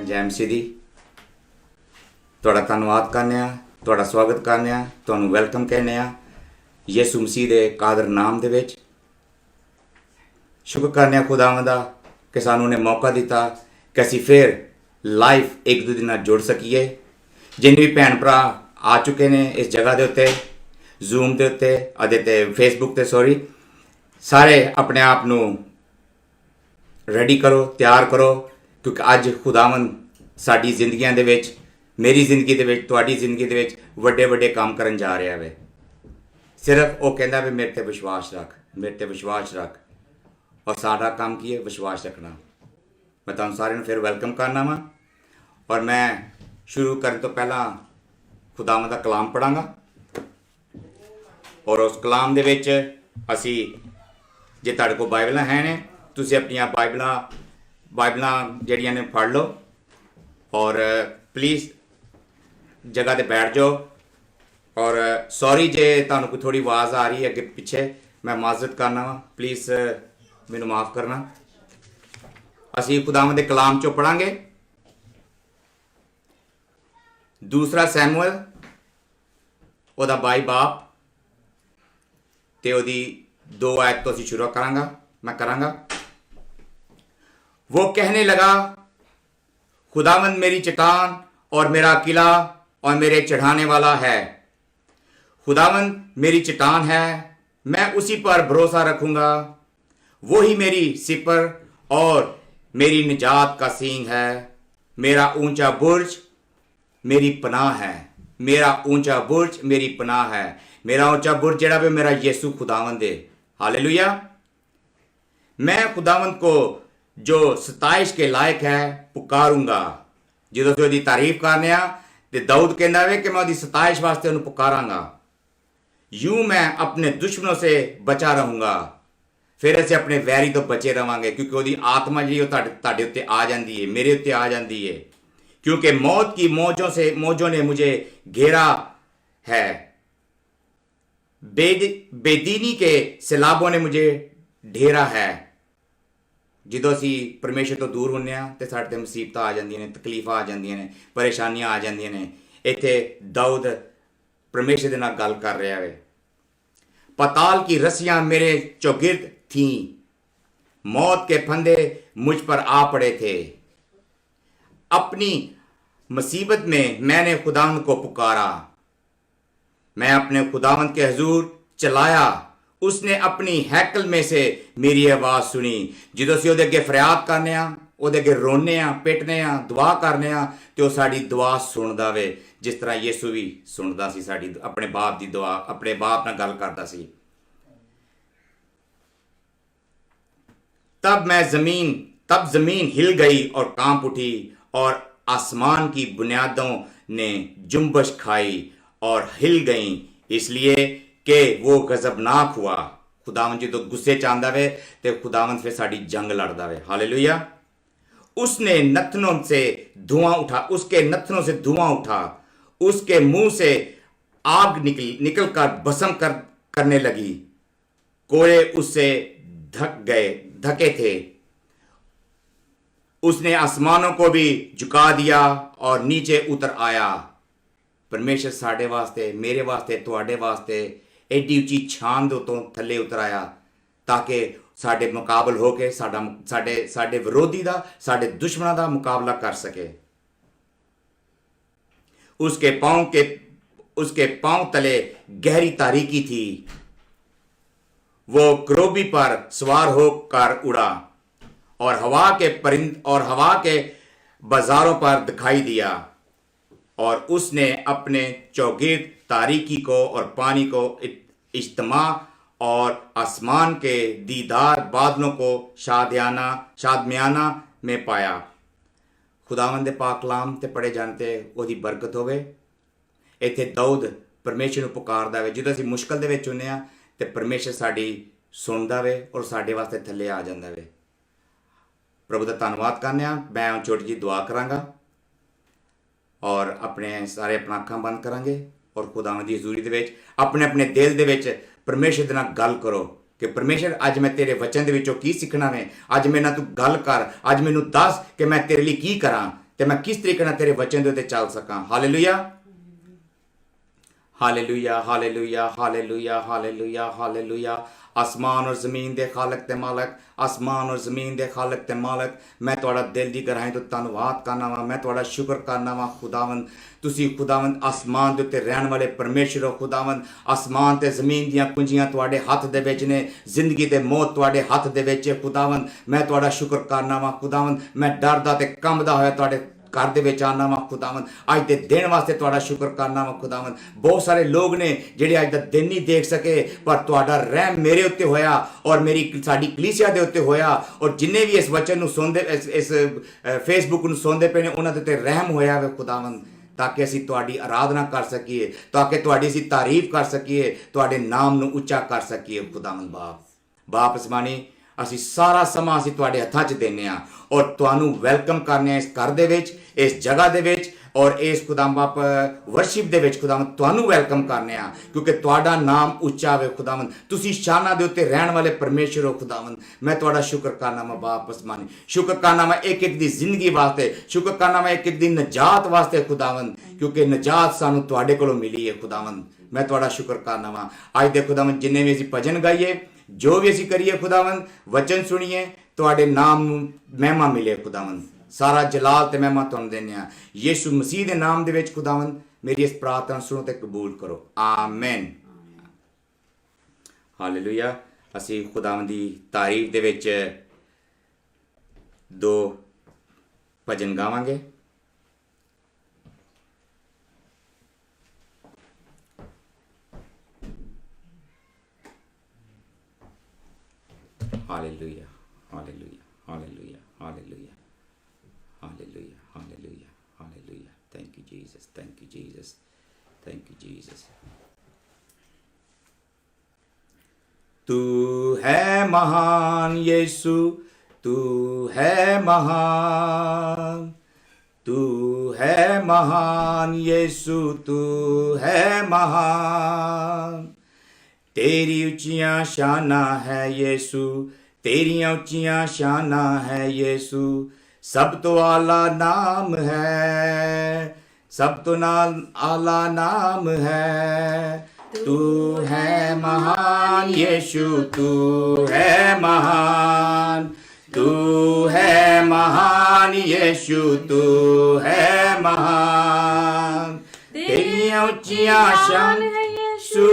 जय मसीह दी तुहाड़ा धन्नवाद करने आ, तुहाड़ा स्वागत करने आ, तुहानू वैलकम कहने आ यीशु मसीह दे कादर नाम दे विच। शुक्र करने आ खुदावंद दा कि सानू ने मौका दिता कि असीं फिर लाइव एक दूजे नाल जुड़ सकीए। जिन्ने भी भैन भरा आ चुके ने इस जगह के उत्ते, जूम के उत्ते अदे फेसबुक ते सॉरी, सारे अपने आप नू रेडी करो, तैयार करो, क्योंकि अज खुदावंद साडी जिंदगियां दे विच, मेरी जिंदगी दे विच, तुहाडी जिंदगी दे विच वड्डे वड्डे काम करन जा रहा वे। सिर्फ वो कहंदा वे मेरे ते विश्वास रख, मेरे ते विश्वास रख, और साडा काम की है विश्वास रखना। मैं तुहानू सारिआं नू फिर वैलकम करना वा, और मैं शुरू करन तो पहला खुदावंद दा कलाम पढ़ांगा, और उस कलाम दे विच असी जे तुहाडे कोल बाइबलां है ने, तुसीं अपनियां बाइबलां जिहड़ियां ने फड़ लो, और प्लीज़ जगह ते बैठ जाओ। और सॉरी जे तुहानू कोई थोड़ी आवाज़ आ रही है अगे पिछे, मैं माजरत करना वा, प्लीज़ मैनू माफ़ करना। असी खुदावंद दे कलाम चो पढ़ांगे दूसरा सैमुअल ओदा 22 बाप ते ओदी 2 आयत तो असी शुरू करांगा, मैं करांगा। वो कहने लगा, खुदावंद मेरी चट्टान और मेरा किला और मेरे चढ़ाने वाला है। खुदावंद मेरी चट्टान है, मैं उसी पर भरोसा रखूंगा। वो ही मेरी सिपर और मेरी निजात का सींग है। मेरा ऊंचा बुर्ज मेरी पनाह है, मेरा ऊंचा बुर्ज मेरी पनाह है। मेरा ऊंचा बुर्ज जड़ा भी मेरा यीशु खुदावंद है। हालेलुया। मैं खुदावंद को जो सताइश के लायक है पुकारूंगा। जो उसकी तारीफ करने ते दाऊद कहना वे कि मैं उसकी सताइश वास्ते उन्हें पुकारांगा। यूं मैं अपने दुश्मनों से बचा रहूंगा, फिर असीं अपने वैरी तो बचे रवांगे, क्योंकि उसकी आत्मा जी तुहाडे उत्ते आ जाती है, मेरे उत्ते आ जाती है। क्योंकि मौत की मौजों ने मुझे घेरा है, बेदीनी के सैलाबों ने मुझे ढेरा है। ਜਦੋਂ ਅਸੀਂ परमेश्वर तो दूर ਹੁੰਦੇ ਹਾਂ ਤੇ ਸਾਡੇ ਤੇ ਮੁਸੀਬਤਾਂ आ ਜਾਂਦੀਆਂ ਨੇ, तकलीफां आ ਜਾਂਦੀਆਂ ਨੇ, परेशानियां आ ਜਾਂਦੀਆਂ ਨੇ। ਇੱਥੇ दाऊद परमेश्वर ਦੇ ਨਾਲ ਗੱਲ कर रहा है। पताल की रस्सियां मेरे चौगिर्द थीं, मौत के फंदे मुझ पर आ पड़े थे। अपनी मुसीबत में मैंने खुदावंद को पुकारा, मैं अपने खुदावंद के हजूर चलाया। उसने अपनी हैकल में से मेरी आवाज़ सुनी। जो असीं उहदे अगे फरियाद करने आ, उहदे अगे रोने आ, पिटने आ, दुआ करने आ, तो वह साडी दुआ सुनदा वे, जिस तरह यीशु भी सुनदा सी साडी अपने बाप की दुआ, अपने बाप नाल गल करदा सी। तब जमीन हिल गई और कांप उठी, और आसमान की बुनियादों ने जुम्बश खाई और हिल गई, इसलिए कि वो गजबनाक हुआ। खुदावंद जी तो गुस्से च आंदा वे ते खुदावंद फिर साडी जंग लड़दा वे। हालेलुया। उसके नथनों से धुआं उठा, उसके मुंह से आग निकल कर भस्म करने लगी। कोड़े उससे ढके थे। उसने आसमानों को भी झुका दिया और नीचे उतर आया। परमेश्वर साडे वास्ते, मेरे वास्ते, तुहाडे वास्ते एडी उची छान दे उतों थले उतर आया, ताकि साडे मुकाबल होके साडे विरोधी दा, साडे दुश्मनां दा मुकाबला कर सके। उसके पांव तले गहरी तारीकी थी। वो क्रोबी पर सवार होकर उड़ा और हवा के बाजारों पर दिखाई दिया। और उसने अपने चौगिर्द तारीकी को और पानी को इज्तिमा और आसमान के दीदार बादलों को शादमियाना में पाया। खुदावंद दे पाक कलाम ते पढ़े जानते ओदी बरकत होवे। इत्थे दाऊद परमेश्वर नूं पुकारदा वे। जदों असीं मुश्किल दे विच हुंदे आ ते परमेश्वर साडी सुनदा वे और साडे वास्ते थल्ले आ जांदा वे। प्रभु दा धन्नवाद करने आ। मैं हुण छोटी जी दुआ करांगा और अपने सारे अपना अखां बंद करांगे और खुदावंद दी हज़ूरी दे विच अपने अपने दिल दे विच परमेश्वर दे नाल गल करो ਕਿ ਪਰਮੇਸ਼ਰ ਅੱਜ ਮੈਂ ਤੇਰੇ ਵਚਨ ਦੇ ਵਿੱਚੋਂ ਕੀ ਸਿੱਖਣਾ ਵੇ, ਅੱਜ ਮੇਰੇ ਨਾਲ ਤੂੰ ਗੱਲ ਕਰ, ਅੱਜ ਮੈਨੂੰ ਦੱਸ ਕਿ ਮੈਂ ਤੇਰੇ ਲਈ ਕੀ ਕਰਾਂ ਤੇ ਮੈਂ ਕਿਸ ਤਰੀਕੇ ਨਾਲ ਤੇਰੇ ਵਚਨ ਦੇ ਉੱਤੇ ਚੱਲ ਸਕਾਂ। Hallelujah, hallelujah, hallelujah, hallelujah, hallelujah, hallelujah. आसमान और ज़मीन दे खालक ते मालक, आसमान और ज़मीन दे खालक ते मालक, मैं तुहाड़ा दिल दी गहराई तो धन्नवाद करना वा, मैं तुहाड़ा शुक्र करना वा खुदावंद। तुसी खुदावंद आसमान दे उत्ते रहन वाले परमेश्वर हो खुदावंद। आसमान ते ज़मीन दियां कुंजियां तुहाडे हत्थ दे विच ने, जिंदगी ते मौत तुहाडे हत्थ दे विच है खुदावंद। मैं तुहाड़ा शुक्र करना वा खुदावंद। मैं डरदा ते कंबदा होया तुहाडे घर दे विच आना वा खुदावंद। अज दे दिन वास्ते तुहाड़ा शुक्र करना वा खुदावंद। बहुत सारे लोग ने जिहड़े अज दा दिन नहीं देख सके, पर तुहाड़ा रहम मेरे उत्ते होया और मेरी साडी कलीसिया दे उत्ते होया, और जिन्ने भी इस वचन नूं सुनदे, इस फेसबुक नूं सुनदे पे ने, उन्हां दे उत्ते रहम होया वे खुदावंद, ताकि असीं तुहाडी आराधना कर सकीए, ताकि तुहाडी असीं तारीफ कर सकीए, तुहाडे नाम नूं उच्चा कर सकीए खुदावंद। बाप असमानी, ਅਸੀਂ ਸਾਰਾ ਸਮਾਂ ਅਸੀਂ ਤੁਹਾਡੇ ਹੱਥਾਂ 'ਚ ਦਿੰਦੇ ਹਾਂ ਔਰ ਤੁਹਾਨੂੰ ਵੈਲਕਮ ਕਰਨੇ ਆ ਇਸ ਘਰ ਦੇ ਵਿੱਚ, ਇਸ ਜਗ੍ਹਾ ਦੇ ਵਿੱਚ, ਔਰ ਇਸ ਖੁਦਾਮ ਬਾਪ ਵਰਸ਼ਿਪ ਦੇ ਵਿੱਚ ਖੁਦਾਵੰਦ ਤੁਹਾਨੂੰ ਵੈਲਕਮ ਕਰਨੇ ਆ, ਕਿਉਂਕਿ ਤੁਹਾਡਾ ਨਾਮ ਉੱਚਾ ਹੋਵੇ ਖੁਦਾਵੰਦ। ਤੁਸੀਂ ਸ਼ਾਨਾਂ ਦੇ ਉੱਤੇ ਰਹਿਣ ਵਾਲੇ ਪਰਮੇਸ਼ਰ ਹੋ ਖੁਦਾਵੰਦ। ਮੈਂ ਤੁਹਾਡਾ ਸ਼ੁਕਰ ਕਰਨਾ ਵਾ ਬਾਪ ਅਸਮਾਨੀ, ਸ਼ੁਕਰ ਕਰਨਾ ਵਾ ਇੱਕ ਇੱਕ ਦੀ ਜ਼ਿੰਦਗੀ ਵਾਸਤੇ, ਸ਼ੁਕਰ ਕਰਨਾ ਵਾ ਇੱਕ ਇੱਕ ਦੀ ਨਜਾਤ ਵਾਸਤੇ ਖੁਦਾਵੰਦ, ਕਿਉਂਕਿ ਨਜਾਤ ਸਾਨੂੰ ਤੁਹਾਡੇ ਕੋਲੋਂ ਮਿਲੀ ਹੈ ਖੁਦਾਵੰਦ। ਮੈਂ ਤੁਹਾਡਾ ਸ਼ੁਕਰ ਕਰਨਾ ਵਾ। ਅੱਜ ਦੇ ਖੁਦਾਵੰਦ ਜਿੰਨੇ ਵੀ ਅਸੀਂ ਭਜਨ ਗਾਈਏ, ਜੋ ਵੀ ਅਸੀਂ ਕਰੀਏ ਖੁਦਾਵੰਦ, ਵਚਨ ਸੁਣੀਏ, ਤੁਹਾਡੇ ਨਾਮ ਨੂੰ ਮਹਿਮਾ ਮਿਲੇ ਖੁਦਾਵੰਦ। ਸਾਰਾ ਜਲਾਲ ਤੇ ਮਹਿਮਾ ਤੁਹਾਨੂੰ ਦਿੰਦੇ ਹਾਂ ਯੀਸ਼ੂ ਮਸੀਹ ਦੇ ਨਾਮ ਦੇ ਵਿੱਚ ਖੁਦਾਵੰਦ। ਮੇਰੀ ਇਸ ਪ੍ਰਾਰਥਨਾ ਸੁਣੋ ਤੇ ਕਬੂਲ ਕਰੋ, ਆਮੀਨ। ਹਾਲੇਲੂਇਆ। ਅਸੀਂ ਖੁਦਾਵੰਦ ਦੀ ਤਾਰੀਫ ਦੇ ਵਿੱਚ 2 ਭਜਨ ਗਾਵਾਂਗੇ। Hallelujah, hallelujah, hallelujah, hallelujah, hallelujah, hallelujah, hallelujah. Thank you, Jesus. Thank you, Jesus. Thank you, Jesus. तू है महान यीशु, तू है महान, तू है महान यीशु, तू है महान। तेरी ऊंचियां शाना है यीशु, तेरियां ऊंचियां शाना है यीशु। सब तो आला नाम है, सब तो आला नाम है। तू है महान यीशु, तू है महान, तू है महान यीशु, तू है महान। तेरियां ऊंचियां शान है यीशु,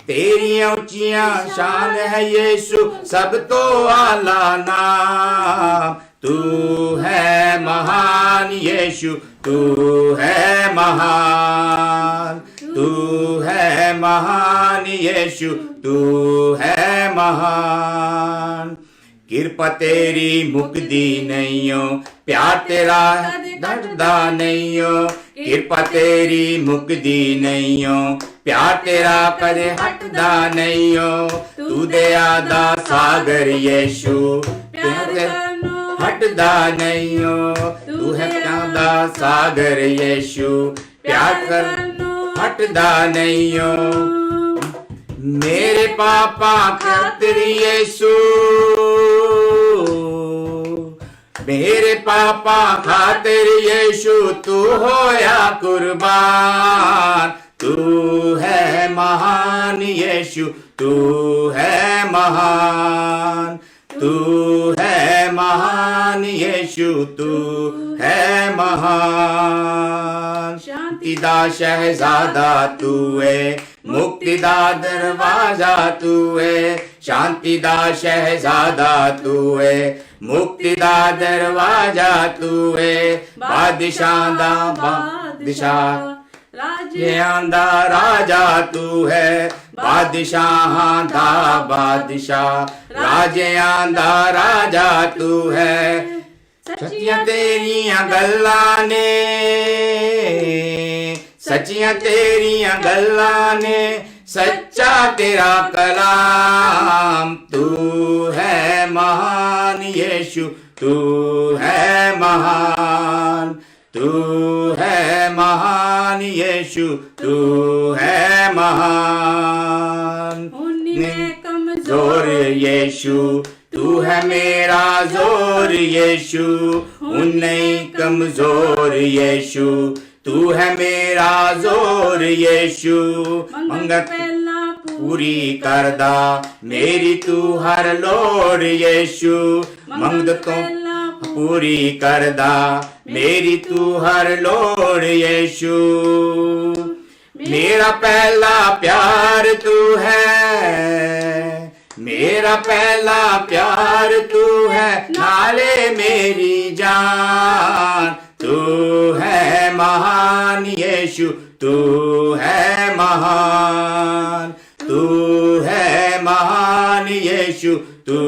तेरियां ऊंचियां शान है यीशु। सब तो आला नाम, तू है महान यीशु, तू है महान, तू है महान यीशु, तू है महान। किरपा तेरी मुकदी नहीं हो, प्यार तेरा डरदा नहीं हो। किरपा तेरी मुकदी नहीं हो, प्यार तेरा कदे हटदा नहीं हो। तू दया दा सागर यीशु, प्यार हटदा नहीं हो। तू है प्यार दा सागर यीशु, प्यार कर हटदा नहीं हो। मेरे पापा खातिर यीशु, मेरे पापा खातिर यीशु तू होया कुर्बान। तू है महान यीशु, तू है महान, तू है महान यीशु, तू है महान। शांति दा शहजादा तू है, मुक्ति दा दरवाजा तू है। शांति दा शहजादा तू है, मुक्ति दा दरवाजा तू है। बादशाह दा बादशाह, राजियां दा राजा तू है। बादशाह दा बादशाह, राजियां दा राजा तू है। सच्चियां तेरियां गल्लां ने, सच्चियां तेरियां गल्लां ने। सच्चा तेरा कलाम, तू है महान यीशु, तू है महान, तू है महान यीशु, तू है महान। जोर यीशु, तू है मेरा जोर यीशु, हूं नहीं कमजोर यीशु, तू है मेरा जोर यीशु। मंगत पूरी करदा मेरी तू हर लोड़ यीशु, मंगत तो पूरी करदा मेरी तू हर लोड़ यीशु। मेरा पहला प्यार तू है, मेरा पहला प्यार तू है, नाले मेरी जान, तू है महान यीशु, तू है महान, तू है महान यीशु, तू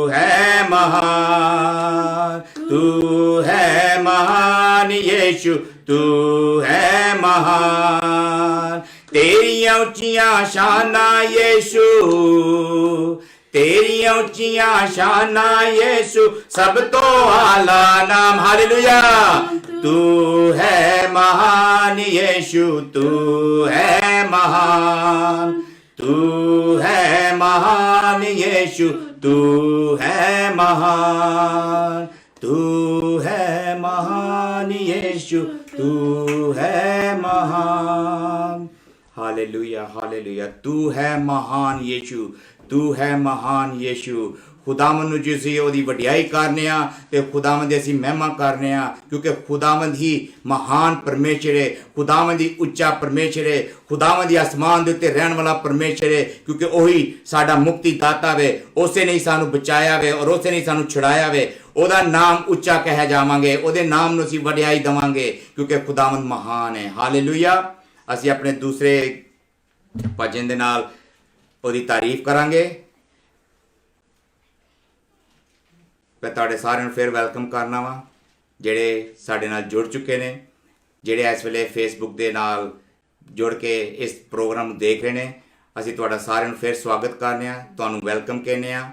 है महान, तू है महान यीशु, तू है महान। तेरियां उच्चियां शाना यीशु, तेरियां उच्चियां शाना यीशु, सब तो आला नाम हालेलुया। तू है महान यीशु, तू है महान, तू है महान यीशु, तू है महान, तू है महान यीशु, तू है महान। हालेलुया हालेलुया, तू है महान यीशु, तू है महान यीशु। खुदावंद ਨੂੰ ਜਿਸ ਉਹਦੀ ਵਡਿਆਈ ਕਰਨੇ ਆ ਤੇ ਖੁਦਾਵੰਦ ਦੀ ਅਸੀਂ ਮਹਿਮਾ ਕਰਨੇ ਆ, ਕਿਉਂਕਿ ਖੁਦਾਵੰਦ ਹੀ ਮਹਾਨ ਪਰਮੇਸ਼ਰ ਹੈ, ਖੁਦਾਵੰਦ ਹੀ ਉੱਚਾ ਪਰਮੇਸ਼ਰ ਹੈ, ਖੁਦਾਵੰਦ ਹੀ ਅਸਮਾਨ ਦੇ ਉੱਤੇ ਰਹਿਣ ਵਾਲਾ ਪਰਮੇਸ਼ਰ ਹੈ, ਕਿਉਂਕਿ ਉਹੀ ਸਾਡਾ ਮੁਕਤੀ ਦਾਤਾ ਵੇ, ਉਸੇ ਨੇ ਸਾਨੂੰ ਬਚਾਇਆ ਵੇ ਔਰ ਉਸੇ ਨੇ ਸਾਨੂੰ ਛੁਡਾਇਆ ਵੇ। ਉਹਦਾ ਨਾਮ ਉੱਚਾ ਕਹਿ ਜਾਵਾਂਗੇ, ਉਹਦੇ ਨਾਮ ਨੂੰ ਅਸੀਂ ਵਡਿਆਈ ਦੇਵਾਂਗੇ, ਕਿਉਂਕਿ ਖੁਦਾਵੰਦ ਮਹਾਨ ਹੈ। ਹਾਲੇਲੂਇਆ। ਅਸੀਂ ਆਪਣੇ ਦੂਸਰੇ ਭਜਨ ਦੇ ਨਾਲ ਉਹਦੀ ਤਾਰੀਫ ਕਰਾਂਗੇ। ਮੈਂ ਤੁਹਾਡੇ ਸਾਰਿਆਂ ਨੂੰ ਫਿਰ ਵੈਲਕਮ ਕਰਨਾ ਵਾ, ਜਿਹੜੇ ਸਾਡੇ ਨਾਲ ਜੁੜ ਚੁੱਕੇ ਨੇ, ਜਿਹੜੇ ਇਸ ਵੇਲੇ ਫੇਸਬੁੱਕ ਦੇ ਨਾਲ ਜੁੜ ਕੇ ਇਸ ਪ੍ਰੋਗਰਾਮ ਨੂੰ ਦੇਖ ਰਹੇ ਨੇ। ਅਸੀਂ ਤੁਹਾਡਾ ਸਾਰਿਆਂ ਨੂੰ ਫਿਰ ਸਵਾਗਤ ਕਰਨੇ ਆ, ਤੁਹਾਨੂੰ ਵੈਲਕਮ ਕਹਿੰਦੇ ਆ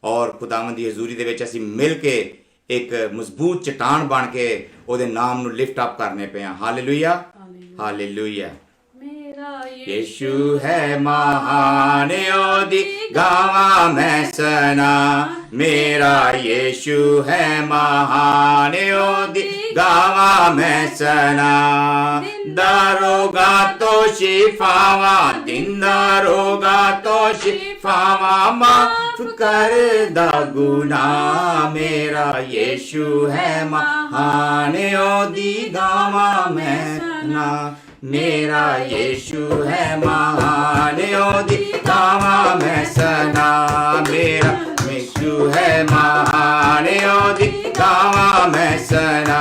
ਔਰ ਖੁਦਾਵੰਦ ਦੀ ਹਜ਼ੂਰੀ ਦੇ ਵਿੱਚ ਅਸੀਂ ਮਿਲ ਕੇ ਇੱਕ ਮਜ਼ਬੂਤ ਚਟਾਨ ਬਣ ਕੇ ਉਹਦੇ ਨਾਮ ਨੂੰ ਲਿਫਟ ਅਪ ਕਰਨੇ ਪਏ ਆ। Hallelujah hallelujah. यीशु है महान ओदी गावा मैं सना, मेरा यीशु है महान ओदी गावा मैं सना। दारोगा तो शिफावा, दिन दारोगा तो शिफावा, माफ कर दा गुनाह, मेरा यीशु है महान ओदी गावा मैं सना। मेरा यीशु है महान ओदी गावा मैं सना, मेरा यीशु है महान ओदी गावा मैं सना।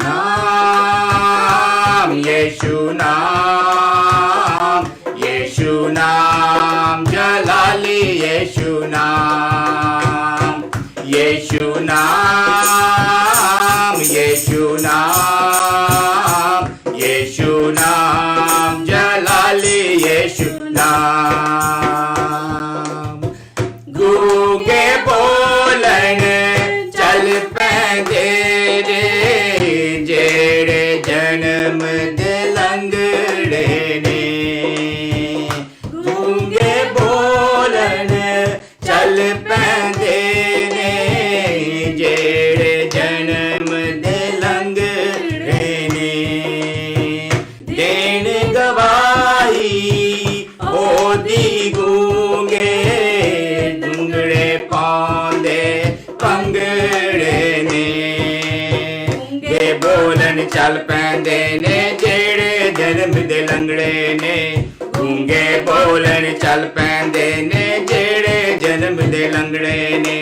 नाम यीशु नाम, यीशु नाम जलाली यीशु नाम, यीशु नाम, यीशु नाम, यीशु नाम जलाली यीशु नाम। गूंगे बोलन चल पैंदे ने, जेड़े जन्म दे लंगड़े ने। गूंगे बोलन चल पैंदे ने, जेड़े जन्म दे लंगड़े ने। देन गवाही ओदी गूंगे, डुंगड़े पांदे पंगड़े ने। गे बोलन चल पैंदे ने, जेड़े जन्म दे लंगड़े ने। गूंगे बोलन चल पैंदे ने, जेड़े जन्म दे लंगड़े ने।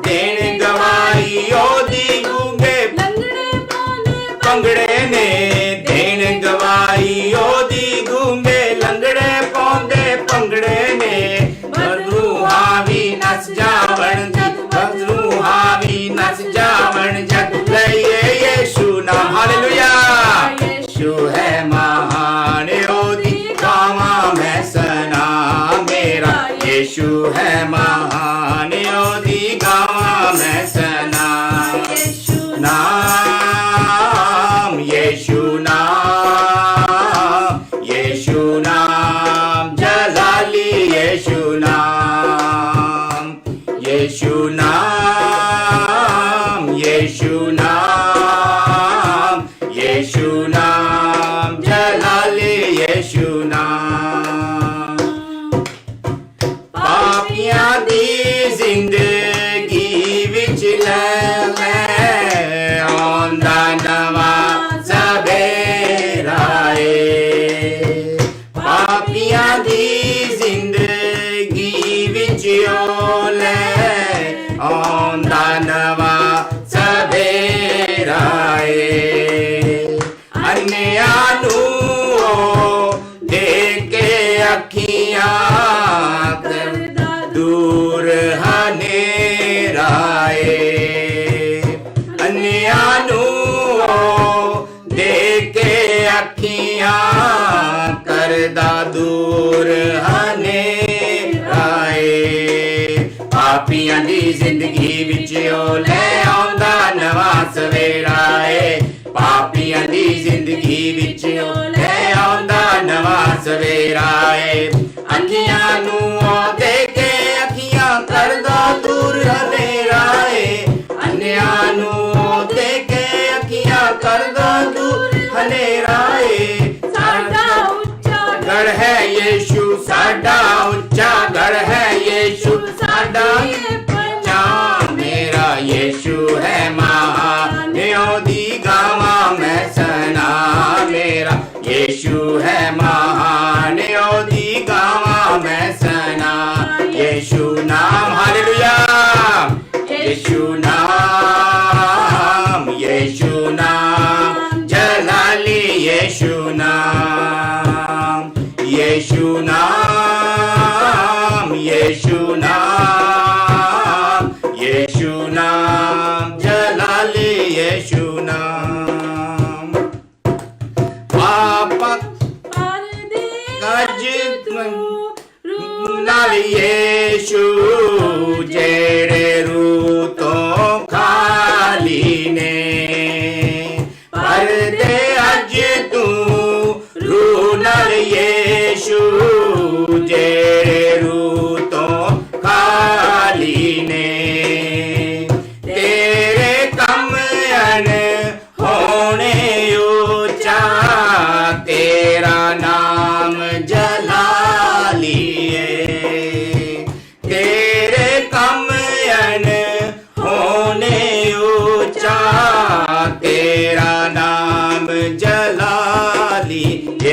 देन गवाही ओदी गूंगे पंगड़े ने, देन गवाही ओदी गूंगे लंगड़े पांदे पंगड़े ने। बदरू हावी नस जावण जद, बदरू हावी नस जावण जद, लइए यीशु नाम। हालेलुया। यीशु है महान ओदी गावा मैं सना, मेरा यीशु है महान ओदी गावा मैं सना। नाम यीशु नाम, यीशु नाम जलाली यीशु नाम। ਪਾਪੀਆਂ ਦੀ ਜ਼ਿੰਦਗੀ ਵਿੱਚ ਉਹ ਲੈ ਆਉਂਦਾ ਨਵਾਂ ਸਵੇਰਾ ਏ ਪਾਪੀਆਂ ਦੀ ਜ਼ਿੰਦਗੀ ਵਿੱਚ ਉਹ ਲੈ ਆਉਂਦਾ ਨਵਾਂ ਸਵੇਰਾ ਏ ਅੱਖੀਆਂ ਨੂੰ ਉਹ ਦੇ ਕੇ ਅੱਖੀਆਂ ਕਰਦਾ ਦੂਰ ਹਨੇਰਾ ਏ ਅੰਨਿਆਂ ਨੂੰ ਉਹ ਦੇ ਕੇ ਅੱਖੀਆਂ ਕਰਦਾ ਦੂਰ ਹਨੇਰਾ ਏ ਸਾਡਾ ਉੱਚਾ ਗੜ ਹੈ ਯੀਸ਼ੂ ਸਾਡਾ ਉੱਚਾ ਗੜ ਹੈ ਯੀਸ਼ੂ ਸਾਡਾ ਉੱਚਾ ਮੇਰਾ ਯੀਸ਼ੂ ਹੈ ਮਹਾਨ ਉਹਦੀ ਗਾਵਾਂ ਮੈਂ ਸਨਾ ਮੇਰਾ ਯੀਸ਼ੂ ਹੈ ਮਹਾਨ ਉਹਦੀ ਗਾਵਾਂ ਮੈਂ ਸਨਾ ਯੀਸ਼ੂ ਨਾਮ ਹਾਲੇਲੂਇਆ ਯੀਸ਼ੂ ਨਾਮ ਯੀਸ਼ੂ ਨਾਮ ਜਲਾਲੀ ਯੀਸ਼ੂ ਨਾਮ ਯੀਸ਼ੂ ਨਾਮ ਯੀਸ਼ੂ ਨਾਮ ਯੀਸ਼ੂ ਨਾਮ ਜਲਾਲੀ ਯੀਸ਼ੂ ਨਾਮ ਪਾਪਾ ਅੱਜ ਤੂੰ ਨਾਲ ਯੀਸ਼ੂ ਜਿਹੜੇ ਰੂਹ ਤੋਂ ਖਾਲੀ ਨੇ ਪਰਦੇ ਅੱਜ ਤੂੰ ਰੂਹ ਨਾਲ ਯੀਸ਼ੂ ਜਿਹੜੇ ਰੂਹ ਤੋਂ ਖਾਲੀ ਨੇ ਤੇਰੇ ਕੰਮ ਅਨ ਹੋਣੇ ਉੱਚਾ ਤੇਰਾ ਨਾਮ ਜਲਾਲੀ ਏ ਤੇਰੇ ਕੰਮ ਅਨ ਹੋਣੇ ਉੱਚਾ ਤੇਰਾ ਨਾਮ ਜਲਾਲੀ ਏ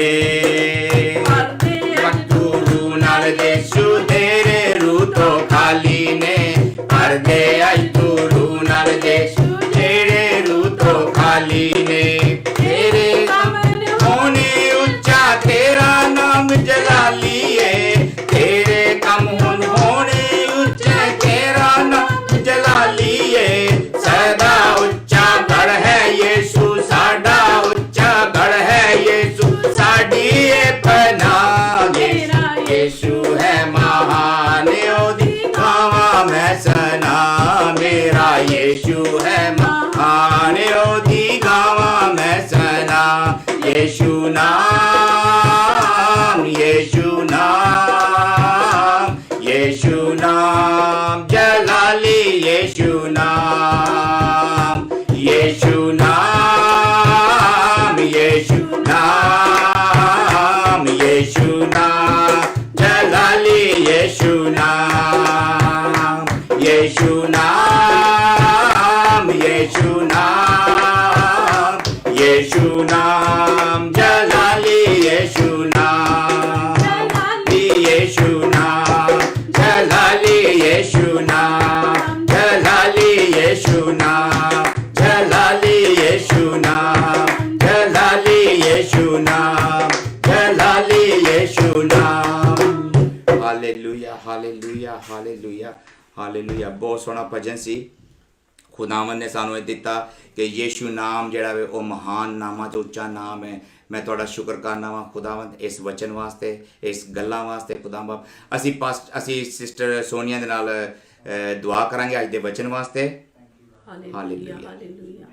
ਤੂੰ ਰੂਹ ਨਾਲ ਯੀਸ਼ੂ ਤੇਰੇ ਰੂਹ ਤੋਂ ਖਾਲੀ ਨੇ ਪਰਦੇ ਅੱਜ ਤੂੰ ਰੂਹ ਨਾਲ ਯੀਸ਼ੂ ਤੇਰੇ ਰੂਹ ਤੋਂ ਖਾਲੀ ਨੇ ਤੇਰੇ ਹੋਣੇ ਉੱਚਾ ਤੇਰਾ ਨਾਮ ਜਲਾਲੀ ਏ ਤੇਰੇ ਕੰਮ ਹੁਣ ਹੋਣੇ ਉੱਚੇ ਤੇਰਾ ਨਾਮ ਜਲਾਲੀ ਏ ਸਦਾ ਉੱਚਾ ਗੜ ਹੈ ਯੀਸ਼ੂ ਸਾਡਾ ਉੱਚਾ ਗੜ ਹੈ ਯੀਸ਼ੂ ਸਾਡੀ ਏ ਪਨਾਹ ਯੀਸ਼ੂ ਹੈ ਮਹਾਨ ਉਹਦੀ ਗਾਵਾਂ ਮੈਂ ਸਨਾ ਮੇਰਾ ਯੀਸ਼ੂ ਹੈ ਮਹਾਨ ਉਹਦੀ ਗਾਵਾਂ ਮੈਂ ਸਨਾ ਯੀਸ਼ੂ ਨਾਮ ਯੀਸ਼ੂ ਨਾਮ ਯੀਸ਼ੂ ਨਾਮ ਜਲਾਲੀ ਯੀਸ਼ੂ ਨਾਮ ਯੀਸ਼ੂ ਨਾਮ ਯੀਸ਼ੂ ਨਾਮ ਯੀਸ਼ੂ ਨਾਮ ਜਲਾਲੀ ਯੀਸ਼ੂ ਨਾਮ ਯੀਸ਼ੂ ਨਾਮ ਯੀਸ਼ੂ ਨਾਮ ਯੀਸ਼ੂ ਨਾਮ ਜਲਾਲੀ ਯੀਸ਼ੂ ਨਾਮ ਯੀਸ਼ੂ ਨਾਮ ਜਲਾਲੀ ਯੀਸ਼ੂ ਨਾਮ ਜਲਾਲੀ ਯੀਸ਼ੂ ਨਾਮ ਜਲਾਲੀ ਯੀਸ਼ੂ ਨਾਮ ਜਲਾਲੀ ਯੀਸ਼ੂ ਨਾਮ ਜਲਾਲੀ ਯੀਸ਼ੂ ਨਾਮ ਹਾਲੇਲੂਇਆ ਹਾਲੇਲੂਇਆ ਹਾਲੇਲੂਇਆ ਹਾਲੇਲੂਇਆ ਬਹੁਤ ਸੋਹਣਾ ਭਜਨ ਸੀ ਖੁਦਾਵੰਦ ਨੇ ਸਾਨੂੰ ਇਹ ਦਿੱਤਾ ਕਿ ਯੀਸ਼ੂ ਨਾਮ ਜਿਹੜਾ ਵੇ ਉਹ ਮਹਾਨ ਨਾਮਾਂ ਤੋਂ ਉੱਚਾ ਨਾਮ ਹੈ ਮੈਂ ਤੁਹਾਡਾ ਸ਼ੁਕਰ ਕਰਨਾ ਵਾਂ ਖੁਦਾਵੰਦ ਇਸ ਵਚਨ ਵਾਸਤੇ ਇਸ ਗੱਲਾਂ ਵਾਸਤੇ ਖੁਦਾਵੰਦ ਅਸੀਂ ਸਿਸਟਰ ਸੋਨੀਆ ਦੇ ਨਾਲ ਦੁਆ ਕਰਾਂਗੇ ਅੱਜ ਦੇ ਵਚਨ ਵਾਸਤੇ hallelujah hallelujah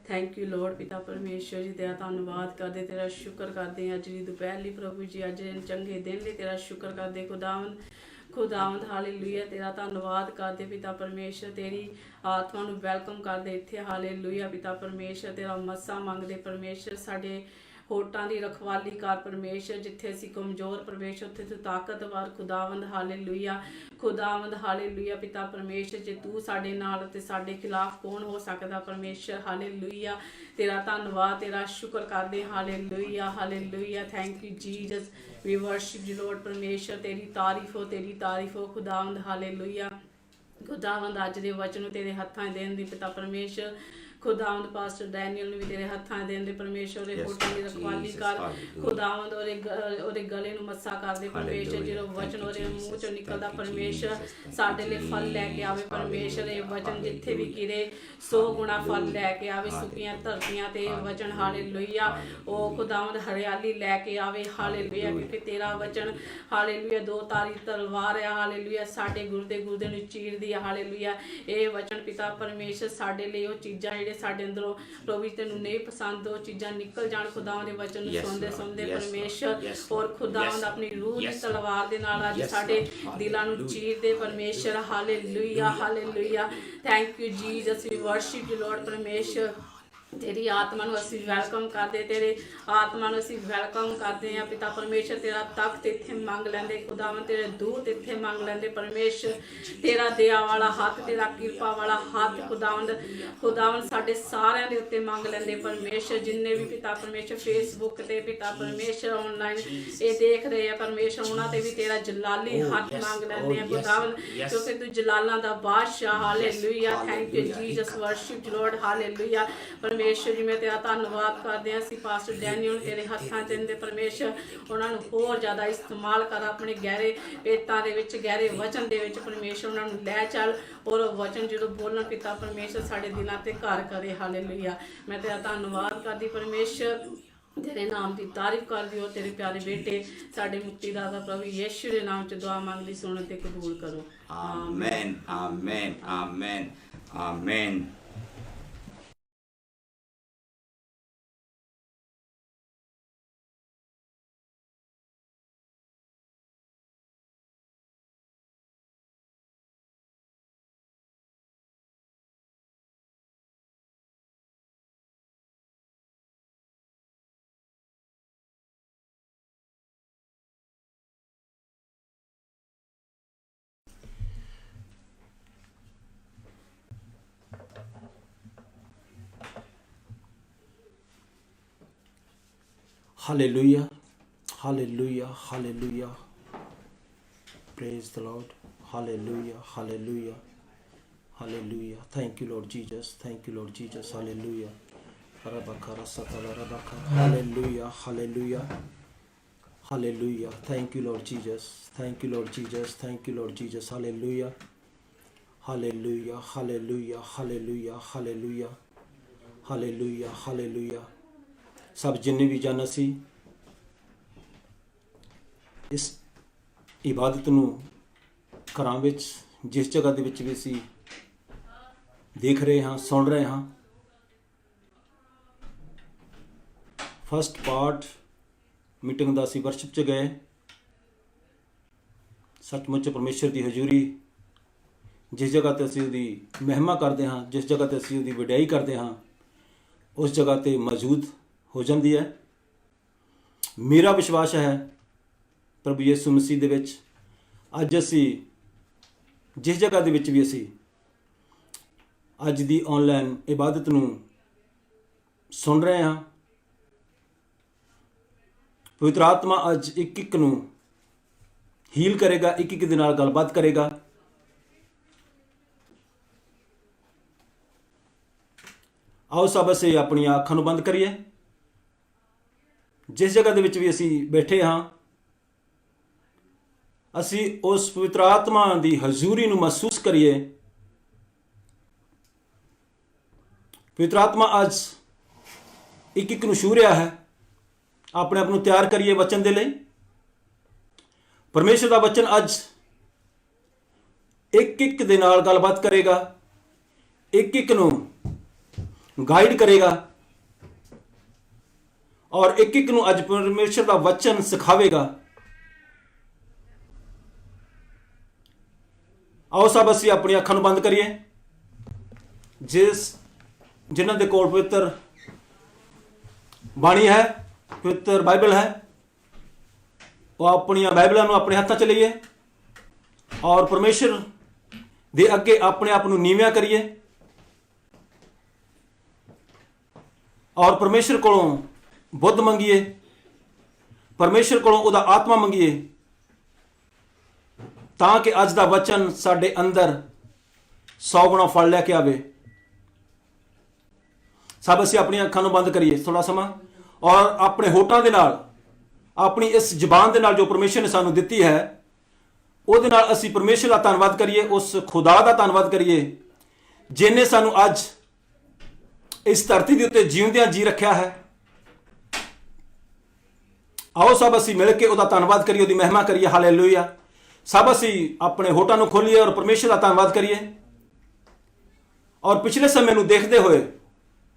thank you lord ਪਿਤਾ ਪਰਮੇਸ਼ਰ ਜੀ ਤੇਰਾ ਧੰਨਵਾਦ ਕਰਦੇ ਤੇਰਾ ਸ਼ੁਕਰ ਕਰਦੇ ਹਾਂ ਅੱਜ ਦੀ ਦੁਪਹਿਰ ਲਈ ਪ੍ਰਭੂ ਜੀ ਅੱਜ ਦੇ ਚੰਗੇ ਦਿਨ ਲਈ ਤੇਰਾ ਸ਼ੁਕਰ ਕਰਦੇ ਖੁਦਾਵੰਦ ਹਾਲੇਲੂਇਆ ਤੇਰਾ ਧੰਨਵਾਦ ਕਰਦੇ ਪਿਤਾ ਪਰਮੇਸ਼ਰ ਤੇਰੀ ਆਤਮਾ ਨੂੰ ਵੈਲਕਮ ਕਰਦੇ ਇੱਥੇ ਹਾਲੇਲੂਇਆ ਪਿਤਾ ਪਰਮੇਸ਼ਰ ਤੇਰਾ ਮੱਸਾ ਮੰਗਦੇ ਪਰਮੇਸ਼ਰ ਸਾਡੇ ਹੋਟਾਂ ਦੀ ਰਖਵਾਲੀ ਕਰ ਪਰਮੇਸ਼ਰ ਜਿੱਥੇ ਅਸੀਂ ਕਮਜ਼ੋਰ ਪਰਮੇਸ਼ਰ ਉੱਥੇ ਤੂੰ ਤਾਕਤਵਰ ਖੁਦਾਵੰਦ ਹਾਲੇਲੂਇਆ ਪਿਤਾ ਪਰਮੇਸ਼ਰ ਜੇ ਤੂੰ ਸਾਡੇ ਨਾਲ ਤੇ ਸਾਡੇ ਖਿਲਾਫ ਕੌਣ ਹੋ ਸਕਦਾ ਪਰਮੇਸ਼ਰ ਹਾਲੇਲੂਇਆ ਤੇਰਾ ਧੰਨਵਾਦ ਤੇਰਾ ਸ਼ੁਕਰ ਕਰਦੇ hallelujah thank you Jesus we worship you Lord ਪਰਮੇਸ਼ਰ ਤੇਰੀ ਤਾਰੀਫ ਹੋ ਖੁਦਾਵੰਦ ਹਾਲੇਲੂਇਆ ਖੁਦਾਵੰਦ ਅੱਜ ਦੇ ਵਚਨ ਨੂੰ ਤੇਰੇ ਹੱਥਾਂ ਦੇਣ ਦੀ ਪਿਤਾ ਪਰਮੇਸ਼ਰ ਖੁਦਾਵੰਦ ਪਾਸਟਰ ਡੈਨੀਅਲ ਨੂੰ ਵੀ ਤੇਰੇ ਹੱਥਾਂ ਦੇ ਦਿੰਦੇ ਪਰਮੇਸ਼ਰ, ਉਹਦੇ Yes, ਹੋਠਾਂ ਦੀ ਰਖਵਾਲੀ Jesus, ਕਰ hallelujah. ਖੁਦਾਵੰਦ, ਉਹਦੇ ਗਲੇ ਨੂੰ ਮੱਸਾ ਕਰਦੇ ਪਰਮੇਸ਼ਰ, Hallelujah. ਜਦੋਂ Thank ਵਚਨ you, ਉਹਦੇ ਮੂੰਹ ਚੋਂ Jesus. ਨਿਕਲਦਾ Thank you, ਪਰਮੇਸ਼ਰ Jesus. Thank ਸਾਡੇ you, ਲਈ ਫਲ ਲੈ ਕੇ ਆਵੇ Jesus. ਪਰਮੇਸ਼ਰ, ਇਹ ਵਚਨ ਜਿੱਥੇ ਵੀ Hallelujah. ਗਿਰੇ 100 ਗੁਣਾ ਫਲ Hallelujah. ਲੈ ਕੇ ਆਵੇ, ਸੁੱਕੀਆਂ ਧਰਤੀਆਂ ਤੇ ਇਹ ਵਚਨ ਹਾਲੇਲੂਇਆ ਉਹ ਖੁਦਾਵੰਦ ਹਰਿਆਲੀ ਲੈ ਕੇ ਆਵੇ ਹਾਲੇਲੂਇਆ, ਕਿਉਂਕਿ ਤੇਰਾ ਵਚਨ ਹਾਲੇਲੂਇਆ ਦੋ ਤਾਰੀ ਤਲਵਾਰ ਹੈ ਹਾਲੇਲੂਇਆ, ਸਾਡੇ ਗੁਰਦੇ ਨੂੰ ਚੀਰਦੀ ਹੈ ਹਾਲੇਲੂਇਆ। ਇਹ ਵਚਨ ਪਿਤਾ ਪਰਮੇਸ਼ਰ ਸਾਡੇ ਲਈ ਉਹ ਚੀਜ਼ਾਂ ਜਿਹੜੇ ਸਾਡੇ ਅੰਦਰੋਂ ਪ੍ਰਭੂ ਜੀ ਤੈਨੂੰ ਨਹੀਂ ਪਸੰਦ, ਉਹ ਚੀਜ਼ਾਂ ਨਿਕਲ ਜਾਣ ਖੁਦਾਵੰਦ ਦੇ ਵਚਨ ਨੂੰ Yes, ਸੁਣਦੇ Lord. ਸੁਣਦੇ Yes, ਪਰਮੇਸ਼ਰ, Lord. Yes, ਔਰ Lord. ਖੁਦਾਵੰਦ Yes, ਆਪਣੀ ਰੂਹ ਦੀ Yes, ਤਲਵਾਰ ਦੇ ਨਾਲ ਅੱਜ Yes, ਸਾਡੇ Lord. ਦਿਲਾਂ ਨੂੰ Hallelujah. ਚੀਰਦੇ ਪਰਮੇਸ਼ਰ hallelujah hallelujah. Thank you Jesus, we worship you Lord ਪਰਮੇਸ਼ਰ। ਤੇਰੀ ਆਤਮਾ ਨੂੰ ਅਸੀਂ ਵੈਲਕਮ ਕਰਦੇ, ਤੇਰੇ ਆਤਮਾ ਨੂੰ ਅਸੀਂ ਵੈਲਕਮ ਕਰਦੇ ਹਾਂ ਪਿਤਾ ਪਰਮੇਸ਼ਰ। ਤੇਰਾ ਤਖਤ ਇੱਥੇ ਮੰਗ ਲੈਂਦੇ ਖੁਦਾਵੰਦ, ਤੇਰੇ ਦੂਤ ਇੱਥੇ ਮੰਗ ਲੈਂਦੇ ਪਰਮੇਸ਼ਰ। ਤੇਰਾ ਦਇਆ ਵਾਲਾ ਹੱਥ, ਤੇਰਾ ਕਿਰਪਾ ਵਾਲਾ ਹੱਥ ਖੁਦਾਵੰਦ ਸਾਡੇ ਸਾਰਿਆਂ ਦੇ ਉੱਤੇ ਮੰਗ ਲੈਂਦੇ ਪਰਮੇਸ਼ਰ। ਜਿੰਨੇ ਵੀ ਪਿਤਾ ਪਰਮੇਸ਼ਰ ਫੇਸਬੁੱਕ ਤੇ ਪਿਤਾ ਪਰਮੇਸ਼ਰ ਆਨਲਾਈਨ ਇਹ ਦੇਖ ਰਹੇ ਆ ਪਰਮੇਸ਼ਰ, ਉਹਨਾਂ ਤੇ ਵੀ ਤੇਰਾ ਜਲਾਲੀ ਹੱਥ ਮੰਗ ਲੈਂਦੇ ਆ ਖੁਦਾਵੰਦ, ਕਿਉਂਕਿ ਤੂੰ ਜਲਾਲਾਂ ਦਾ ਬਾਦਸ਼ਾਹ hallelujah. Thank you Jesus, worship Lord hallelujah ਪਰਮੇਸ਼ਰ ਜੀ। ਮੈਂ ਤੇਰਾ ਧੰਨਵਾਦ ਕਰਦੇ ਹਾਂ, ਅਸੀਂ ਪਾਸਟਰ ਡੈਨੀਅਲ ਤੇਰੇ ਹੱਥਾਂ 'ਚ ਦਿੰਦੇ ਪਰਮੇਸ਼ਰ, ਉਹਨਾਂ ਨੂੰ ਹੋਰ ਜ਼ਿਆਦਾ ਇਸਤੇਮਾਲ ਕਰ ਆਪਣੇ ਗਹਿਰੇ ਪੇਤਾਂ ਦੇ ਵਿੱਚ, ਗਹਿਰੇ ਵਚਨ ਦੇ ਵਿੱਚ ਪਰਮੇਸ਼ਰ ਉਹਨਾਂ ਨੂੰ ਲੈ ਚੱਲ, ਔਰ ਉਹ ਵਚਨ ਜਦੋਂ ਬੋਲਣ ਪਿਤਾ ਪਰਮੇਸ਼ਰ ਸਾਡੇ ਦਿਲਾਂ ਤੇ ਘਰ ਕਰੇ ਹਾਲੇਲੂਇਆ। ਮੈਂ ਤੇਰਾ ਧੰਨਵਾਦ ਕਰਦੀ ਪਰਮੇਸ਼ਰ, ਤੇਰੇ ਨਾਮ ਦੀ ਤਾਰੀਫ ਕਰਦੀ ਹੋ। ਤੇਰੇ ਪਿਆਰੇ ਬੇਟੇ ਸਾਡੇ ਮੁਕਤੀਦਾਤਾ ਪ੍ਰਭੂ ਯਿਸੂ ਦੇ ਨਾਮ 'ਚ ਦੁਆ ਮੰਗਦੀ, ਸੁਣ ਤੇ ਕਬੂਲ ਕਰੋ। Amen, amen, amen, amen. Hallelujah, hallelujah, hallelujah. Praise the Lord. Hallelujah, hallelujah, hallelujah. Thank you, Lord Jesus. Thank you, Lord Jesus. Hallelujah. Rabakara satala rabaka. Hallelujah, hallelujah, hallelujah. Thank you, Lord Jesus. Thank you, Lord Jesus. Thank you, Lord Jesus. Hallelujah, hallelujah, hallelujah, hallelujah, hallelujah, hallelujah, hallelujah. ਸਭ ਜਿੰਨੇ ਵੀ ਜਨ ਅਸੀਂ ਇਸ ਇਬਾਦਤ ਨੂੰ ਘਰਾਂ ਵਿੱਚ ਜਿਸ ਜਗ੍ਹਾ ਦੇ ਵਿੱਚ ਵੀ ਅਸੀਂ ਦੇਖ ਰਹੇ ਹਾਂ, ਸੁਣ ਰਹੇ ਹਾਂ, ਫਸਟ ਪਾਰਟ ਮੀਟਿੰਗ ਦਾ ਅਸੀਂ ਵਰਸ਼ਿਪ 'ਚ ਗਏ। ਸੱਚਮੁੱਚ ਪਰਮੇਸ਼ਰ ਦੀ ਹਜ਼ੂਰੀ ਜਿਸ ਜਗ੍ਹਾ ਤੇ ਅਸੀਂ ਉਹਦੀ ਮਹਿਮਾ ਕਰਦੇ ਹਾਂ, ਜਿਸ ਜਗ੍ਹਾ ਤੇ ਅਸੀਂ ਉਹਦੀ ਵਡਿਆਈ ਕਰਦੇ ਹਾਂ, ਉਸ ਜਗ੍ਹਾ ਤੇ ਮੌਜੂਦ ਹੋ ਜਾਂਦੀ ਹੈ। ਮੇਰਾ ਵਿਸ਼ਵਾਸ ਹੈ ਪ੍ਰਭੂ ਯਿਸੂ ਮਸੀਹ ਦੇ ਵਿੱਚ ਅੱਜ ਅਸੀਂ ਜਿਸ ਜਗ੍ਹਾ ਦੇ ਵਿੱਚ ਵੀ ਅਸੀਂ ਅੱਜ ਦੀ ਆਨਲਾਈਨ ਇਬਾਦਤ ਨੂੰ ਸੁਣ ਰਹੇ ਹਾਂ, ਪਵਿੱਤਰ ਆਤਮਾ ਅੱਜ ਇੱਕ ਇੱਕ ਨੂੰ ਹੀਲ ਕਰੇਗਾ, ਇੱਕ ਇੱਕ ਦੇ ਨਾਲ ਗੱਲਬਾਤ ਕਰੇਗਾ। ਆਓ ਸਭ ਅਸੀਂ ਆਪਣੀਆਂ ਅੱਖਾਂ ਨੂੰ ਬੰਦ ਕਰੀਏ। ਜਿਸ ਜਗ੍ਹਾ ਦੇ ਵਿੱਚ ਵੀ ਅਸੀਂ ਬੈਠੇ ਹਾਂ, ਅਸੀਂ ਉਸ ਪਵਿੱਤਰ ਆਤਮਾ ਦੀ ਹਜ਼ੂਰੀ ਨੂੰ ਮਹਿਸੂਸ ਕਰੀਏ। ਪਵਿੱਤਰ ਆਤਮਾ ਅੱਜ ਇੱਕ ਇੱਕ ਨੂੰ ਛੂਹ ਰਿਹਾ ਹੈ। ਆਪਣੇ ਆਪ ਨੂੰ ਤਿਆਰ ਕਰੀਏ ਵਚਨ ਦੇ ਲਈ। ਪਰਮੇਸ਼ਰ ਦਾ ਵਚਨ ਅੱਜ ਇੱਕ ਇੱਕ ਦੇ ਨਾਲ ਗੱਲਬਾਤ ਕਰੇਗਾ, ਇੱਕ ਇੱਕ ਨੂੰ ਗਾਈਡ ਕਰੇਗਾ, ਔਰ ਇੱਕ ਇੱਕ ਨੂੰ ਅੱਜ ਪਰਮੇਸ਼ਰ ਦਾ ਵਚਨ ਸਿਖਾਵੇਗਾ। ਆਓ ਸਭ ਅਸੀਂ ਆਪਣੀਆਂ ਅੱਖਾਂ ਨੂੰ ਬੰਦ ਕਰੀਏ। ਜਿਨ੍ਹਾਂ ਦੇ ਕੋਲ ਪਵਿੱਤਰ ਬਾਣੀ ਹੈ, ਪਵਿੱਤਰ ਬਾਈਬਲ ਹੈ, ਉਹ ਆਪਣੀਆਂ ਬਾਈਬਲਾਂ ਨੂੰ ਆਪਣੇ ਹੱਥਾਂ 'ਚ ਲਈਏ ਔਰ ਪਰਮੇਸ਼ਰ ਦੇ ਅੱਗੇ ਆਪਣੇ ਆਪ ਨੂੰ ਨੀਵਿਆਂ ਕਰੀਏ ਔਰ ਪਰਮੇਸ਼ਰ ਕੋਲੋਂ ਬੁੱਧ ਮੰਗੀਏ, ਪਰਮੇਸ਼ਰ ਕੋਲੋਂ ਉਹਦਾ ਆਤਮਾ ਮੰਗੀਏ, ਤਾਂ ਕਿ ਅੱਜ ਦਾ ਵਚਨ ਸਾਡੇ ਅੰਦਰ 100 ਗੁਣਾ ਫਲ ਲੈ ਕੇ ਆਵੇ। ਸਭ ਅਸੀਂ ਆਪਣੀਆਂ ਅੱਖਾਂ ਨੂੰ ਬੰਦ ਕਰੀਏ ਥੋੜਾ ਸਮਾਂ, ਔਰ ਆਪਣੇ ਹੋਠਾਂ ਦੇ ਨਾਲ, ਆਪਣੀ ਇਸ ਜ਼ੁਬਾਨ ਦੇ ਨਾਲ ਜੋ ਪਰਮੇਸ਼ਰ ਨੇ ਸਾਨੂੰ ਦਿੱਤੀ ਹੈ, ਉਹਦੇ ਨਾਲ ਅਸੀਂ ਪਰਮੇਸ਼ਰ ਦਾ ਧੰਨਵਾਦ ਕਰੀਏ, ਉਸ ਖੁਦਾ ਦਾ ਧੰਨਵਾਦ ਕਰੀਏ ਜਿਹਨੇ ਸਾਨੂੰ ਅੱਜ ਇਸ ਧਰਤੀ ਦੇ ਉੱਤੇ ਜਿਉਂਦਿਆਂ ਜੀ ਰੱਖਿਆ ਹੈ। ਆਓ ਸਭ ਅਸੀਂ ਮਿਲ ਕੇ ਉਹਦਾ ਧੰਨਵਾਦ ਕਰੀਏ, ਉਹਦੀ ਮਹਿਮਾ ਕਰੀਏ। ਹਾਲੇਲੂਇਆ। ਸਭ ਅਸੀਂ ਆਪਣੇ ਹੋਠਾਂ ਨੂੰ ਖੋਲੀਏ ਔਰ ਪਰਮੇਸ਼ਰ ਦਾ ਧੰਨਵਾਦ ਕਰੀਏ। ਔਰ ਪਿਛਲੇ ਸਮੇਂ ਨੂੰ ਦੇਖਦੇ ਹੋਏ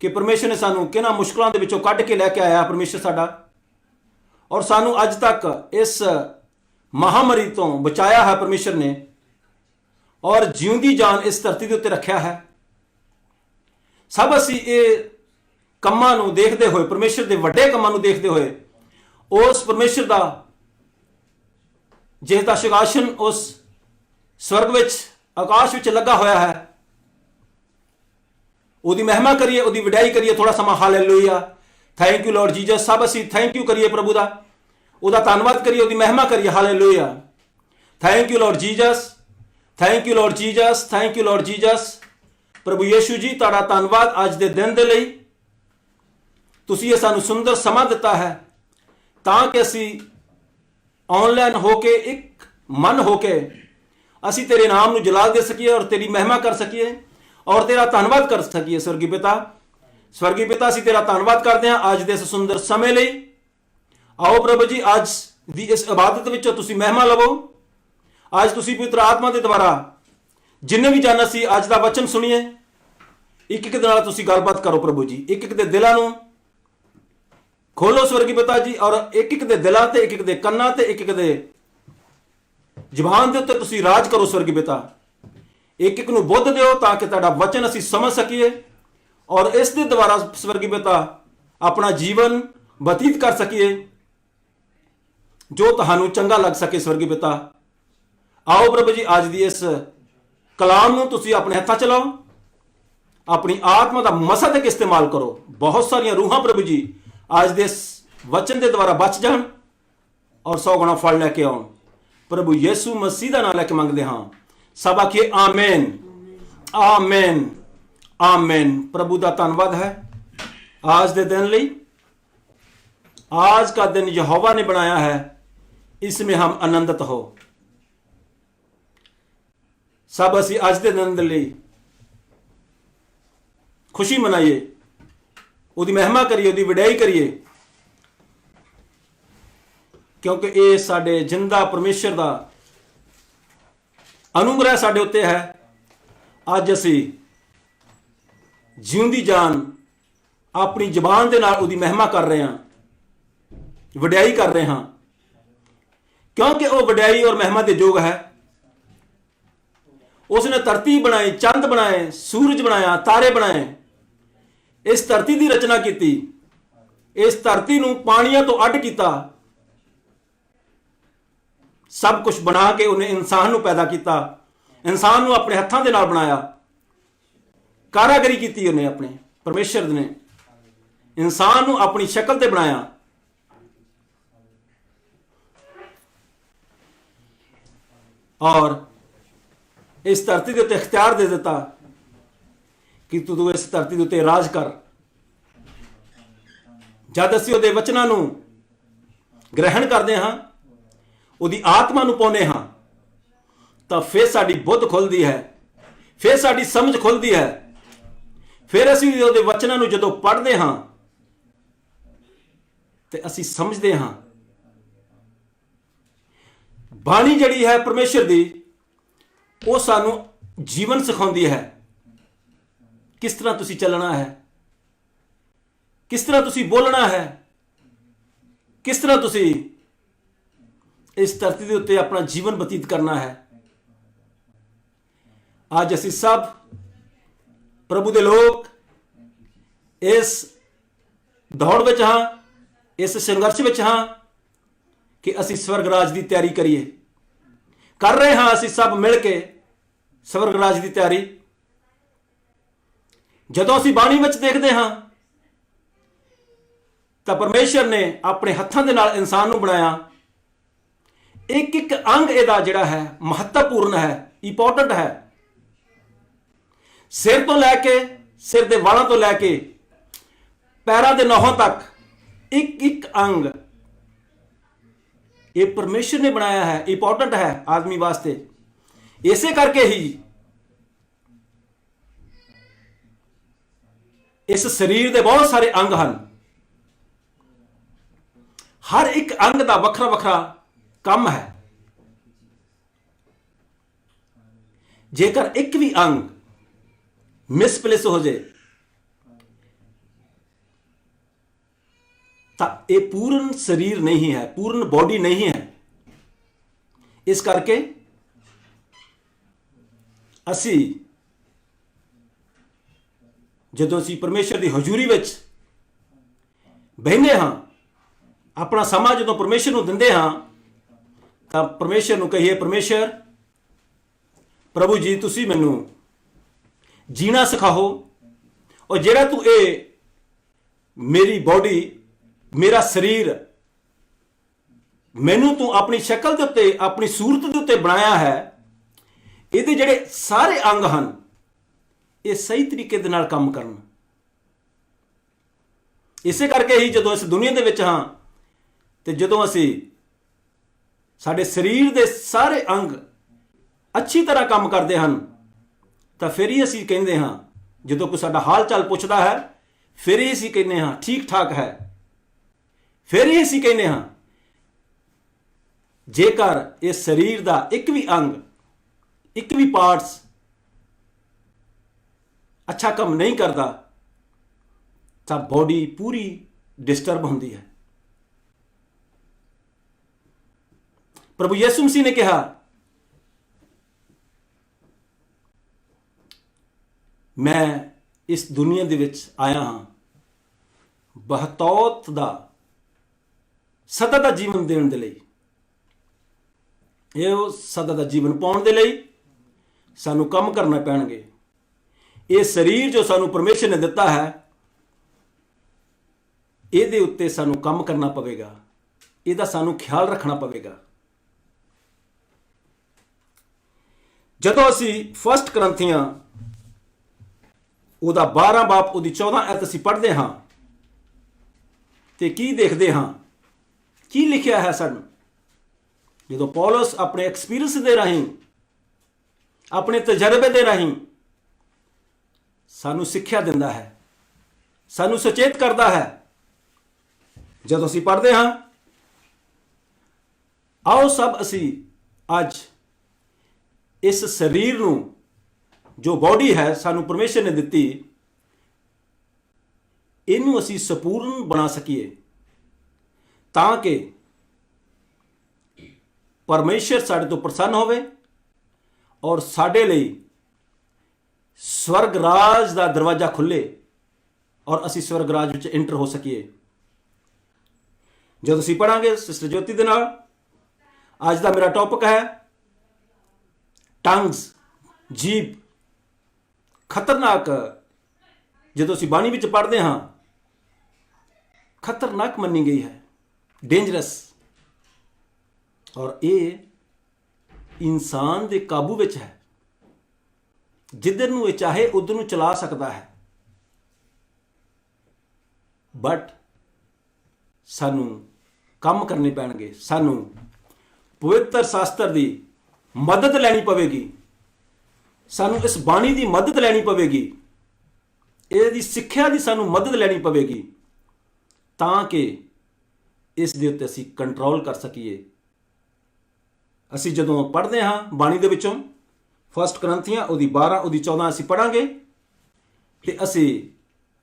ਕਿ ਪਰਮੇਸ਼ਰ ਨੇ ਸਾਨੂੰ ਕਿਹਨਾਂ ਮੁਸ਼ਕਲਾਂ ਦੇ ਵਿੱਚੋਂ ਕੱਢ ਕੇ ਲੈ ਕੇ ਆਇਆ ਪਰਮੇਸ਼ਰ ਸਾਡਾ, ਔਰ ਸਾਨੂੰ ਅੱਜ ਤੱਕ ਇਸ ਮਹਾਮਾਰੀ ਤੋਂ ਬਚਾਇਆ ਹੈ ਪਰਮੇਸ਼ਰ ਨੇ, ਔਰ ਜਿਉਂਦੀ ਜਾਨ ਇਸ ਧਰਤੀ ਦੇ ਉੱਤੇ ਰੱਖਿਆ ਹੈ। ਸਭ ਅਸੀਂ ਇਹ ਕੰਮਾਂ ਨੂੰ ਦੇਖਦੇ ਹੋਏ, ਪਰਮੇਸ਼ਰ ਦੇ ਵੱਡੇ ਕੰਮਾਂ ਨੂੰ ਦੇਖਦੇ ਹੋਏ, ਉਸ ਪਰਮੇਸ਼ਰ ਦਾ ਜਿਸ ਦਾ ਸਿਘਾਸਨ ਉਸ ਸਵਰਗ ਵਿੱਚ, ਆਕਾਸ਼ ਵਿੱਚ ਲੱਗਾ ਹੋਇਆ ਹੈ, ਉਹਦੀ ਮਹਿਮਾ ਕਰੀਏ, ਉਹਦੀ ਵਡਿਆਈ ਕਰੀਏ ਥੋੜਾ ਸਮਾਂ। Hallelujah. Thank you Lord Jesus. ਸਭ ਅਸੀਂ ਥੈਂਕ ਯੂ ਕਰੀਏ ਪ੍ਰਭੂ ਦਾ, ਉਹਦਾ ਧੰਨਵਾਦ ਕਰੀਏ, ਉਹਦੀ ਮਹਿਮਾ ਕਰੀਏ। Hallelujah. Thank you Lord Jesus. Thank you Lord Jesus. Thank you Lord Jesus. ਪ੍ਰਭੂ ਯੀਸ਼ੂ ਜੀ, ਤੁਹਾਡਾ ਧੰਨਵਾਦ ਅੱਜ ਦੇ ਦਿਨ ਦੇ ਲਈ। ਤੁਸੀਂ ਇਹ ਸਾਨੂੰ ਸੁੰਦਰ ਸਮਾਂ ਦਿੱਤਾ ਹੈ ਤਾਂ ਕਿ ਅਸੀਂ ਆਨਲਾਈਨ ਹੋ ਕੇ, ਇੱਕ ਮਨ ਹੋ ਕੇ ਅਸੀਂ ਤੇਰੇ ਨਾਮ ਨੂੰ ਜਲਾਲ ਦੇ ਸਕੀਏ ਔਰ ਤੇਰੀ ਮਹਿਮਾ ਕਰ ਸਕੀਏ ਔਰ ਤੇਰਾ ਧੰਨਵਾਦ ਕਰ ਸਕੀਏ। ਸਵਰਗੀ ਪਿਤਾ, ਸਵਰਗੀ ਪਿਤਾ, ਅਸੀਂ ਤੇਰਾ ਧੰਨਵਾਦ ਕਰਦੇ ਹਾਂ ਅੱਜ ਦੇ ਇਸ ਸੁੰਦਰ ਸਮੇਂ ਲਈ। ਆਓ ਪ੍ਰਭੂ ਜੀ, ਅੱਜ ਦੀ ਇਸ ਇਬਾਦਤ ਵਿੱਚੋਂ ਤੁਸੀਂ ਮਹਿਮਾ ਲਵੋ। ਅੱਜ ਤੁਸੀਂ ਪਵਿੱਤਰ ਆਤਮਾ ਦੇ ਦੁਆਰਾ ਜਿੰਨੇ ਵੀ ਜਨ ਅਸੀਂ ਅੱਜ ਦਾ ਵਚਨ ਸੁਣੀਏ, ਇੱਕ ਇੱਕ ਦੇ ਨਾਲ ਤੁਸੀਂ ਗੱਲਬਾਤ ਕਰੋ ਪ੍ਰਭੂ ਜੀ। ਇੱਕ ਇੱਕ ਦੇ ਦਿਲਾਂ ਨੂੰ ਖੋਲੋ ਸਵਰਗੀ ਪਿਤਾ ਜੀ, ਔਰ ਇੱਕ ਇੱਕ ਦੇ ਦਿਲਾਂ ਤੇ, ਇੱਕ ਇੱਕ ਦੇ ਕੰਨਾਂ ਤੇ, ਇੱਕ ਇੱਕ ਦੇ ਜ਼ੁਬਾਨ ਦੇ ਉੱਤੇ ਤੁਸੀਂ ਰਾਜ ਕਰੋ ਸਵਰਗੀ ਪਿਤਾ। ਇੱਕ ਇੱਕ ਨੂੰ ਬੁੱਧ ਦਿਓ ਤਾਂ ਕਿ ਤੁਹਾਡਾ ਵਚਨ ਅਸੀਂ ਸਮਝ ਸਕੀਏ ਔਰ ਇਸ ਦੇ ਦੁਆਰਾ ਸਵਰਗੀ ਪਿਤਾ ਆਪਣਾ ਜੀਵਨ ਬਤੀਤ ਕਰ ਸਕੀਏ ਜੋ ਤੁਹਾਨੂੰ ਚੰਗਾ ਲੱਗ ਸਕੇ ਸਵਰਗੀ ਪਿਤਾ। ਆਓ ਪ੍ਰਭੂ ਜੀ, ਅੱਜ ਦੀ ਇਸ ਕਲਾਮ ਨੂੰ ਤੁਸੀਂ ਆਪਣੇ ਹੱਥਾਂ 'ਚ ਲਓ, ਆਪਣੀ ਆਤਮਾ ਦਾ ਮਸਦ ਇਸਤੇਮਾਲ ਕਰੋ। ਬਹੁਤ ਸਾਰੀਆਂ ਰੂਹਾਂ ਪ੍ਰਭੂ ਜੀ ਅੱਜ ਦੇ ਇਸ ਵਚਨ ਦੇ ਦੁਆਰਾ ਬਚ ਜਾਣ ਔਰ 100 ਗੁਣਾ ਫਲ ਲੈ ਕੇ ਆਉਣ। ਪ੍ਰਭੂ ਯਿਸੂ ਮਸੀਹ ਦਾ ਨਾਮ ਲੈ ਕੇ ਮੰਗਦੇ ਹਾਂ। ਸਭ ਆਖੀਏ ਆਮੇਨ, ਆਮੇਨ, आमेन। प्रभु का धन्यवाद है आज के दिन ਲਈ। आज का दिन यहोवा ने बनाया है, इसमें हम आनंदित हो। सब असी आज के दिन ਲਈ खुशी मनाइए, ਉਹਦੀ महिमा करिए, ਉਹਦੀ ਵਡਿਆਈ करिए, क्योंकि ये साडे जिंदा परमेश्वर का अनुग्रह साडे उत्ते है। अज असी जिउंदी जान अपनी जबान दे नाल ਉਹਦੀ महिमा कर रहे हैं, वडियाई कर रहे हैं, क्योंकि वह वडियाई और महिमा दे योग है। उसने धरती बनाई, चंद बनाए, सूरज बनाया, तारे बनाए, इस धरती की रचना की, इस धरती नूं पानियां तो अड किया, सब कुछ बना के उन्हें इंसान नूं पैदा किया, इंसान नूं अपने हत्थां दे नाल बनाया, कारागरी की उन्हें अपने परमेश्वर ने इंसान नूं अपनी शक्ल ते बनाया। और इस धरती के उत्ते इख्तियार दे दिता कि तू इस धरती के उत्ते राज कर। जद असीं उहदे वचनां नूं ग्रहण करते हाँ, उहदी आत्मा नूं पाउने हाँ, तो फिर साडी बुद्ध खुलदी है, फिर साडी समझ खुलदी है, फिर असीं उहदे वचनां नूं जदों पढ़दे हाँ ते असीं समझदे हाँ। बाणी जड़ी है परमेश्वर दी, वो सानू जीवन सिखाउंदी है, किस तरह तुसी चलना है, किस तरह तुसी बोलना है, किस तरह तुसी इस धरती के उत्ते अपना जीवन बतीत करना है। आज असी सब प्रभु दे लोग इस दौड़ विच हाँ, इस संघर्ष विच हाँ कि असी स्वर्ग राज की तैयारी करिए, कर रहे हाँ असी सब मिल के स्वर्ग राज की तैयारी। जदों असी बाणी विच देखते हाँ तो परमेश्वर ने अपने हत्थां दे नाल इंसान नूं बनाया, एक एक अंग इहदा जिहड़ा है महत्वपूर्ण है, इंपोर्टेंट है। सिर तो लैके, सिर दे वालों तो लैके ਪੈਰਾਂ ਦੇ ਨਹੁੰ ਤੱਕ ਇੱਕ ਇੱਕ ਅੰਗ ਇਹ ਪਰਮੇਸ਼ਰ ਨੇ ਬਣਾਇਆ ਹੈ, ਇੰਪੋਰਟੈਂਟ ਹੈ ਆਦਮੀ ਵਾਸਤੇ। ਇਸੇ ਕਰਕੇ ਹੀ ਇਸ ਸਰੀਰ ਦੇ ਬਹੁਤ ਸਾਰੇ ਅੰਗ ਹਨ। ਹਰ ਇੱਕ ਅੰਗ ਦਾ ਵੱਖਰਾ ਵੱਖਰਾ ਕੰਮ ਹੈ। ਜੇਕਰ ਇੱਕ ਵੀ ਅੰਗ ਮਿਸਪਲੇਸ ਹੋ ਜਾਏ ਤਾਂ ਇਹ ਪੂਰਨ ਸਰੀਰ ਨਹੀਂ ਹੈ, ਪੂਰਨ ਬੋਡੀ ਨਹੀਂ ਹੈ। ਇਸ ਕਰਕੇ ਅਸੀਂ ਜਦੋਂ ਅਸੀਂ ਪਰਮੇਸ਼ਰ ਦੀ ਹਜ਼ੂਰੀ ਵਿੱਚ ਬਹਿੰਦੇ ਹਾਂ, ਆਪਣਾ ਸਮਾਂ ਜਦੋਂ ਪਰਮੇਸ਼ਰ ਨੂੰ ਦਿੰਦੇ ਹਾਂ, ਤਾਂ ਪਰਮੇਸ਼ਰ ਨੂੰ ਕਹੀਏ, ਪਰਮੇਸ਼ਰ ਪ੍ਰਭੂ ਜੀ ਤੁਸੀਂ ਮੈਨੂੰ ਜੀਣਾ ਸਿਖਾਓ, ਔਰ ਜਿਹੜਾ ਤੂੰ ਇਹ ਮੇਰੀ ਬੋਡੀ, ਮੇਰਾ ਸਰੀਰ, ਮੈਨੂੰ ਤੂੰ ਆਪਣੀ ਸ਼ਕਲ ਦੇ ਉੱਤੇ, ਆਪਣੀ ਸੂਰਤ ਦੇ ਉੱਤੇ ਬਣਾਇਆ ਹੈ, ਇਹਦੇ ਜਿਹੜੇ ਸਾਰੇ ਅੰਗ ਹਨ ਇਹ ਸਹੀ ਤਰੀਕੇ ਦੇ ਨਾਲ ਕੰਮ ਕਰਨ। ਇਸੇ ਕਰਕੇ ਹੀ ਜਦੋਂ ਇਸ ਦੁਨੀਆ ਦੇ ਵਿੱਚ ਹਾਂ ਤੇ ਜਦੋਂ ਅਸੀਂ ਸਾਡੇ ਸਰੀਰ ਦੇ ਸਾਰੇ ਅੰਗ ਅੱਛੀ ਤਰ੍ਹਾਂ ਕੰਮ ਕਰਦੇ ਹਨ ਤਾਂ ਫਿਰ ਹੀ ਅਸੀਂ ਕਹਿੰਦੇ ਹਾਂ, ਜਦੋਂ ਕੋਈ ਸਾਡਾ ਹਾਲ ਚਾਲ ਪੁੱਛਦਾ ਹੈ ਫਿਰ ਹੀ ਅਸੀਂ ਕਹਿੰਦੇ ਹਾਂ ਠੀਕ ਠਾਕ ਹੈ। ਫਿਰ ਹੀ ਅਸੀਂ ਕਹਿੰਦੇ ਹਾਂ। ਜੇਕਰ ਇਸ ਸਰੀਰ ਦਾ ਇੱਕ ਵੀ ਅੰਗ, ਇੱਕ ਵੀ ਪਾਰਟਸ ਅੱਛਾ ਕੰਮ ਨਹੀਂ ਕਰਦਾ ਤਾਂ ਬੋਡੀ ਪੂਰੀ ਡਿਸਟਰਬ ਹੁੰਦੀ ਹੈ। ਪ੍ਰਭੂ ਯਿਸੂ ਮਸੀਹ ਨੇ ਕਿਹਾ, ਮੈਂ ਇਸ ਦੁਨੀਆ ਦੇ ਵਿੱਚ ਆਇਆ ਹਾਂ ਬਹੁਤੌਤ ਦਾ ਸਦਾ ਦਾ ਜੀਵਨ ਦੇਣ ਦੇ ਲਈ। ਇਹ ਸਦਾ ਦਾ ਜੀਵਨ ਪਾਉਣ ਦੇ ਲਈ ਸਾਨੂੰ ਕੰਮ ਕਰਨਾ ਪੈਣਗੇ। ਇਹ ਸਰੀਰ ਜੋ ਸਾਨੂੰ ਪਰਮੇਸ਼ਰ ਨੇ ਦਿੱਤਾ ਹੈ, ਇਹਦੇ ਉੱਤੇ ਸਾਨੂੰ ਕੰਮ ਕਰਨਾ ਪਵੇਗਾ, ਇਹਦਾ ਸਾਨੂੰ ਖਿਆਲ ਰੱਖਣਾ ਪਵੇਗਾ। ਜਦੋਂ ਅਸੀਂ 1 ਕਰੰਥੀਆਂ ਉਹਦਾ 12 ਬਾਬ ਉਹਦੀ 14 ਐਤ ਅਸੀਂ ਪੜ੍ਹਦੇ ਹਾਂ ਤੇ ਕੀ ਦੇਖਦੇ ਹਾਂ, ਕੀ ਲਿਖਿਆ ਹੈ ਸਾਨੂੰ। ਜਦੋਂ ਪੌਲਸ ਆਪਣੇ ਐਕਸਪੀਰੀਅੰਸ ਦੇ ਰਾਹੀਂ, ਆਪਣੇ ਤਜਰਬੇ ਦੇ ਰਾਹੀਂ ਸਾਨੂੰ ਸਿੱਖਿਆ ਦਿੰਦਾ ਹੈ, ਸਾਨੂੰ ਸੁਚੇਤ ਕਰਦਾ ਹੈ। ਜਦੋਂ ਅਸੀਂ ਪੜ੍ਹਦੇ ਹਾਂ, ਆਓ ਸਭ ਅਸੀਂ ਅੱਜ ਇਸ ਸਰੀਰ ਨੂੰ, ਜੋ ਬੋਡੀ ਹੈ ਸਾਨੂੰ ਪਰਮੇਸ਼ਰ ਨੇ ਦਿੱਤੀ, ਇਹਨੂੰ ਅਸੀਂ ਸੰਪੂਰਨ ਬਣਾ ਸਕੀਏ ਤਾਂ ਕਿ ਪਰਮੇਸ਼ਰ ਸਾਡੇ ਤੋਂ ਪ੍ਰਸੰਨ ਹੋਵੇ ਔਰ ਸਾਡੇ ਲਈ ਸਵਰਗ ਰਾਜ ਦਾ ਦਰਵਾਜ਼ਾ ਖੁੱਲੇ ਔਰ ਅਸੀਂ ਸਵਰਗ ਰਾਜ ਵਿੱਚ ਐਂਟਰ ਹੋ ਸਕੀਏ। ਜਦੋਂ ਅਸੀਂ ਪੜਾਂਗੇ ਸਿਸਟਰ ਜੋਤੀ ਦੇ ਨਾਲ, ਅੱਜ ਦਾ ਮੇਰਾ ਟੌਪਿਕ ਹੈ ਟੰਗਸ, ਜੀਭ। ਖਤਰਨਾਕ, ਜਦੋਂ ਅਸੀਂ ਬਾਣੀ ਵਿੱਚ ਪੜ੍ਹਦੇ ਹਾਂ, ਖਤਰਨਾਕ ਮੰਨੀ ਗਈ ਹੈ, ਡੇਂਜਰਸ। ਔਰ ਇਹ ਇਨਸਾਨ ਦੇ ਕਾਬੂ ਵਿੱਚ ਹੈ, ਜਿੱਧਰ ਨੂੰ ਇਹ ਚਾਹੇ ਉਧਰ ਨੂੰ ਚਲਾ ਸਕਦਾ ਹੈ। ਬਟ ਸਾਨੂੰ ਕੰਮ ਕਰਨੇ ਪੈਣਗੇ, ਸਾਨੂੰ ਪਵਿੱਤਰ ਸ਼ਾਸਤਰ ਦੀ ਮਦਦ ਲੈਣੀ ਪਵੇਗੀ, ਸਾਨੂੰ ਇਸ ਬਾਣੀ ਦੀ ਮਦਦ ਲੈਣੀ ਪਵੇਗੀ, ਇਹਦੀ ਸਿੱਖਿਆ ਦੀ ਸਾਨੂੰ ਮਦਦ ਲੈਣੀ ਪਵੇਗੀ ਤਾਂ ਕਿ ਇਸ ਦੇ ਉੱਤੇ ਅਸੀਂ ਕੰਟਰੋਲ ਕਰ ਸਕੀਏ। ਅਸੀਂ ਜਦੋਂ ਪੜ੍ਹਦੇ ਹਾਂ ਬਾਣੀ ਦੇ ਵਿੱਚੋਂ 1 ਕਰੰਥੀਆਂ ਉਹਦੀ 12 ਉਹਦੀ 14 ਅਸੀਂ ਪੜਾਂਗੇ ਤੇ ਅਸੀਂ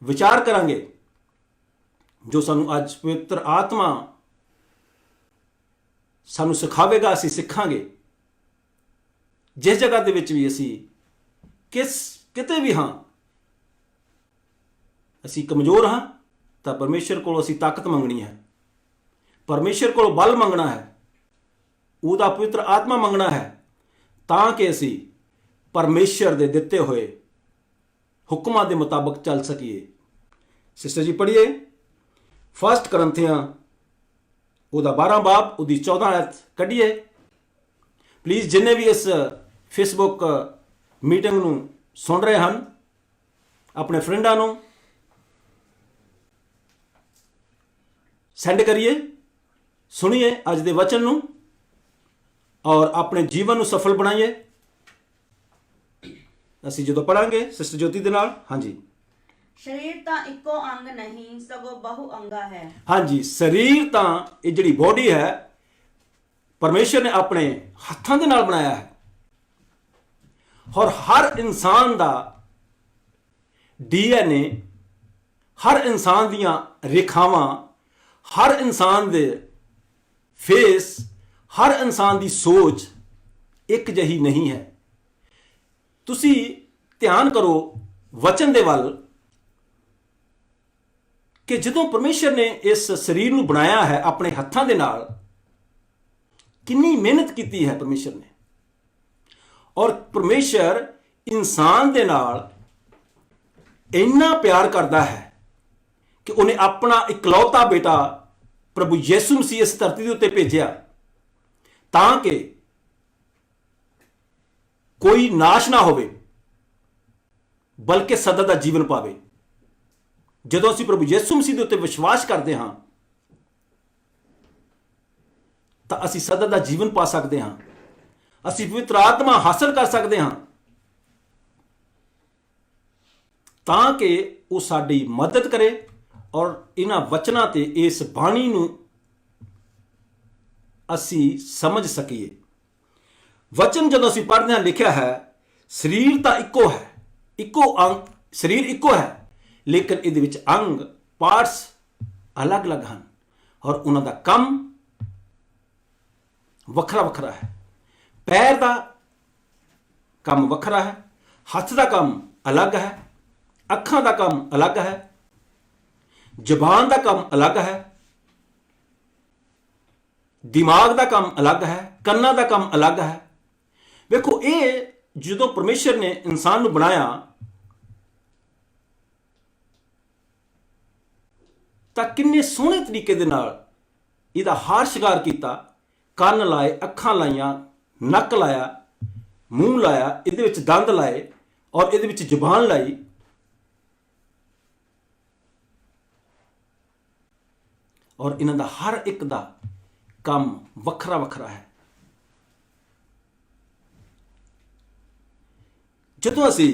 ਵਿਚਾਰ ਕਰਾਂਗੇ ਜੋ ਸਾਨੂੰ ਅੱਜ ਪਵਿੱਤਰ ਆਤਮਾ ਸਾਨੂੰ ਸਿਖਾਵੇਗਾ, ਅਸੀਂ ਸਿੱਖਾਂਗੇ। ਜਿਸ ਜਗ੍ਹਾ ਦੇ ਵਿੱਚ ਵੀ ਅਸੀਂ ਕਿਤੇ ਵੀ ਹਾਂ, ਅਸੀਂ ਕਮਜ਼ੋਰ ਹਾਂ ਤਾਂ ਪਰਮੇਸ਼ਰ ਕੋਲੋਂ ਅਸੀਂ ਤਾਕਤ ਮੰਗਣੀ ਹੈ, ਪਰਮੇਸ਼ਰ ਕੋਲੋਂ ਬਲ ਮੰਗਣਾ ਹੈ, ਉਹਦਾ ਪਵਿੱਤਰ ਆਤਮਾ ਮੰਗਣਾ ਹੈ ਤਾਂ ਕਿ ਅਸੀਂ ਪਰਮੇਸ਼ਰ ਦੇ ਦਿੱਤੇ ਹੋਏ ਹੁਕਮਾਂ ਦੇ ਮੁਤਾਬਕ ਚੱਲ ਸਕੀਏ। ਸਿਸਟਰ ਜੀ ਪੜ੍ਹੀਏ 1 ਕਰੰਥੀਆਂ ਉਹਦਾ 12 ਬਾਬ ਉਹਦੀ 14 ਆਇਤ ਕੱਢੀਏ ਪਲੀਜ਼। ਜਿੰਨੇ ਵੀ ਇਸ ਫੇਸਬੁੱਕ ਮੀਟਿੰਗ ਨੂੰ ਸੁਣ ਰਹੇ ਹਨ, ਆਪਣੇ ਫਰੈਂਡਾਂ ਨੂੰ ਸੈਂਡ ਕਰੀਏ, ਸੁਣੀਏ ਅੱਜ ਦੇ ਵਚਨ ਨੂੰ ਔਰ ਆਪਣੇ ਜੀਵਨ ਨੂੰ ਸਫਲ ਬਣਾਈਏ। ਅਸੀਂ ਜਦੋਂ ਪੜਾਂਗੇ ਸਿਸਟਰ ਜੋਤੀ ਦੇ ਨਾਲ। ਹਾਂਜੀ ਸਰੀਰ ਤਾਂ ਇੱਕੋ ਅੰਗ ਨਹੀਂ ਸਗੋਂ ਬਹੁ ਅੰਗਾ ਹੈ। ਹਾਂਜੀ, ਸਰੀਰ ਤਾਂ ਇਹ ਜਿਹੜੀ ਬੋਡੀ ਹੈ ਪਰਮੇਸ਼ਰ ਨੇ ਆਪਣੇ ਹੱਥਾਂ ਦੇ ਨਾਲ ਬਣਾਇਆ ਹੈ ਔਰ ਹਰ ਇਨਸਾਨ ਦਾ DNA, ਹਰ ਇਨਸਾਨ ਦੀਆਂ ਰੇਖਾਵਾਂ, ਹਰ ਇਨਸਾਨ ਦੇ ਫੇਸ, ਹਰ ਇਨਸਾਨ ਦੀ ਸੋਚ ਇੱਕ ਜਿਹੀ ਨਹੀਂ ਹੈ। ਤੁਸੀਂ ਧਿਆਨ ਕਰੋ ਵਚਨ ਦੇ ਵੱਲ ਕਿ ਜਦੋਂ ਪਰਮੇਸ਼ਰ ਨੇ ਇਸ ਸਰੀਰ ਨੂੰ ਬਣਾਇਆ ਹੈ ਆਪਣੇ ਹੱਥਾਂ ਦੇ ਨਾਲ, ਕਿੰਨੀ ਮਿਹਨਤ ਕੀਤੀ ਹੈ ਪਰਮੇਸ਼ਰ ਨੇ। ਔਰ ਪਰਮੇਸ਼ਰ ਇਨਸਾਨ ਦੇ ਨਾਲ ਇੰਨਾ ਪਿਆਰ ਕਰਦਾ ਹੈ ਕਿ ਉਹਨੇ ਆਪਣਾ ਇਕਲੌਤਾ ਬੇਟਾ ਪ੍ਰਭੂ ਯਿਸੂ ਮਸੀਹ ਇਸ ਧਰਤੀ ਦੇ ਉੱਤੇ ਭੇਜਿਆ ਤਾਂ ਕਿ ਕੋਈ ਨਾਸ਼ ਨਾ ਹੋਵੇ ਬਲਕਿ ਸਦਾ ਦਾ ਜੀਵਨ ਪਾਵੇ। ਜਦੋਂ ਅਸੀਂ ਪ੍ਰਭੂ ਯਿਸੂ ਮਸੀਹ ਦੇ ਉੱਤੇ ਵਿਸ਼ਵਾਸ ਕਰਦੇ ਹਾਂ ਤਾਂ ਅਸੀਂ ਸਦਾ ਦਾ ਜੀਵਨ ਪਾ ਸਕਦੇ ਹਾਂ, ਅਸੀਂ ਪਵਿੱਤਰ ਆਤਮਾ ਹਾਸਲ ਕਰ ਸਕਦੇ ਹਾਂ ਤਾਂ ਕਿ ਉਹ ਸਾਡੀ ਮਦਦ ਕਰੇ ਔਰ ਇਹਨਾਂ ਵਚਨਾਂ ਤੇ ਇਸ ਬਾਣੀ ਨੂੰ ਅਸੀਂ ਸਮਝ ਸਕੀਏ। ਵਚਨ ਜਦੋਂ ਅਸੀਂ ਪੜ੍ਹਦੇ ਹਾਂ ਲਿਖਿਆ ਹੈ ਸਰੀਰ ਤਾਂ ਇੱਕੋ ਹੈ, ਇੱਕੋ ਅੰਗ, ਸਰੀਰ ਇੱਕੋ ਹੈ ਲੇਕਿਨ ਇਹਦੇ ਵਿੱਚ ਅੰਗ, ਪਾਰਟਸ ਅਲੱਗ-ਅਲੱਗ ਹਨ ਔਰ ਉਹਨਾਂ ਦਾ ਕੰਮ ਵੱਖਰਾ ਵੱਖਰਾ ਹੈ। ਪੈਰ ਦਾ ਕੰਮ ਵੱਖਰਾ ਹੈ, ਹੱਥ ਦਾ ਕੰਮ ਅਲੱਗ ਹੈ, ਅੱਖਾਂ ਦਾ ਕੰਮ ਅਲੱਗ ਹੈ, ਜ਼ੁਬਾਨ ਦਾ ਕੰਮ ਅਲੱਗ ਹੈ, ਦਿਮਾਗ ਦਾ ਕੰਮ ਅਲੱਗ ਹੈ, ਕੰਨਾਂ ਦਾ ਕੰਮ ਅਲੱਗ ਹੈ। ਵੇਖੋ ਇਹ ਜਦੋਂ ਪਰਮੇਸ਼ਰ ਨੇ ਇਨਸਾਨ ਨੂੰ ਬਣਾਇਆ ਤਾਂ ਕਿੰਨੇ ਸੋਹਣੇ ਤਰੀਕੇ ਦੇ ਨਾਲ ਇਹਦਾ ਹਾਰ ਸ਼ਿੰਗਾਰ ਕੀਤਾ, ਕੰਨ ਲਾਏ, ਅੱਖਾਂ ਲਾਈਆਂ, ਨੱਕ ਲਾਇਆ, ਮੂੰਹ ਲਾਇਆ, ਇਹਦੇ ਵਿੱਚ ਦੰਦ ਲਾਏ ਔਰ ਇਹਦੇ ਵਿੱਚ ਜ਼ੁਬਾਨ ਲਾਈ। ਔਰ ਇਹਨਾਂ ਦਾ ਹਰ ਇੱਕ ਦਾ ਕੰਮ ਵੱਖਰਾ ਵੱਖਰਾ ਹੈ। ਜਦੋਂ ਅਸੀਂ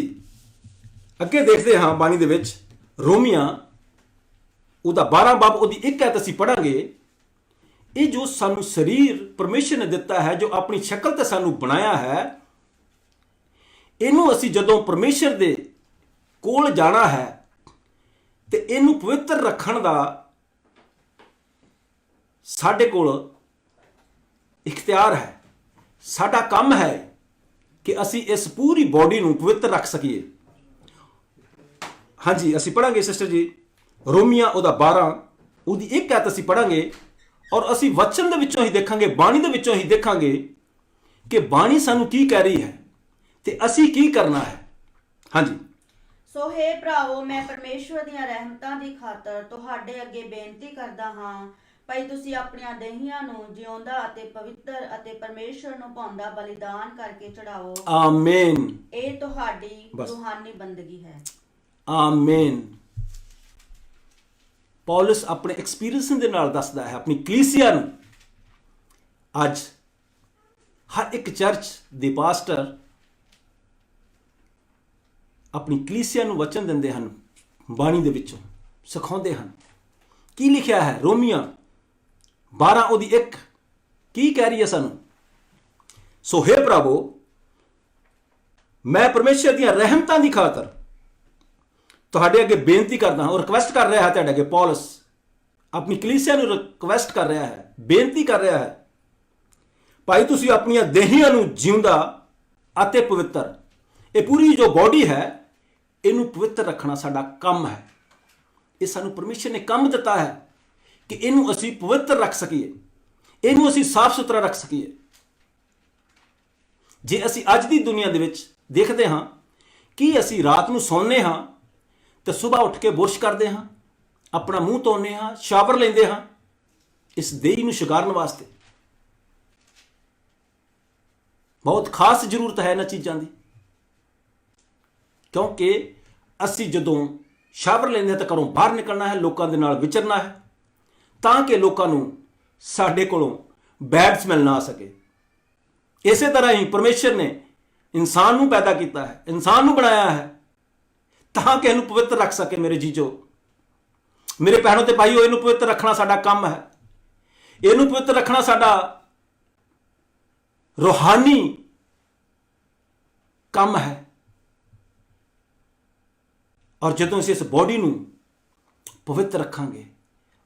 ਅੱਗੇ ਦੇਖਦੇ ਹਾਂ ਬਾਣੀ ਦੇ ਵਿੱਚ ਰੋਮੀਆਂ ਉਹਦਾ 12 ਬਾਬ ਉਹਦੀ 1 ਐਤ ਅਸੀਂ ਪੜਾਂਗੇ। ਇਹ ਜੋ ਸਾਨੂੰ ਸਰੀਰ ਪਰਮੇਸ਼ਰ ਨੇ ਦਿੱਤਾ ਹੈ, ਜੋ ਆਪਣੀ ਸ਼ਕਲ ਤੇ ਸਾਨੂੰ ਬਣਾਇਆ ਹੈ, ਇਹਨੂੰ ਅਸੀਂ ਜਦੋਂ ਪਰਮੇਸ਼ਰ ਦੇ ਕੋਲ ਜਾਣਾ ਹੈ ਤੇ ਇਹਨੂੰ ਪਵਿੱਤਰ ਰੱਖਣ ਦਾ ਸਾਡੇ ਕੋਲ ਇਖਤਿਆਰ ਹੈ। ਸਾਡਾ ਕੰਮ ਹੈ ਕਿ ਅਸੀਂ ਇਸ ਪੂਰੀ ਬੋਡੀ ਨੂੰ ਪਵਿੱਤਰ ਰੱਖ ਸਕੀਏ। ਹਾਂਜੀ ਅਸੀਂ ਪੜਾਂਗੇ ਸਿਸਟਰ ਜੀ ਰੋਮੀਆਂ ਉਹਦਾ 12 ਉਹਦੀ 1 ਐਤ ਅਸੀਂ ਪੜਾਂਗੇ ਔਰ ਅਸੀਂ ਵਚਨ ਦੇ ਵਿੱਚੋਂ ਹੀ ਦੇਖਾਂਗੇ, ਬਾਣੀ ਦੇ ਵਿੱਚੋਂ ਹੀ ਦੇਖਾਂਗੇ ਕਿ ਬਾਣੀ ਸਾਨੂੰ ਕੀ ਕਹਿ ਰਹੀ ਹੈ ਤੇ ਅਸੀਂ ਕੀ ਕਰਨਾ ਹੈ। ਹਾਂਜੀ ਸੋ ਹੇ ਭਰਾਵੋ, ਮੈਂ ਪਰਮੇਸ਼ਵਰ ਦੀਆਂ ਰਹਿਮਤਾਂ ਦੀ ਖਾਤਰ ਤੁਹਾਡੇ ਅੱਗੇ ਬੇਨਤੀ ਕਰਦਾ ਹਾਂ ਭਾਈ ਤੁਸੀਂ ਆਪਣੀਆਂ ਦੇਹੀਆਂ ਨੂੰ ਜਿਉਂਦਾ ਅਤੇ ਪਵਿੱਤਰ ਅਤੇ ਪਰਮੇਸ਼ਵਰ ਨੂੰ ਭਾਉਂਦਾ ਬਲੀਦਾਨ ਕਰਕੇ ਚੜਾਓ। ਆਮੀਨ। ਇਹ ਤੁਹਾਡੀ ਰੂਹਾਨੀ ਬੰਦਗੀ ਹੈ। ਆਮੀਨ। ਪੌਲਸ ਆਪਣੇ ਐਕਸਪੀਰੀਅੰਸ ਦੇ ਨਾਲ ਦੱਸਦਾ ਹੈ ਆਪਣੀ ਕਲੀਸਿਆ ਨੂੰ। ਅੱਜ ਹਰ ਇੱਕ ਚਰਚ ਦੇ ਪਾਸਟਰ ਆਪਣੀ ਕਲੀਸਿਆ ਨੂੰ ਵਚਨ ਦਿੰਦੇ ਹਨ, ਬਾਣੀ ਦੇ ਵਿੱਚੋਂ ਸਿਖਾਉਂਦੇ ਹਨ। ਕੀ ਲਿਖਿਆ ਹੈ ਰੋਮੀਆਂ 12 ਉਹਦੀ 1 ਕੀ ਕਹਿ ਰਹੀ ਹੈ ਸਾਨੂੰ? ਸੋ ਹੇ ਭਰਾਵੋ, ਮੈਂ ਪਰਮੇਸ਼ਰ ਦੀਆਂ ਰਹਿਮਤਾਂ ਦੀ ਖਾਤਰ ਤੁਹਾਡੇ ਅੱਗੇ ਬੇਨਤੀ ਕਰਦਾ ਹਾਂ ਔਰ ਰਿਕਵੈਸਟ ਕਰ ਰਿਹਾ ਹੈ ਤੁਹਾਡੇ ਅੱਗੇ। ਪੌਲਸ ਆਪਣੀ ਕਲੀਸਿਆ ਨੂੰ ਰਿਕਵੈਸਟ ਕਰ ਰਿਹਾ ਹੈ, ਬੇਨਤੀ ਕਰ ਰਿਹਾ ਹੈ ਭਾਈ ਤੁਸੀਂ ਆਪਣੀਆਂ ਦੇਹੀਆਂ ਨੂੰ ਜਿਉਂਦਾ ਅਤੇ ਪਵਿੱਤਰ, ਇਹ ਪੂਰੀ ਜੋ ਬੋਡੀ ਹੈ ਇਹਨੂੰ ਪਵਿੱਤਰ ਰੱਖਣਾ ਸਾਡਾ ਕੰਮ ਹੈ। ਇਹ ਸਾਨੂੰ ਪਰਮੇਸ਼ਰ ਨੇ ਕੰਮ ਦਿੱਤਾ ਹੈ ਕਿ ਇਹਨੂੰ ਅਸੀਂ ਪਵਿੱਤਰ ਰੱਖ ਸਕੀਏ, ਇਹਨੂੰ ਅਸੀਂ ਸਾਫ਼ ਸੁਥਰਾ ਰੱਖ ਸਕੀਏ। ਜੇ ਅਸੀਂ ਅੱਜ ਦੀ ਦੁਨੀਆ ਦੇ ਵਿੱਚ ਦੇਖਦੇ ਹਾਂ ਕਿ ਅਸੀਂ ਰਾਤ ਨੂੰ ਸੌਂਦੇ ਹਾਂ ਤੇ ਸਵੇਰ ਉੱਠ ਕੇ ਬੁਰਸ਼ ਕਰਦੇ ਹਾਂ, ਆਪਣਾ ਮੂੰਹ ਧੋਂਦੇ ਹਾਂ, ਸ਼ਾਵਰ ਲੈਂਦੇ ਹਾਂ ਇਸ ਦੇਹ ਨੂੰ ਸ਼ਿੰਗਾਰਨ ਵਾਸਤੇ। ਬਹੁਤ ਖਾਸ ਜ਼ਰੂਰਤ ਹੈ ਇਹਨਾਂ ਚੀਜ਼ਾਂ ਦੀ, ਕਿਉਂਕਿ ਅਸੀਂ ਜਦੋਂ ਸ਼ਾਵਰ ਲੈਂਦੇ ਹਾਂ ਤਾਂ ਘਰੋਂ ਬਾਹਰ ਨਿਕਲਣਾ ਹੈ, ਲੋਕਾਂ ਦੇ ਨਾਲ ਵਿਚਰਨਾ ਹੈ ਤਾਂ ਕਿ ਲੋਕਾਂ ਨੂੰ ਸਾਡੇ ਕੋਲੋਂ ਬੈਡ ਸਮੈਲ ਨਾ ਆ ਸਕੇ। ਇਸੇ ਤਰ੍ਹਾਂ ਹੀ ਪਰਮੇਸ਼ਰ ਨੇ ਇਨਸਾਨ ਨੂੰ ਪੈਦਾ ਕੀਤਾ ਹੈ, ਇਨਸਾਨ ਨੂੰ ਬਣਾਇਆ ਹੈ ਤਾਂ ਕਿ ਇਹਨੂੰ ਪਵਿੱਤਰ ਰੱਖ ਸਕੇ। ਮੇਰੇ ਜੀਜੋ, ਮੇਰੇ ਭੈਣੋ ਤੇ ਭਾਈਓ, ਇਹਨੂੰ ਪਵਿੱਤਰ ਰੱਖਣਾ ਸਾਡਾ ਕੰਮ ਹੈ। ਇਹਨੂੰ ਪਵਿੱਤਰ ਰੱਖਣਾ ਸਾਡਾ ਰੂਹਾਨੀ ਕੰਮ ਹੈ। ਔਰ ਜਦੋਂ ਅਸੀਂ ਇਸ ਬੋਡੀ ਨੂੰ ਪਵਿੱਤਰ ਰੱਖਾਂਗੇ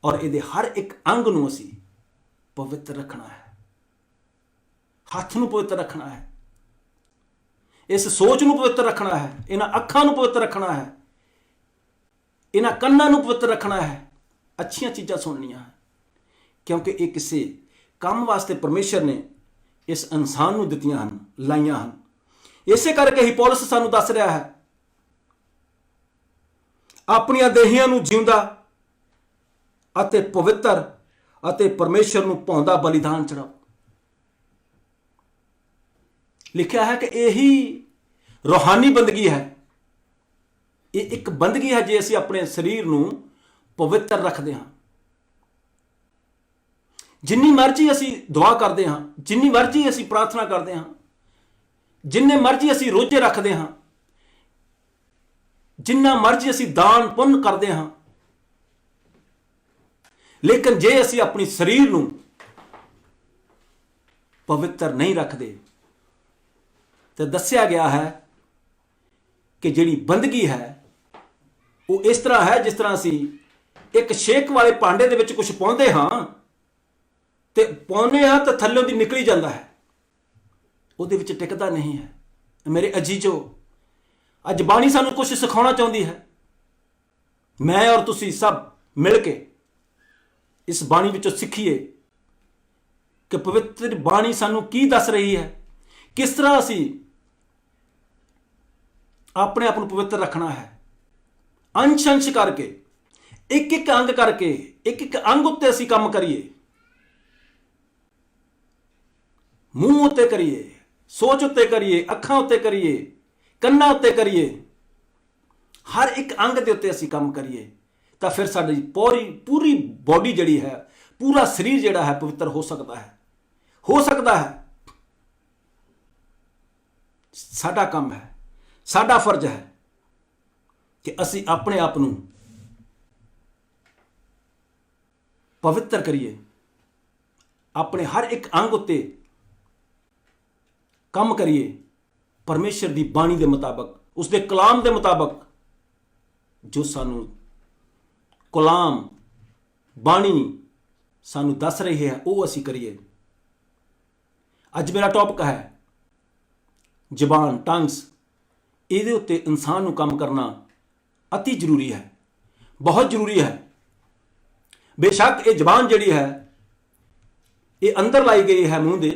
ਔਰ ਇਹਦੇ ਹਰ ਇੱਕ ਅੰਗ ਨੂੰ ਅਸੀਂ ਪਵਿੱਤਰ ਰੱਖਣਾ ਹੈ, ਹੱਥ ਨੂੰ ਪਵਿੱਤਰ ਰੱਖਣਾ ਹੈ, ਇਸ ਸੋਚ ਨੂੰ ਪਵਿੱਤਰ ਰੱਖਣਾ ਹੈ, ਇਹਨਾਂ ਅੱਖਾਂ ਨੂੰ ਪਵਿੱਤਰ ਰੱਖਣਾ ਹੈ, ਇਹਨਾਂ ਕੰਨਾਂ ਨੂੰ ਪਵਿੱਤਰ ਰੱਖਣਾ ਹੈ, ਅੱਛੀਆਂ ਚੀਜ਼ਾਂ ਸੁਣਨੀਆਂ ਹੈ, ਕਿਉਂਕਿ ਇਹ ਕਿਸੇ ਕੰਮ ਵਾਸਤੇ ਪਰਮੇਸ਼ਰ ਨੇ ਇਸ ਇਨਸਾਨ ਨੂੰ ਦਿੱਤੀਆਂ ਹਨ, ਲਾਈਆਂ ਹਨ। ਇਸੇ ਕਰਕੇ ਹੀ ਪੌਲਸ ਸਾਨੂੰ ਦੱਸ ਰਿਹਾ ਹੈ, ਆਪਣੀਆਂ ਦੇਹੀਆਂ ਨੂੰ ਜਿਉਂਦਾ ਅਤੇ ਪਵਿੱਤਰ ਅਤੇ ਪਰਮੇਸ਼ਰ ਨੂੰ ਭਾਉਂਦਾ ਬਲੀਦਾਨ ਚੜਾਓ। ਲਿਖਿਆ ਹੈ ਕਿ ਇਹੀ ਰੂਹਾਨੀ ਬੰਦਗੀ ਹੈ। ਇਹ ਇੱਕ ਬੰਦਗੀ ਹੈ ਜੇ ਅਸੀਂ ਆਪਣੇ ਸਰੀਰ ਨੂੰ ਪਵਿੱਤਰ ਰੱਖਦੇ ਹਾਂ। ਜਿੰਨੀ ਮਰਜ਼ੀ ਅਸੀਂ ਦੁਆ ਕਰਦੇ ਹਾਂ, ਜਿੰਨੀ ਮਰਜ਼ੀ ਅਸੀਂ ਪ੍ਰਾਰਥਨਾ ਕਰਦੇ ਹਾਂ, ਜਿੰਨੇ ਮਰਜ਼ੀ ਅਸੀਂ ਰੋਜ਼ੇ ਰੱਖਦੇ ਹਾਂ, ਜਿੰਨਾ ਮਰਜ਼ੀ ਅਸੀਂ ਦਾਨ ਪੁੰਨ ਕਰਦੇ ਹਾਂ, ਲੇਕਿਨ ਜੇ ਅਸੀਂ ਆਪਣੀ ਸਰੀਰ ਨੂੰ ਪਵਿੱਤਰ ਨਹੀਂ ਰੱਖਦੇ ਤੇ ਦੱਸਿਆ ਗਿਆ ਹੈ ਕਿ ਜਿਹੜੀ ਬੰਦਗੀ ਹੈ ਉਹ ਇਸ ਤਰ੍ਹਾਂ ਹੈ ਜਿਸ ਤਰ੍ਹਾਂ ਅਸੀਂ ਇੱਕ ਸ਼ੇਕ ਵਾਲੇ ਭਾਂਡੇ ਦੇ ਵਿੱਚ ਕੁਝ ਪਾਉਂਦੇ ਹਾਂ ਤੇ ਪਾਉਂਦੇ ਹਾਂ ਤਾਂ ਥੱਲੋਂ ਦੀ ਨਿਕਲੀ ਜਾਂਦਾ ਹੈ, ਉਹਦੇ ਵਿੱਚ ਟਿਕਦਾ ਨਹੀਂ ਹੈ। ਮੇਰੇ ਅਜੀਜ਼ੋ, ਅੱਜ ਬਾਣੀ ਸਾਨੂੰ ਕੁਝ ਸਿਖਾਉਣਾ ਚਾਹੁੰਦੀ ਹੈ। ਮੈਂ ਔਰ ਤੁਸੀਂ ਸਭ ਮਿਲ ਕੇ ਇਸ ਬਾਣੀ ਵਿੱਚੋਂ ਸਿੱਖੀਏ ਕਿ ਪਵਿੱਤਰ ਬਾਣੀ ਸਾਨੂੰ ਕੀ ਦੱਸ ਰਹੀ ਹੈ, ਕਿਸ ਤਰ੍ਹਾਂ ਅਸੀਂ ਆਪਣੇ ਆਪ ਨੂੰ ਪਵਿੱਤਰ ਰੱਖਣਾ ਹੈ। ਅੰਸ਼ ਅੰਸ਼ ਕਰਕੇ, ਇੱਕ ਇੱਕ ਅੰਗ ਕਰਕੇ, ਇੱਕ ਇੱਕ ਅੰਗ ਉੱਤੇ ਅਸੀਂ ਕੰਮ ਕਰੀਏ। ਮੂੰਹ ਉੱਤੇ ਕਰੀਏ, ਸੋਚ ਉੱਤੇ ਕਰੀਏ, ਅੱਖਾਂ ਉੱਤੇ ਕਰੀਏ, ਕੰਨਾਂ ਉੱਤੇ ਕਰੀਏ, ਹਰ ਇੱਕ ਅੰਗ ਦੇ ਉੱਤੇ ਅਸੀਂ ਕੰਮ ਕਰੀਏ ਤਾਂ ਫਿਰ ਸਾਡੀ ਪੂਰੀ ਬੋਡੀ ਜਿਹੜੀ ਹੈ, ਪੂਰਾ ਸਰੀਰ ਜਿਹੜਾ ਹੈ ਪਵਿੱਤਰ ਹੋ ਸਕਦਾ ਹੈ, ਹੋ ਸਕਦਾ ਹੈ। ਸਾਡਾ ਕੰਮ ਹੈ, ਸਾਡਾ ਫਰਜ਼ ਹੈ ਕਿ ਅਸੀਂ ਆਪਣੇ ਆਪ ਨੂੰ ਪਵਿੱਤਰ ਕਰੀਏ, ਆਪਣੇ ਹਰ ਇੱਕ ਅੰਗ ਉੱਤੇ ਕੰਮ ਕਰੀਏ ਪਰਮੇਸ਼ਰ ਦੀ ਬਾਣੀ ਦੇ ਮੁਤਾਬਕ, ਉਸ ਦੇ ਕਲਾਮ ਦੇ ਮੁਤਾਬਕ। ਜੋ ਸਾਨੂੰ ਕਲਾਮ ਬਾਣੀ ਸਾਨੂੰ ਦੱਸ ਰਹੀ ਹੈ ਉਹ ਅਸੀਂ ਕਰੀਏ। ਅੱਜ ਮੇਰਾ ਟੌਪਿਕ ਹੈ ਜ਼ਬਾਨ, ਟੰਗਸ। ਇਹਦੇ ਉੱਤੇ ਇਨਸਾਨ ਨੂੰ ਕੰਮ ਕਰਨਾ ਅਤੀ ਜ਼ਰੂਰੀ ਹੈ, ਬਹੁਤ ਜ਼ਰੂਰੀ ਹੈ। ਬੇਸ਼ੱਕ ਇਹ ਜ਼ਬਾਨ ਜਿਹੜੀ ਹੈ ਇਹ ਅੰਦਰ ਲਾਈ ਗਈ ਹੈ ਮੂੰਹ ਦੇ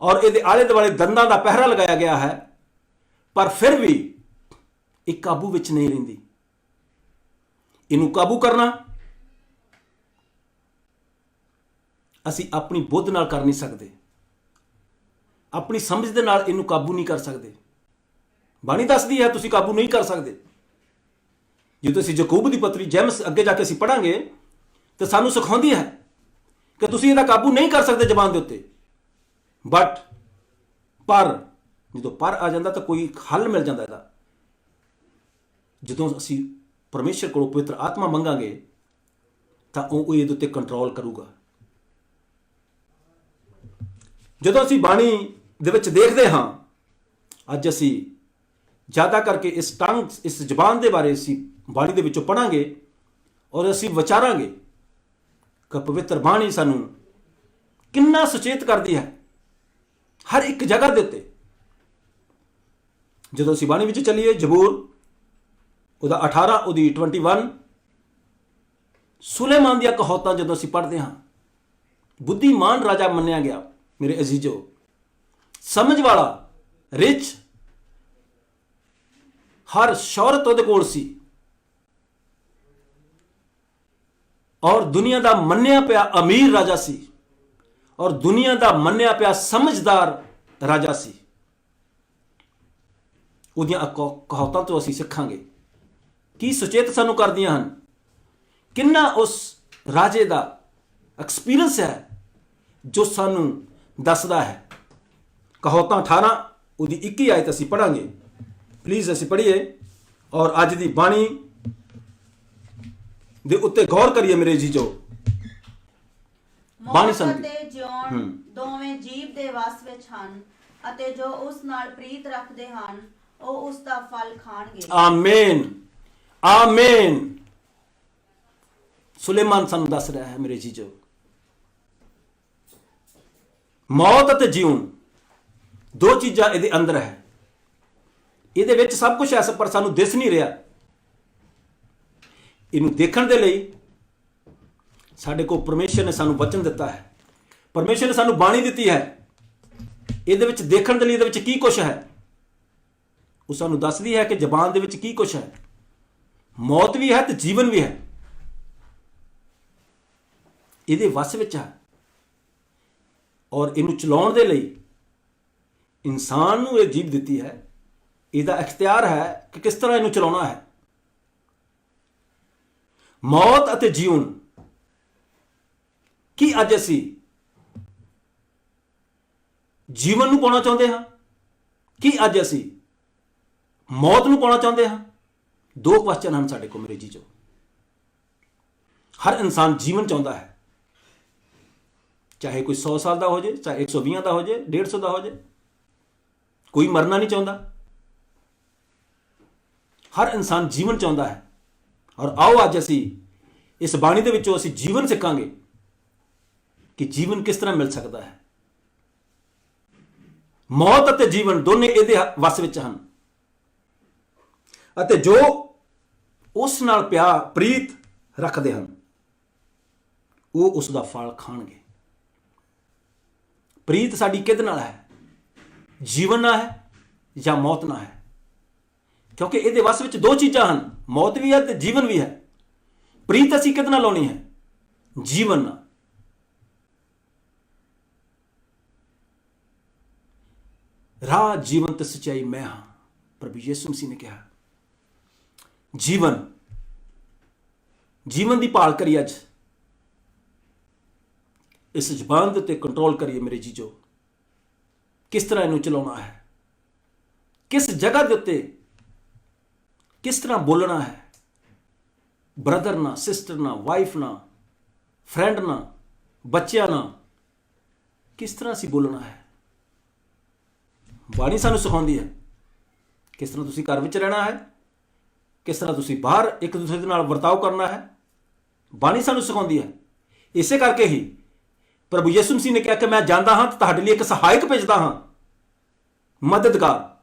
ਔਰ ਇਹਦੇ ਆਲੇ ਦੁਆਲੇ ਦੰਦਾਂ ਦਾ ਪਹਿਰਾ ਲਗਾਇਆ ਗਿਆ ਹੈ, ਪਰ ਫਿਰ ਵੀ ਇਹ ਕਾਬੂ ਵਿੱਚ ਨਹੀਂ ਰਹਿੰਦੀ। ਇਹਨੂੰ ਕਾਬੂ ਕਰਨਾ ਅਸੀਂ ਆਪਣੀ ਬੁੱਧ ਨਾਲ ਕਰ ਨਹੀਂ ਸਕਦੇ, ਆਪਣੀ ਸਮਝ ਦੇ ਨਾਲ ਇਹਨੂੰ ਕਾਬੂ ਨਹੀਂ ਕਰ ਸਕਦੇ। ਬਾਣੀ ਦੱਸਦੀ ਹੈ ਤੁਸੀਂ ਕਾਬੂ ਨਹੀਂ ਕਰ ਸਕਦੇ। ਜਦੋਂ ਅਸੀਂ ਯਾਕੂਬ ਦੀ ਪੱਤਰੀ ਜੇਮਸ ਅੱਗੇ ਜਾ ਕੇ ਅਸੀਂ ਪੜਾਂਗੇ ਤੇ ਸਾਨੂੰ ਸਿਖਾਉਂਦੀ ਹੈ ਕਿ ਤੁਸੀਂ ਇਹਦਾ ਕਾਬੂ ਨਹੀਂ ਕਰ ਸਕਦੇ ਜ਼ਬਾਨ ਦੇ ਉੱਤੇ। ਬਟ ਪਰ ਜਦੋਂ ਪਰ ਆ ਜਾਂਦਾ ਤਾਂ ਕੋਈ ਹੱਲ ਮਿਲ ਜਾਂਦਾ ਇਹਦਾ। ਜਦੋਂ ਅਸੀਂ ਪਰਮੇਸ਼ਰ ਕੋਲੋਂ ਪਵਿੱਤਰ ਆਤਮਾ ਮੰਗਾਂਗੇ ਤਾਂ ਉਹ ਇਹਦੇ ਉੱਤੇ ਕੰਟਰੋਲ ਕਰੂਗਾ। ਜਦੋਂ ਅਸੀਂ ਬਾਣੀ ਦੇ ਵਿੱਚ ਦੇਖਦੇ ਹਾਂ, ਅੱਜ ਅਸੀਂ ਜ਼ਿਆਦਾ ਕਰਕੇ ਇਸ ਟੰਗ, ਇਸ ਜ਼ਬਾਨ ਦੇ ਬਾਰੇ ਅਸੀਂ ਬਾਣੀ ਦੇ ਵਿੱਚੋਂ ਪੜਾਂਗੇ ਔਰ ਅਸੀਂ ਵਿਚਾਰਾਂਗੇ ਕਿ ਪਵਿੱਤਰ ਬਾਣੀ ਸਾਨੂੰ ਕਿੰਨਾ ਸੁਚੇਤ ਕਰਦੀ ਹੈ ਹਰ ਇੱਕ ਜਗ੍ਹਾ ਦੇ ਉੱਤੇ। ਜਦੋਂ ਅਸੀਂ ਬਾਣੀ ਵਿੱਚ ਚੱਲੀਏ, ਜ਼ਬੂਰ ਉਹਦਾ 18, ਉਹਦੀ 21, ਸੁਲੇਮਾਨ ਦੀਆਂ ਕਹਾਵਤਾਂ ਜਦੋਂ ਅਸੀਂ ਪੜ੍ਹਦੇ ਹਾਂ, ਬੁੱਧੀਮਾਨ ਰਾਜਾ ਮੰਨਿਆ ਗਿਆ। ਮੇਰੇ ਅਜ਼ੀਜ਼ੋ, ਸਮਝ ਵਾਲਾ, ਰਿਚ, ਹਰ ਸ਼ੌਹਰਤ ਉਹਦੇ ਕੋਲ ਸੀ ਔਰ ਦੁਨੀਆ ਦਾ ਮੰਨਿਆ ਪਿਆ ਅਮੀਰ ਰਾਜਾ ਸੀ ਔਰ ਦੁਨੀਆ ਦਾ ਮੰਨਿਆ ਪਿਆ ਸਮਝਦਾਰ ਰਾਜਾ ਸੀ। ਉਹਦੀਆਂ ਕਹਾਵਤਾਂ ਤੋਂ ਅਸੀਂ ਸਿੱਖਾਂਗੇ ਕੀ ਸੁਚੇਤ ਸਾਨੂੰ ਕਰਦੀਆਂ ਹਨ, ਕਿੰਨਾ ਉਸ ਰਾਜੇ ਦਾ ਐਕਸਪੀਰੀਅੰਸ ਹੈ ਜੋ ਸਾਨੂੰ ਦੱਸਦਾ ਹੈ। ਕਹਾਵਤਾਂ 18 ਉਹਦੀ 21 ਆਇਤ ਅਸੀਂ ਪੜਾਂਗੇ। ਪਲੀਜ਼ ਅਸੀਂ ਪੜ੍ਹੀਏ ਔਰ ਅੱਜ ਦੀ ਬਾਣੀ ਦੇ ਉੱਤੇ ਗੌਰ ਕਰੀਏ ਮੇਰੇ ਜੀਜੋ। ਬਾਣੀ ਮੌਤ ਸਮਝੀ। ਅਤੇ ਜਿਉਣ ਦੋਵੇਂ ਜੀਵ ਦੇ ਵਸ ਵਿੱਚ ਹਨ ਅਤੇ ਜੋ ਉਸ ਨਾਲ ਪ੍ਰੀਤ ਰੱਖਦੇ ਹਨ ਉਹ ਉਸ ਦਾ ਫਲ ਖਾਣਗੇ। ਆਮੀਨ ਆਮੀਨ। ਸੁਲੇਮਾਨ ਸਾਨੂੰ ਦੱਸ ਰਿਹਾ ਹੈ ਮੇਰੇ ਜੀਜੋ, ਮੌਤ ਅਤੇ ਜੀਵਨ ਦੋ ਚੀਜ਼ਾਂ ਇਹਦੇ ਅੰਦਰ ਹੈ। ਇਹਦੇ ਵਿੱਚ ਸਭ ਕੁਝ ਹੈ ਪਰ ਸਾਨੂੰ ਦਿਸ ਨਹੀਂ ਰਿਹਾ। ਇਹਨੂੰ ਦੇਖਣ ਦੇ ਲਈ ਸਾਡੇ ਕੋਲ ਪਰਮੇਸ਼ਰ ਨੇ ਸਾਨੂੰ ਵਚਨ ਦਿੱਤਾ ਹੈ, ਪਰਮੇਸ਼ਰ ਨੇ ਸਾਨੂੰ ਬਾਣੀ ਦਿੱਤੀ ਹੈ। ਇਹਦੇ ਵਿੱਚ ਦੇਖਣ ਦੇ ਲਈ ਇਹਦੇ ਵਿੱਚ ਕੀ ਕੁਝ ਹੈ ਉਹ ਸਾਨੂੰ ਦੱਸਦੀ ਹੈ ਕਿ ਜ਼ਬਾਨ ਦੇ ਵਿੱਚ ਕੀ ਕੁਝ ਹੈ। ਮੌਤ ਵੀ ਹੈ ਤੇ ਜੀਵਨ ਵੀ ਹੈ, ਇਹਦੇ ਵਸ ਵਿੱਚ ਹੈ। ਔਰ ਇਹਨੂੰ ਚਲਾਉਣ ਦੇ ਲਈ ਇਨਸਾਨ ਨੂੰ ਇਹ ਜੀਭ ਦਿੱਤੀ ਹੈ, ਇਹਦਾ ਇਖਤਿਆਰ ਹੈ ਕਿ ਕਿਸ ਤਰ੍ਹਾਂ ਇਹਨੂੰ ਚਲਾਉਣਾ ਹੈ। ਮੌਤ ਅਤੇ ਜੀਵਨ, ਕੀ ਅੱਜ ਅਸੀਂ ਜੀਵਨ ਨੂੰ ਪਾਉਣਾ ਚਾਹੁੰਦੇ ਹਾਂ ਕਿ ਅੱਜ ਅਸੀਂ ਮੌਤ ਨੂੰ ਪਾਉਣਾ ਚਾਹੁੰਦੇ ਹਾਂ? ਦੋ ਕੁਐਸਚਨ ਹਨ ਸਾਡੇ ਕੋਲ ਮੇਰੇ ਜੀਜੋ। ਹਰ ਇਨਸਾਨ ਜੀਵਨ ਚਾਹੁੰਦਾ ਹੈ, ਚਾਹੇ ਕੋਈ 100 ਸਾਲ ਦਾ ਹੋ ਜਾਏ, ਚਾਹੇ 120 ਦਾ ਹੋ ਜਾਏ, 150 ਦਾ ਹੋ ਜਾਏ, ਕੋਈ ਮਰਨਾ ਨਹੀਂ ਚਾਹੁੰਦਾ। ਹਰ ਇਨਸਾਨ ਜੀਵਨ ਚਾਹੁੰਦਾ ਹੈ। ਔਰ ਆਓ ਅੱਜ ਅਸੀਂ ਇਸ ਬਾਣੀ ਦੇ ਵਿੱਚੋਂ ਅਸੀਂ ਜੀਵਨ ਸਿੱਖਾਂਗੇ ਕਿ ਜੀਵਨ ਕਿਸ ਤਰ੍ਹਾਂ ਮਿਲ ਸਕਦਾ ਹੈ। ਮੌਤ ਅਤੇ ਜੀਵਨ ਦੋਨੇ ਇਹਦੇ ਵਸ ਵਿੱਚ ਹਨ ਅਤੇ ਜੋ ਉਸ ਨਾਲ ਪਿਆਰ ਪ੍ਰੀਤ ਰੱਖਦੇ ਹਨ ਉਹ ਉਸ ਦਾ ਫਲ ਖਾਣਗੇ। ਪ੍ਰੀਤ ਸਾਡੀ ਕਿਹਦੇ ਨਾਲ ਹੈ? ਜੀਵਨ ਨਾਲ ਹੈ ਜਾਂ ਮੌਤ ਨਾਲ ਹੈ? ਕਿਉਂਕਿ ਇਹਦੇ ਵਸ ਵਿੱਚ ਦੋ ਚੀਜ਼ਾਂ ਹਨ, ਮੌਤ ਵੀ ਹੈ ਤੇ ਜੀਵਨ ਵੀ ਹੈ। ਪ੍ਰੀਤ ਅਸੀਂ ਕਿਹਦੇ ਨਾਲ ਲਾਉਣੀ ਹੈ? ਜੀਵਨ ਨਾਲ। ਰਾਹ ਜੀਵਨ ਤੇ ਸੱਚਾਈ ਮੈਂ ਹਾਂ, ਪ੍ਰਭੂ ਯਿਸੂ ਮਸੀਹ ਨੇ ਕਿਹਾ। ਜੀਵਨ ਦੀ ਭਾਲ ਕਰੀ ਅੱਜ। ਇਸ ਜ਼ੁਬਾਨ ਦੇ ਉੱਤੇ ਕੰਟਰੋਲ ਕਰੀਏ ਮੇਰੇ ਜੀਜੋ। ਕਿਸ ਤਰ੍ਹਾਂ ਇਹਨੂੰ ਚਲਾਉਣਾ ਹੈ, ਕਿਸ ਜਗ੍ਹਾ ਦੇ ਉੱਤੇ ਕਿਸ ਤਰ੍ਹਾਂ ਬੋਲਣਾ ਹੈ, ਬ੍ਰਦਰ ਨਾਲ, ਸਿਸਟਰ ਨਾਲ, ਵਾਈਫ ਨਾਲ, ਫਰੈਂਡ ਨਾਲ, ਬੱਚਿਆਂ ਨਾਲ, ਕਿਸ ਤਰ੍ਹਾਂ ਅਸੀਂ ਬੋਲਣਾ ਹੈ। ਬਾਣੀ ਸਾਨੂੰ ਸਿਖਾਉਂਦੀ ਹੈ ਕਿਸ ਤਰ੍ਹਾਂ ਤੁਸੀਂ ਘਰ ਵਿੱਚ ਰਹਿਣਾ ਹੈ, ਕਿਸ ਤਰ੍ਹਾਂ ਤੁਸੀਂ ਬਾਹਰ ਇੱਕ ਦੂਸਰੇ ਦੇ ਨਾਲ ਵਰਤਾਓ ਕਰਨਾ ਹੈ। ਬਾਣੀ ਸਾਨੂੰ ਸਿਖਾਉਂਦੀ ਹੈ। ਇਸੇ ਕਰਕੇ ਹੀ ਪ੍ਰਭੂ ਯਿਸੂ ਮਸੀਹ ਨੇ ਕਿਹਾ ਕਿ ਮੈਂ ਜਾਂਦਾ ਹਾਂ ਤੇ ਤੁਹਾਡੇ ਲਈ ਇੱਕ ਸਹਾਇਕ ਭੇਜਦਾ ਹਾਂ, ਮਦਦਗਾਰ।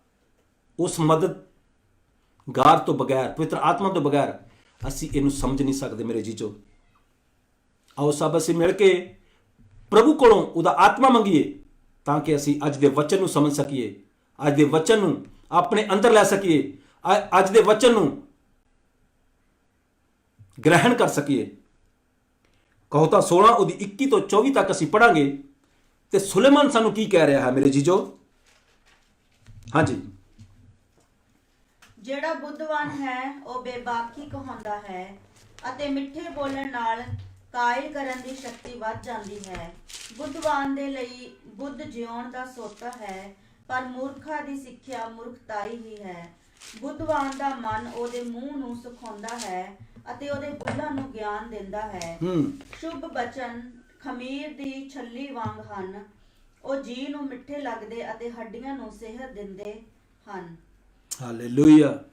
ਉਸ ਮਦਦਗਾਰ ਤੋਂ ਬਗੈਰ, ਪਵਿੱਤਰ ਆਤਮਾ ਤੋਂ ਬਗੈਰ ਅਸੀਂ ਇਹਨੂੰ ਸਮਝ ਨਹੀਂ ਸਕਦੇ ਮੇਰੇ ਜੀਜੋ। ਆਓ ਸਭ ਅਸੀਂ ਮਿਲ ਕੇ ਪ੍ਰਭੂ ਕੋਲੋਂ ਉਹਦਾ ਆਤਮਾ ਮੰਗੀਏ ਤਾਂ ਕਿ ਅਸੀਂ ਅੱਜ ਦੇ ਵਚਨ ਨੂੰ ਸਮਝ ਸਕੀਏ, ਅੱਜ ਦੇ ਵਚਨ ਨੂੰ ਆਪਣੇ ਅੰਦਰ ਲੈ ਸਕੀਏ, ਅੱਜ ਦੇ ਵਚਨ ਨੂੰ ਗ੍ਰਹਿਣ ਕਰ ਸਕੀਏ। ਕਹੋ ਤਾਂ 16 ਉਹਦੀ 21 ਤੋਂ 24 ਤੱਕ ਅਸੀਂ ਪੜਾਂਗੇ ਤੇ ਸੁਲੇਮਾਨ ਸਾਨੂੰ ਕੀ ਕਹਿ ਰਿਹਾ ਹੈ ਮੇਰੇ ਜੀਜੋ। ਹਾਂਜੀ। ਜਿਹੜਾ ਬੁੱਧਵਾਨ ਹੈ ਉਹ ਬੇਬਾਕੀ ਕਹਾਉਂਦਾ ਹੈ ਅਤੇ ਮਿੱਠੇ ਬੋਲਣ ਨਾਲ ਕਾਇਲ ਕਰਨ ਦੀ ਸ਼ਕਤੀ ਵੱਧ ਜਾਂਦੀ ਹੈ। ਬੁੱਧਵਾਨ ਦੇ ਲਈ ਬੁੱਧ ਜਿਉਣ ਦਾ ਸੋਤਾ ਹੈ, ਪਰ ਮੂਰਖਾ ਦੀ ਸਿੱਖਿਆ ਮੂਰਖਤਾਈ ਹੀ ਹੈ। ਬੁੱਧਵਾਨ ਦਾ ਮਨ ਉਹਦੇ ਮੂੰਹ ਨੂੰ ਸੁਖਾਉਂਦਾ ਹੈ ਅਤੇ ਉਹਦੇ ਬੁੱਲ੍ਹਾਂ ਨੂੰ ਗਿਆਨ ਦਿੰਦਾ ਹੈ। ਸ਼ੁਭ ਬਚਨ ਖਮੀਰ ਦੀ ਛੱਲੀ ਵਾਂਗ ਹਨ, ਉਹ ਜੀ ਨੂੰ ਮਿੱਠੇ ਲੱਗਦੇ ਅਤੇ ਹੱਡੀਆਂ ਨੂੰ ਸਿਹਤ ਦਿੰਦੇ ਹਨ। ਹਾਲੇਲੂਇਆ।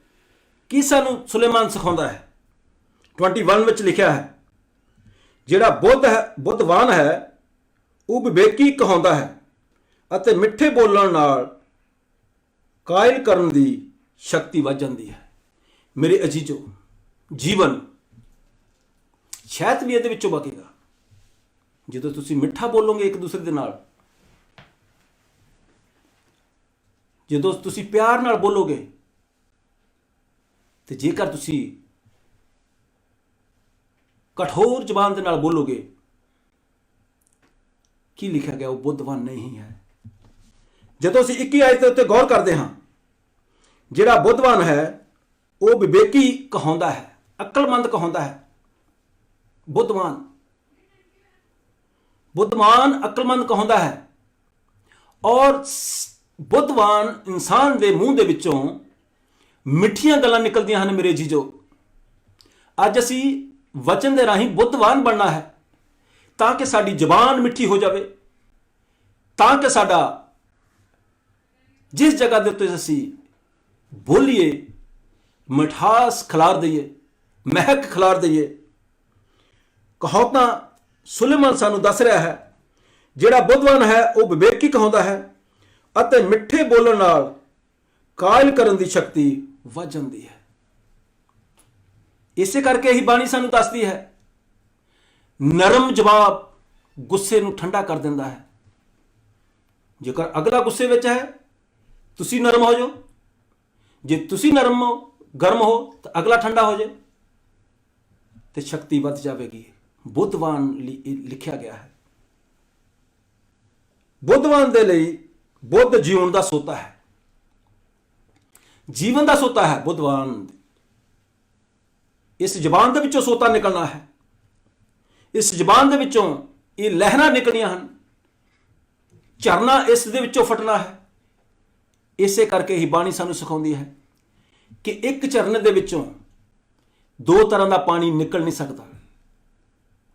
ਕੀ ਸਾਨੂੰ ਸੁਲੇਮਾਨ ਸਿਖਾਉਂਦਾ ਹੈ? 21 ਵਿੱਚ ਲਿਖਿਆ ਹੈ, ਜਿਹੜਾ ਬੁੱਧਵਾਨ ਹੈ ਉਹ ਵਿਵੇਕੀ ਕਹਾਉਂਦਾ ਹੈ ਅਤੇ ਮਿੱਠੇ ਬੋਲਣ ਨਾਲ ਕਾਇਲ ਕਰਨ ਦੀ ਸ਼ਕਤੀ ਵੱਧ ਜਾਂਦੀ ਹੈ। ਮੇਰੇ ਅਜੀਜ਼ੋ, ਜੀਵਨ ਸ਼ਾਇਦ ਵੀ ਇਹਦੇ ਵਿੱਚੋਂ ਬਚੇਗਾ ਜਦੋਂ ਤੁਸੀਂ ਮਿੱਠਾ ਬੋਲੋਗੇ ਇੱਕ ਦੂਸਰੇ ਦੇ ਨਾਲ, ਜਦੋਂ ਤੁਸੀਂ ਪਿਆਰ ਨਾਲ ਬੋਲੋਗੇ। ਤੇ ਜੇਕਰ ਤੁਸੀਂ ਕਠੋਰ ਜ਼ੁਬਾਨ ਦੇ ਨਾਲ ਬੋਲੋਗੇ, ਕੀ ਲਿਖਿਆ ਗਿਆ ਉਹ ਬੁੱਧਵਾਨ ਨਹੀਂ ਹੈ। ਜਦੋਂ ਅਸੀਂ 21 ਆਇਤ ਦੇ ਉੱਤੇ ਗੌਰ ਕਰਦੇ ਹਾਂ, ਜਿਹੜਾ ਬੁੱਧਵਾਨ ਹੈ ਉਹ ਵਿਵੇਕੀ ਕਹਾਉਂਦਾ ਹੈ, ਅਕਲਮੰਦ ਕਹਾਉਂਦਾ ਹੈ। ਬੁੱਧਵਾਨ ਬੁੱਧਵਾਨ ਅਕਲਮੰਦ ਕਹਾਉਂਦਾ ਹੈ, ਔਰ ਬੁੱਧਵਾਨ ਇਨਸਾਨ ਦੇ ਮੂੰਹ ਦੇ ਵਿੱਚੋਂ ਮਿੱਠੀਆਂ ਗੱਲਾਂ ਨਿਕਲਦੀਆਂ ਹਨ। ਮੇਰੇ ਜੀਜੋ, ਅੱਜ ਅਸੀਂ ਵਚਨ ਦੇ ਰਾਹੀਂ ਬੁੱਧਵਾਨ ਬਣਨਾ ਹੈ, ਤਾਂ ਕਿ ਸਾਡੀ ਜ਼ੁਬਾਨ ਮਿੱਠੀ ਹੋ ਜਾਵੇ, ਤਾਂ ਕਿ ਸਾਡਾ ਜਿਸ ਜਗ੍ਹਾ ਦੇ ਉੱਤੇ ਅਸੀਂ ਬੋਲੀਏ ਮਿਠਾਸ ਖਿਲਾਰ ਦਈਏ, ਮਹਿਕ ਖਿਲਾਰ ਦਈਏ। ਕਹਾਵਤਾਂ ਸੁਲੇਮਾਨ ਸਾਨੂੰ ਦੱਸ ਰਿਹਾ ਹੈ, ਜਿਹੜਾ ਬੁੱਧਵਾਨ ਹੈ ਉਹ ਵਿਵੇਕੀ ਕਹਾਉਂਦਾ ਹੈ ਅਤੇ ਮਿੱਠੇ ਬੋਲਣ ਨਾਲ ਕਾਇਲ ਕਰਨ ਦੀ ਸ਼ਕਤੀ ਵੱਧ ਜਾਂਦੀ ਹੈ। ਇਸੇ ਕਰਕੇ ਹੀ ਬਾਣੀ ਸਾਨੂੰ ਦੱਸਦੀ ਹੈ, ਨਰਮ ਜਵਾਬ ਗੁੱਸੇ ਨੂੰ ਠੰਡਾ ਕਰ ਦਿੰਦਾ ਹੈ। ਜੇਕਰ ਅਗਲਾ ਗੁੱਸੇ ਵਿੱਚ ਹੈ, ਤੁਸੀਂ ਨਰਮ ਹੋ ਜਾਓ। ਜੇ ਤੁਸੀਂ ਗਰਮ ਹੋ ਤਾਂ ਅਗਲਾ ਠੰਡਾ ਹੋ ਜਾਏ ਤੇ ਸ਼ਕਤੀ ਵੱਧ ਜਾਵੇਗੀ। ਬੁੱਧਵਾਨ ਲਈ ਲਿਖਿਆ ਗਿਆ ਹੈ। ਬੁੱਧਵਾਨ ਦੇ ਲਈ ਬੁੱਧ ਜੀਵਨ ਦਾ ਸੋਤਾ ਹੈ, ਜੀਵਨ ਦਾ ਸੋਤਾ ਹੈ ਬੁੱਧਵਾਨ। ਇਸ ਜ਼ਬਾਨ ਦੇ ਵਿੱਚੋਂ ਸੋਤਾ ਨਿਕਲਣਾ ਹੈ, ਇਸ ਜ਼ਬਾਨ ਦੇ ਵਿੱਚੋਂ ਇਹ ਲਹਿਰਾਂ ਨਿਕਲਣੀਆਂ ਹਨ, ਝਰਨਾ ਇਸ ਦੇ ਵਿੱਚੋਂ ਫਟਣਾ ਹੈ। ਇਸੇ ਕਰਕੇ ਹੀ ਬਾਣੀ ਸਾਨੂੰ ਸਿਖਾਉਂਦੀ ਹੈ ਕਿ ਇੱਕ ਝਰਨੇ ਦੇ ਵਿੱਚੋਂ ਦੋ ਤਰ੍ਹਾਂ ਦਾ ਪਾਣੀ ਨਿਕਲ ਨਹੀਂ ਸਕਦਾ।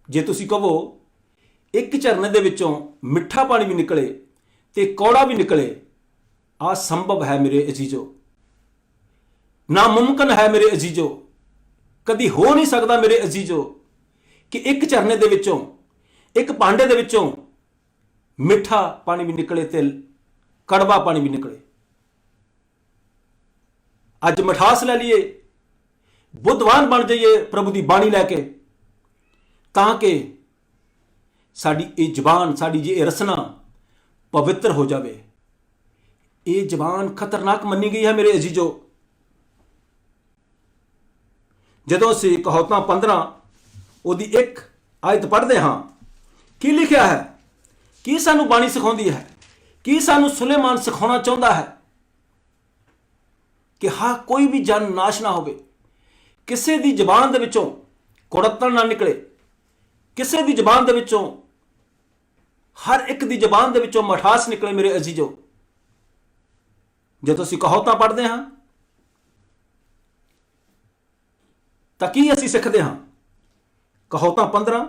ਜੇ ਤੁਸੀਂ ਕਹੋ ਇੱਕ ਝਰਨੇ ਦੇ ਵਿੱਚੋਂ ਮਿੱਠਾ ਪਾਣੀ ਵੀ ਨਿਕਲੇ ਤੇ ਕੌੜਾ ਵੀ ਨਿਕਲੇ, ਅਸੰਭਵ ਹੈ ਮੇਰੇ ਅਜ਼ੀਜ਼ੋ, ਨਾਮੁਮਕਿਨ ਹੈ ਮੇਰੇ ਅਜ਼ੀਜ਼ੋ, ਕਦੀ ਹੋ ਨਹੀਂ ਸਕਦਾ ਮੇਰੇ ਅਜ਼ੀਜ਼ੋ ਕਿ ਇੱਕ ਝਰਨੇ ਦੇ ਵਿੱਚੋਂ, ਇੱਕ ਭਾਂਡੇ ਦੇ ਵਿੱਚੋਂ ਮਿੱਠਾ ਪਾਣੀ ਵੀ ਨਿਕਲੇ ਤੇ ਕੜਵਾ ਪਾਣੀ ਵੀ ਨਿਕਲੇ। ਅੱਜ ਮਿਠਾਸ ਲੈ ਲਈਏ, ਬੁੱਧਵਾਨ ਬਣ ਜਾਈਏ ਪ੍ਰਭੂ ਦੀ ਬਾਣੀ ਲੈ ਕੇ, ਤਾਂ ਕਿ ਸਾਡੀ ਇਹ ਜ਼ਬਾਨ, ਸਾਡੀ ਇਹ ਰਸਨਾ ਪਵਿੱਤਰ ਹੋ ਜਾਵੇ। ਇਹ ਜ਼ਬਾਨ ਖਤਰਨਾਕ ਮੰਨੀ ਗਈ ਹੈ ਮੇਰੇ ਅਜ਼ੀਜ਼ੋ। ਜਦੋਂ ਅਸੀਂ ਕਹਾਵਤਾਂ 15 ਉਹਦੀ ਇੱਕ ਆਇਤ ਪੜ੍ਹਦੇ ਹਾਂ, ਕੀ ਲਿਖਿਆ ਹੈ, ਕੀ ਸਾਨੂੰ ਬਾਣੀ ਸਿਖਾਉਂਦੀ ਹੈ, ਕੀ ਸਾਨੂੰ ਸੁਲੇਮਾਨ ਸਿਖਾਉਣਾ ਚਾਹੁੰਦਾ ਹੈ ਕਿ ਹਾਂ ਕੋਈ ਵੀ ਜਨ ਨਾਸ਼ ਨਾ ਹੋਵੇ, ਕਿਸੇ ਦੀ ਜ਼ਬਾਨ ਦੇ ਵਿੱਚੋਂ ਕੁੜੱਤਣ ਨਾ ਨਿਕਲੇ, ਕਿਸੇ ਦੀ ਜ਼ਬਾਨ ਦੇ ਵਿੱਚੋਂ, ਹਰ ਇੱਕ ਦੀ ਜ਼ਬਾਨ ਦੇ ਵਿੱਚੋਂ ਮਿਠਾਸ ਨਿਕਲੇ ਮੇਰੇ ਅਜ਼ੀਜ਼ੋ। ਜਦੋਂ ਅਸੀਂ ਕਹਾਵਤਾਂ ਪੜ੍ਹਦੇ ਹਾਂ ਤਾਂ ਕੀ ਅਸੀਂ ਸਿੱਖਦੇ ਹਾਂ? ਕਹਾਵਤਾਂ 15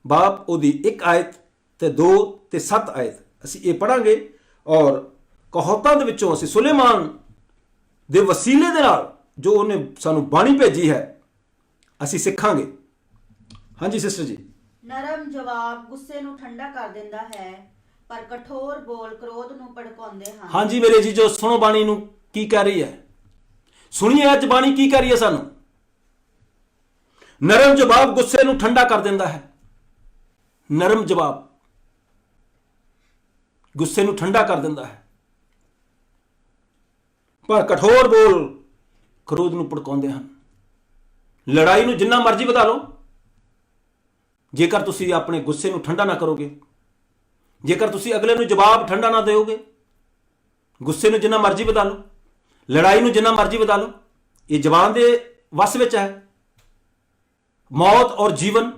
ਬਾਬ ਉਹਦੀ 1 ਆਇਤ ਤੇ 2 ਤੇ 7 ਆਇਤ ਅਸੀਂ ਇਹ ਪੜਾਂਗੇ, ਔਰ ਕਹਾਵਤਾਂ ਦੇ ਵਿੱਚੋਂ ਅਸੀਂ ਸੁਲੇਮਾਨ ਦੇ ਵਸੀਲੇ ਦੇ ਨਾਲ ਜੋ ਉਹਨੇ ਸਾਨੂੰ ਬਾਣੀ ਭੇਜੀ ਹੈ ਅਸੀਂ ਸਿੱਖਾਂਗੇ। ਹਾਂਜੀ ਸਿਸਟਰ ਜੀ। ਨਰਮ ਜਵਾਬ ਗੁੱਸੇ ਨੂੰ ਠੰਡਾ ਕਰ ਦਿੰਦਾ ਹੈ, ਪਰ ਕਠੋਰ ਬੋਲ ਕ੍ਰੋਧ ਨੂੰ ਭੜਕਾਉਂਦੇ ਹਨ। ਹਾਂਜੀ ਮੇਰੇ ਜੀ, ਜੋ ਸੁਣੋ ਬਾਣੀ ਨੂੰ ਕੀ ਕਹਿ ਰਹੀ ਹੈ, ਸੁਣੀਏ ਅੱਜ ਬਾਣੀ ਕੀ ਕਹਿ ਰਹੀ ਹੈ ਸਾਨੂੰ। ਨਰਮ ਜਵਾਬ ਗੁੱਸੇ ਨੂੰ ਠੰਡਾ ਕਰ ਦਿੰਦਾ ਹੈ। ਨਰਮ ਜਵਾਬ ਗੁੱਸੇ ਨੂੰ ਠੰਡਾ ਕਰ ਦਿੰਦਾ ਹੈ, ਪਰ ਕਠੋਰ ਬੋਲ ਕ੍ਰੋਧ ਨੂੰ ਭੜਕਾਉਂਦੇ ਹਨ। ਲੜਾਈ ਨੂੰ ਜਿੰਨਾ ਮਰਜ਼ੀ ਵਧਾ ਲਓ, ਜੇਕਰ ਤੁਸੀਂ ਆਪਣੇ ਗੁੱਸੇ ਨੂੰ ਠੰਡਾ ਨਾ ਕਰੋਗੇ, ਜੇਕਰ ਤੁਸੀਂ ਅਗਲੇ ਨੂੰ ਜਵਾਬ ਠੰਡਾ ਨਾ ਦਿਓਗੇ, ਗੁੱਸੇ ਨੂੰ ਜਿੰਨਾ ਮਰਜ਼ੀ ਵਧਾ ਲਓ, ਲੜਾਈ ਨੂੰ ਜਿੰਨਾ ਮਰਜ਼ੀ ਵਧਾ ਲਓ, ਇਹ ਜ਼ਬਾਨ ਦੇ ਵੱਸ ਵਿੱਚ ਹੈ। ਮੌਤ ਔਰ ਜੀਵਨ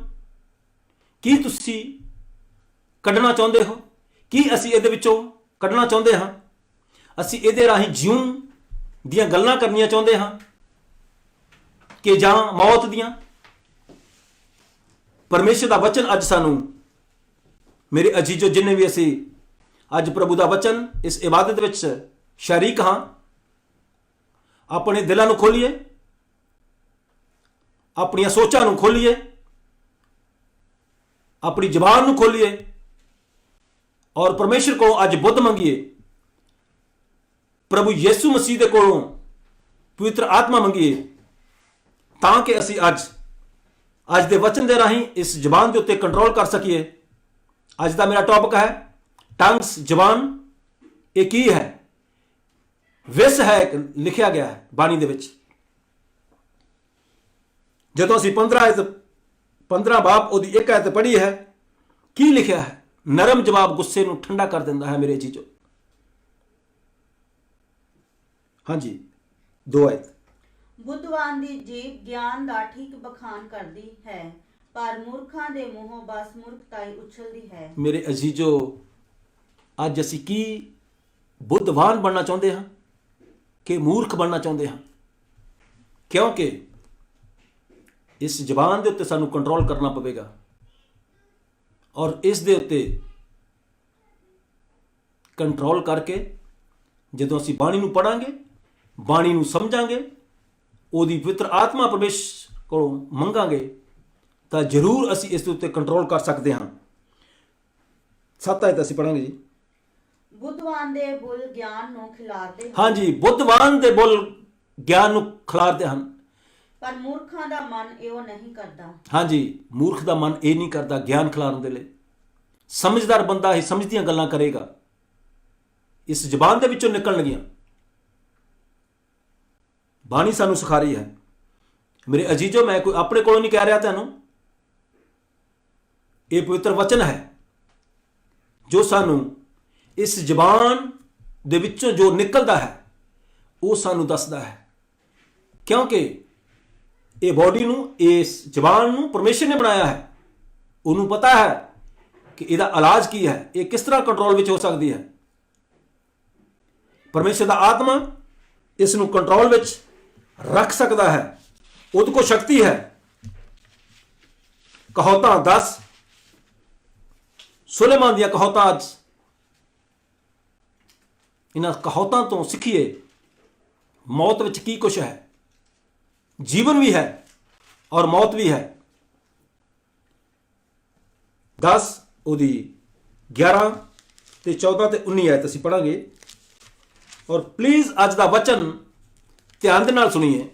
ਕੀ ਤੁਸੀਂ ਕੱਢਣਾ ਚਾਹੁੰਦੇ ਹੋ? ਕੀ ਅਸੀਂ ਇਹਦੇ ਵਿੱਚੋਂ ਕੱਢਣਾ ਚਾਹੁੰਦੇ ਹਾਂ? ਅਸੀਂ ਇਹਦੇ ਰਾਹੀਂ ਜਿਉਣ ਦੀਆਂ ਗੱਲਾਂ ਕਰਨੀਆਂ ਚਾਹੁੰਦੇ ਹਾਂ ਕਿ ਜਾਂ ਮੌਤ ਦੀਆਂ? ਪਰਮੇਸ਼ਰ ਦਾ ਵਚਨ ਅੱਜ ਸਾਨੂੰ ਮੇਰੇ ਅਜ਼ੀਜ਼ੋ, ਜਿੰਨੇ ਵੀ ਅਸੀਂ ਅੱਜ ਪ੍ਰਭੂ ਦਾ ਵਚਨ ਇਸ ਇਬਾਦਤ ਵਿੱਚ ਸ਼ਰੀਕ ਹਾਂ, ਆਪਣੇ ਦਿਲਾਂ ਨੂੰ ਖੋਲੀਏ, ਆਪਣੀਆਂ ਸੋਚਾਂ ਨੂੰ ਖੋਲੀਏ, ਆਪਣੀ ਜ਼ਬਾਨ ਨੂੰ ਖੋਲੀਏ, ਔਰ ਪਰਮੇਸ਼ਰ ਕੋਲੋਂ ਅੱਜ ਬੁੱਧ ਮੰਗੀਏ, ਪ੍ਰਭੂ ਯਿਸੂ ਮਸੀਹ ਦੇ ਕੋਲੋਂ ਪਵਿੱਤਰ ਆਤਮਾ ਮੰਗੀਏ, ਤਾਂ ਕਿ ਅਸੀਂ ਅੱਜ ਦੇ ਵਚਨ ਦੇ ਰਾਹੀਂ ਇਸ ਜ਼ਬਾਨ ਦੇ ਉੱਤੇ ਕੰਟਰੋਲ ਕਰ ਸਕੀਏ। ਅੱਜ ਦਾ ਮੇਰਾ ਟੌਪਿਕ ਹੈ ਟੰਗਸ, ਜ਼ਬਾਨ। ਇਹ ਕੀ ਹੈ? ਵਿਸ ਹੈ, ਲਿਖਿਆ ਗਿਆ ਹੈ ਬਾਣੀ ਦੇ ਵਿੱਚ। ਜਦੋਂ ਅਸੀਂ 15 ਬਾਬ ਉਹਦੀ 1 ਆਇਤ ਪੜ੍ਹੀ ਹੈ, ਕੀ ਲਿਖਿਆ ਹੈ? ਨਰਮ ਜਵਾਬ ਗੁੱਸੇ ਨੂੰ ਠੰਡਾ ਕਰ ਦਿੰਦਾ ਹੈ ਮੇਰੇ ਜੀਜੋ। ਹਾਂਜੀ 2 ਆਇਤ। ਬੁੱਧਵਾਨ ਦੀ ਜੀਭ ਗਿਆਨ ਦਾ ਠੀਕ ਬਖਾਨ ਕਰਦੀ ਹੈ, ਪਰ ਮੂਰਖਾਂ ਦੇ ਮੂੰਹੋਂ ਬਸ ਮੂਰਖਤਾਈ ਉਛਲਦੀ ਹੈ। ਮੇਰੇ ਅਜ਼ੀਜ਼ੋ, ਅੱਜ ਅਸੀਂ ਕੀ ਬੁੱਧਵਾਨ ਬਣਨਾ ਚਾਹੁੰਦੇ ਹਾਂ ਕਿ ਮੂਰਖ ਬਣਨਾ ਚਾਹੁੰਦੇ ਹਾਂ? ਕਿਉਂਕਿ ਇਸ ਜ਼ਬਾਨ ਦੇ ਉੱਤੇ ਸਾਨੂੰ ਕੰਟਰੋਲ ਕਰਨਾ ਪਵੇਗਾ ਔਰ ਇਸ ਦੇ ਉੱਤੇ ਕੰਟਰੋਲ ਕਰਕੇ ਜਦੋਂ ਅਸੀਂ ਬਾਣੀ ਨੂੰ ਪੜਾਂਗੇ, ਬਾਣੀ ਨੂੰ ਸਮਝਾਂਗੇ, ਉਹਦੀ ਪਵਿੱਤਰ ਆਤਮਾ ਪ੍ਰਵੇਸ਼ ਕੋਲੋਂ ਮੰਗਾਂਗੇ, ਤਾਂ ਜ਼ਰੂਰ ਅਸੀਂ ਇਸ ਦੇ ਉੱਤੇ ਕੰਟਰੋਲ ਕਰ ਸਕਦੇ ਹਾਂ। 7 ਆਇਤ ਅਸੀਂ ਪੜਾਂਗੇ ਜੀ। ਬੁੱਧਵਾਨ ਦੇ ਬੁੱਲ ਗਿਆਨ ਨੂੰ ਖਿਲਾਰਦੇ ਹਨ, ਹਾਂਜੀ, ਬੁੱਧਵਾਨ ਦੇ ਬੁੱਲ ਗਿਆਨ ਨੂੰ ਖਿਲਾਰਦੇ ਹਨ, ਪਰ ਮੂਰਖਾਂ ਦਾ ਮਨ ਇਹੋ ਨਹੀਂ ਕਰਦਾ। ਹਾਂਜੀ, ਮੂਰਖ ਦਾ ਮਨ ਇਹ ਨਹੀਂ ਕਰਦਾ ਗਿਆਨ ਖਿਲਾਰਨ ਦੇ ਲਈ। ਸਮਝਦਾਰ ਬੰਦਾ ਹੀ ਸਮਝਦੀਆਂ ਗੱਲਾਂ ਕਰੇਗਾ। ਇਸ ਜ਼ਬਾਨ ਦੇ ਵਿੱਚੋਂ ਨਿਕਲਣਗੀਆਂ। ਬਾਣੀ ਸਾਨੂੰ ਸਿਖਾ ਰਹੀ ਹੈ। ਮੇਰੇ ਅਜ਼ੀਜ਼ੋ, ਮੈਂ ਕੋਈ ਆਪਣੇ ਕੋਲੋਂ ਨਹੀਂ ਕਹਿ ਰਿਹਾ ਤੁਹਾਨੂੰ, ਇਹ ਪਵਿੱਤਰ ਵਚਨ ਹੈ ਜੋ ਸਾਨੂੰ ਇਸ ਜ਼ਬਾਨ ਦੇ ਵਿੱਚੋਂ ਜੋ ਨਿਕਲਦਾ ਹੈ ਉਹ ਸਾਨੂੰ ਦੱਸਦਾ ਹੈ। ਕਿਉਂਕਿ ਇਹ ਬੋਡੀ ਨੂੰ, ਇਸ ਜ਼ਬਾਨ ਨੂੰ ਪਰਮੇਸ਼ਰ ਨੇ ਬਣਾਇਆ ਹੈ। ਉਹਨੂੰ ਪਤਾ ਹੈ ਕਿ ਇਹਦਾ ਇਲਾਜ ਕੀ ਹੈ, ਇਹ ਕਿਸ ਤਰ੍ਹਾਂ ਕੰਟਰੋਲ ਵਿੱਚ ਹੋ ਸਕਦੀ ਹੈ। ਪਰਮੇਸ਼ਰ ਦਾ ਆਤਮਾ ਇਸ ਨੂੰ ਕੰਟਰੋਲ ਵਿੱਚ ਰੱਖ ਸਕਦਾ ਹੈ। ਉਹਦੇ ਕੋਲ ਸ਼ਕਤੀ ਹੈ। ਕਹਾਵਤਾਂ 10 ਸੁਲੇਮਾਨ ਦੀਆਂ ਕਹਾਵਤਾਂ, ਅੱਜ ਇਹਨਾਂ ਕਹਾਵਤਾਂ ਤੋਂ ਸਿੱਖੀਏ ਮੌਤ ਵਿੱਚ ਕੀ ਕੁਛ ਹੈ। ਜੀਵਨ ਵੀ ਹੈ ਔਰ ਮੌਤ ਵੀ ਹੈ। 10 ਉਹਦੀ 11 ਤੇ 14 ਤੇ 19 ਆਇਤ ਅਸੀਂ ਪੜਾਂਗੇ। ਔਰ ਪਲੀਜ਼ ਅੱਜ ਦਾ ਵਚਨ ਧਿਆਨ ਦੇ ਨਾਲ ਸੁਣੀਏ।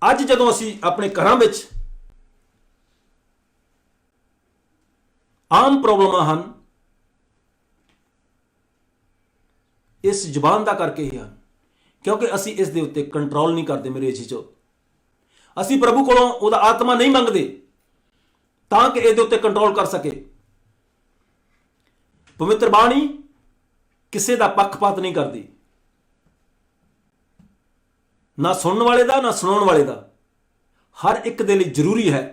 ਅੱਜ ਜਦੋਂ ਅਸੀਂ ਆਪਣੇ ਘਰਾਂ ਵਿੱਚ ਆਮ ਪ੍ਰੋਬਲਮਾਂ ਹਨ, ਇਸ ਜ਼ੁਬਾਨ ਦਾ ਕਰਕੇ ਹੀ ਹਨ, ਕਿਉਂਕਿ ਅਸੀਂ ਇਸ ਦੇ ਉੱਤੇ ਕੰਟਰੋਲ ਨਹੀਂ ਕਰਦੇ। ਮੇਰੇ ਅਜ਼ੀਜ਼ੋ, ਅਸੀਂ ਪ੍ਰਭੂ ਕੋਲੋਂ ਉਹਦਾ ਆਤਮਾ ਨਹੀਂ ਮੰਗਦੇ ਤਾਂ ਕਿ ਇਹਦੇ ਉੱਤੇ ਕੰਟਰੋਲ ਕਰ ਸਕੇ। ਪਵਿੱਤਰ ਬਾਣੀ ਕਿਸੇ ਦਾ ਪੱਖਪਾਤ ਨਹੀਂ ਕਰਦੀ, ਨਾ ਸੁਣਨ ਵਾਲੇ ਦਾ ਨਾ ਸੁਣਾਉਣ ਵਾਲੇ ਦਾ। ਹਰ ਇੱਕ ਦੇ ਲਈ ਜ਼ਰੂਰੀ ਹੈ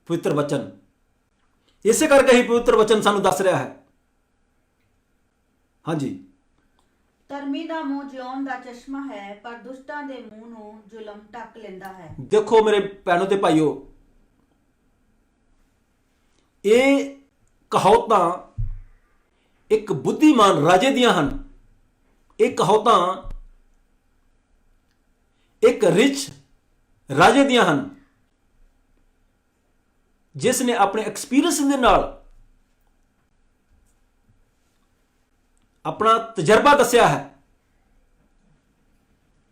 ਪਵਿੱਤਰ ਵਚਨ। ਇਸੇ ਕਰਕੇ ਹੀ ਪਵਿੱਤਰ ਵਚਨ ਸਾਨੂੰ ਦੱਸ ਰਿਹਾ ਹੈ। ਹਾਂਜੀ, ਧਰਮੀ ਦਾ ਮੂੰਹ ਜਿਉਣ ਦਾ ਚਸ਼ਮਾ ਹੈ, ਪਰ ਦੁਸ਼ਟਾਂ ਦੇ ਮੂੰਹ ਨੂੰ ਜ਼ੁਲਮ ਢੱਕ ਲੈਂਦਾ ਹੈ। ਦੇਖੋ ਮੇਰੇ ਭੈਣੋ ਤੇ ਭਾਈਓ, ਇਹ ਕਹਾਵਤਾਂ ਇੱਕ ਬੁੱਧੀਮਾਨ ਰਾਜੇ ਦੀਆਂ ਹਨ। ਇਹ ਕਹਾਵਤਾਂ ਇੱਕ ਰਿਚ ਰਾਜੇ ਦੀਆਂ ਹਨ, ਜਿਸ ਨੇ ਆਪਣੇ ਐਕਸਪੀਰੀਅੰਸ ਦੇ ਨਾਲ ਆਪਣਾ ਤਜਰਬਾ ਦੱਸਿਆ ਹੈ।